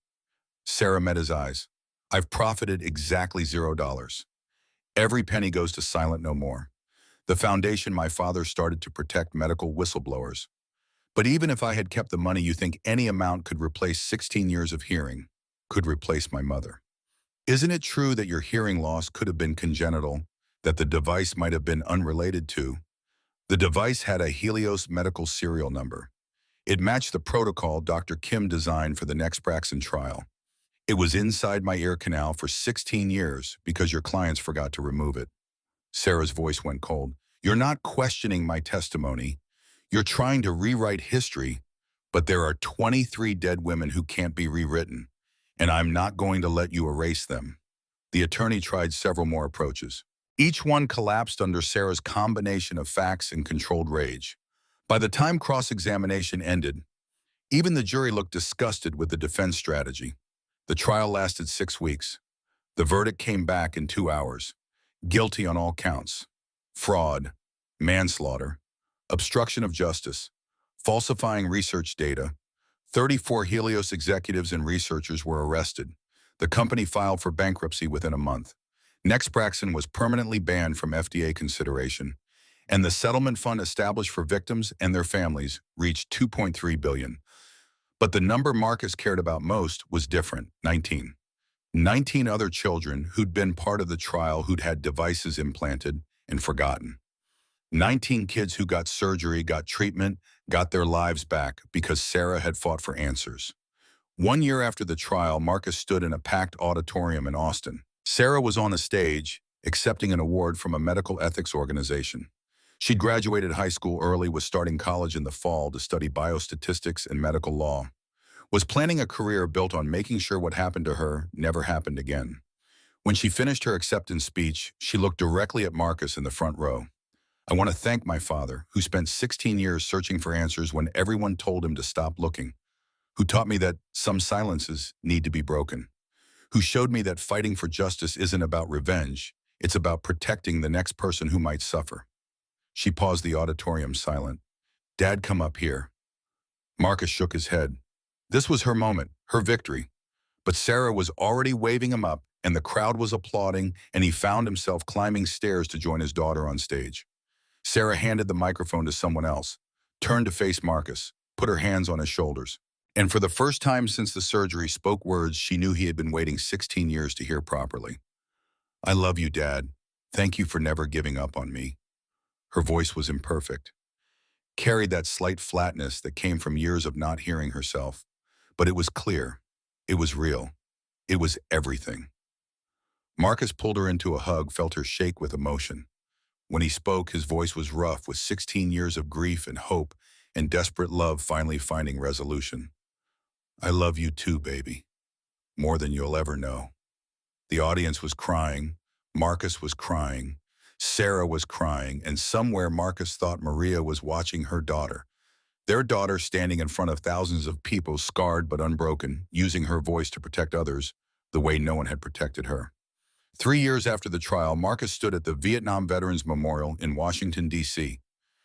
Sarah met his eyes. "I've profited exactly $0. Every penny goes to Silent No More, the foundation my father started to protect medical whistleblowers. But even if I had kept the money, you think any amount could replace 16 years of hearing, could replace my mother? Isn't it true that your hearing loss could have been congenital, that the device might have been unrelated to?" The device had a Helios medical serial number. It matched the protocol Dr. Kim designed for the Nexpraxin trial. "It was inside my ear canal for 16 years because your clients forgot to remove it." Sarah's voice went cold. "You're not questioning my testimony. You're trying to rewrite history, but there are 23 dead women who can't be rewritten, and I'm not going to let you erase them." The attorney tried several more approaches. Each one collapsed under Sarah's combination of facts and controlled rage. By the time cross-examination ended, even the jury looked disgusted with the defense strategy. The trial lasted 6 weeks. The verdict came back in 2 hours. Guilty on all counts. Fraud, manslaughter, obstruction of justice, falsifying research data. 34 Helios executives and researchers were arrested. The company filed for bankruptcy within a month. Nexpraxin was permanently banned from FDA consideration, and the settlement fund established for victims and their families reached $2.3 billion. But the number Marcus cared about most was different: 19. 19 other children who'd been part of the trial who'd had devices implanted and forgotten. 19 kids who got surgery, got treatment, got their lives back because Sarah had fought for answers. 1 year after the trial, Marcus stood in a packed auditorium in Austin. Sarah was on a stage, accepting an award from a medical ethics organization. She'd graduated high school early, was starting college in the fall to study biostatistics and medical law, was planning a career built on making sure what happened to her never happened again. When she finished her acceptance speech, she looked directly at Marcus in the front row. "I want to thank my father, who spent 16 years searching for answers when everyone told him to stop looking, who taught me that some silences need to be broken, who showed me that fighting for justice isn't about revenge, it's about protecting the next person who might suffer." She paused, the auditorium silent. "Dad, come up here." Marcus shook his head. This was her moment, her victory. But Sarah was already waving him up, and the crowd was applauding, and he found himself climbing stairs to join his daughter on stage. Sarah handed the microphone to someone else, turned to face Marcus, put her hands on his shoulders, and for the first time since the surgery spoke words she knew he had been waiting 16 years to hear properly. "I love you, Dad. Thank you for never giving up on me." Her voice was imperfect, carried that slight flatness that came from years of not hearing herself. But it was clear. It was real. It was everything. Marcus pulled her into a hug, felt her shake with emotion. When he spoke, his voice was rough, with 16 years of grief and hope and desperate love finally finding resolution. "I love you too, baby. More than you'll ever know." The audience was crying. Marcus was crying. Sarah was crying, and somewhere Marcus thought Maria was watching her daughter. Their daughter standing in front of thousands of people, scarred but unbroken, using her voice to protect others the way no one had protected her. 3 years after the trial, Marcus stood at the Vietnam Veterans Memorial in Washington, D.C.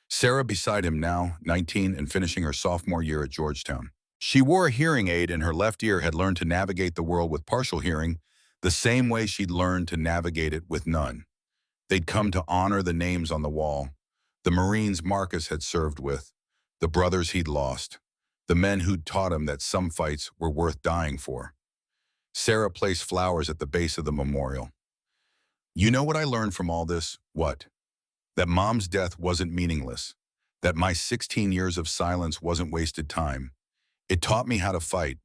Sarah beside him now, 19 and finishing her sophomore year at Georgetown. She wore a hearing aid and her left ear had learned to navigate the world with partial hearing the same way she'd learned to navigate it with none. They'd come to honor the names on the wall, the Marines Marcus had served with, the brothers he'd lost, the men who'd taught him that some fights were worth dying for. Sarah placed flowers at the base of the memorial. "You know what I learned from all this? What? That Mom's death wasn't meaningless. That my 16 years of silence wasn't wasted time. It taught me how to fight,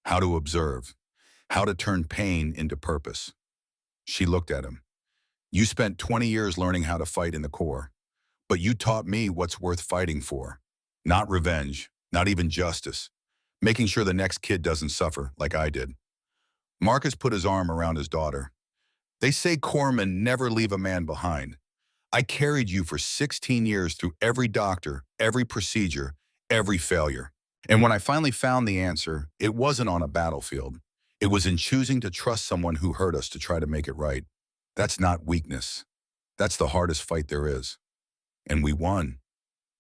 how to observe, how to turn pain into purpose." She looked at him. "You spent 20 years learning how to fight in the Corps, but you taught me what's worth fighting for. Not revenge, not even justice. Making sure the next kid doesn't suffer like I did." Marcus put his arm around his daughter. "They say corpsmen never leave a man behind. I carried you for 16 years through every doctor, every procedure, every failure. And when I finally found the answer, it wasn't on a battlefield. It was in choosing to trust someone who hurt us to try to make it right. That's not weakness. That's the hardest fight there is. And we won."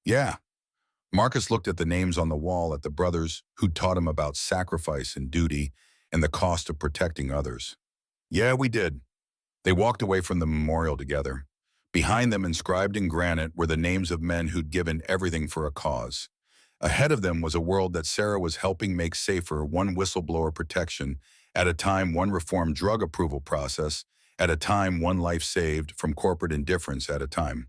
"Yeah." Marcus looked at the names on the wall, at the brothers who'd taught him about sacrifice and duty and the cost of protecting others. "Yeah, we did." They walked away from the memorial together. Behind them, inscribed in granite, were the names of men who'd given everything for a cause. Ahead of them was a world that Sarah was helping make safer, one whistleblower protection at a time, one reformed drug approval process at a time, one life saved from corporate indifference at a time.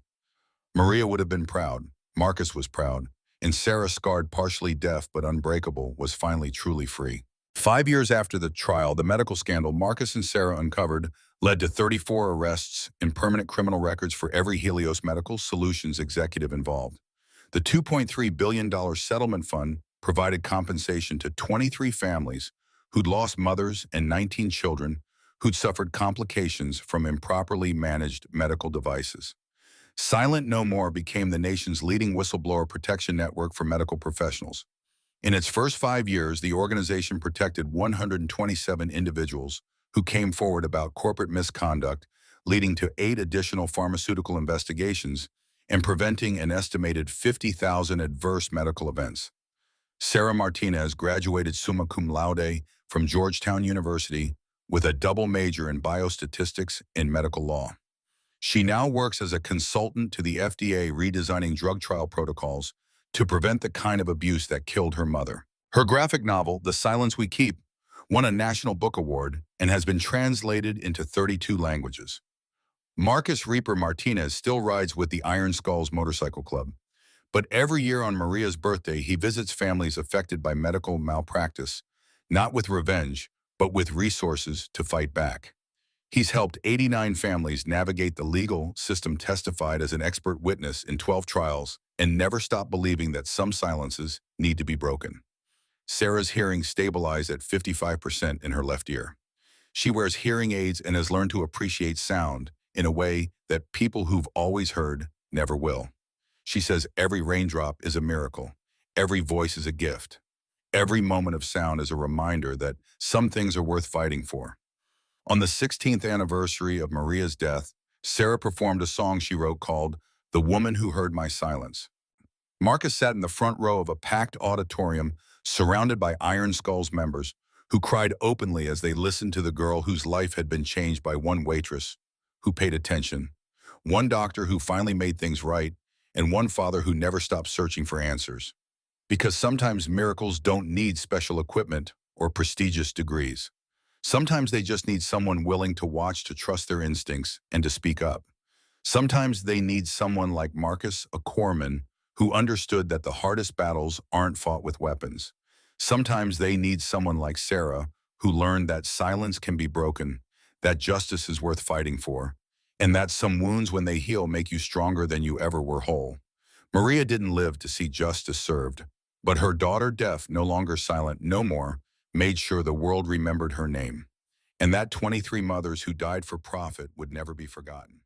Maria would have been proud. Marcus was proud. And Sarah, scarred, partially deaf but unbreakable, was finally truly free. 5 years after the trial, the medical scandal Marcus and Sarah uncovered led to 34 arrests and permanent criminal records for every Helios Medical Solutions executive involved. The $2.3 billion settlement fund provided compensation to 23 families who'd lost mothers and 19 children who'd suffered complications from improperly managed medical devices. Silent No More became the nation's leading whistleblower protection network for medical professionals. In its first 5 years, the organization protected 127 individuals who came forward about corporate misconduct, leading to 8 additional pharmaceutical investigations and preventing an estimated 50,000 adverse medical events. Sarah Martinez graduated summa cum laude from Georgetown University with a double major in biostatistics and medical law. She now works as a consultant to the FDA, redesigning drug trial protocols to prevent the kind of abuse that killed her mother. Her graphic novel, The Silence We Keep, won a National Book Award, and has been translated into 32 languages. Marcus Reaper Martinez still rides with the Iron Skulls Motorcycle Club, but every year on Maria's birthday, he visits families affected by medical malpractice, not with revenge, but with resources to fight back. He's helped 89 families navigate the legal system, testified as an expert witness in 12 trials, and never stopped believing that some silences need to be broken. Sarah's hearing stabilized at 55% in her left ear. She wears hearing aids and has learned to appreciate sound in a way that people who've always heard never will. She says every raindrop is a miracle. Every voice is a gift. Every moment of sound is a reminder that some things are worth fighting for. On the 16th anniversary of Maria's death, Sarah performed a song she wrote called "The Woman Who Heard My Silence." Marcus sat in the front row of a packed auditorium surrounded by Iron Skulls members who cried openly as they listened to the girl whose life had been changed by one waitress who paid attention, one doctor who finally made things right, and one father who never stopped searching for answers. Because sometimes miracles don't need special equipment or prestigious degrees. Sometimes they just need someone willing to watch, to trust their instincts, and to speak up. Sometimes they need someone like Marcus, a corpsman, who understood that the hardest battles aren't fought with weapons. Sometimes they need someone like Sarah, who learned that silence can be broken, that justice is worth fighting for, and that some wounds, when they heal, make you stronger than you ever were whole. Maria didn't live to see justice served, but her daughter, deaf, no longer silent, no more, made sure the world remembered her name. And that 23 mothers who died for profit would never be forgotten.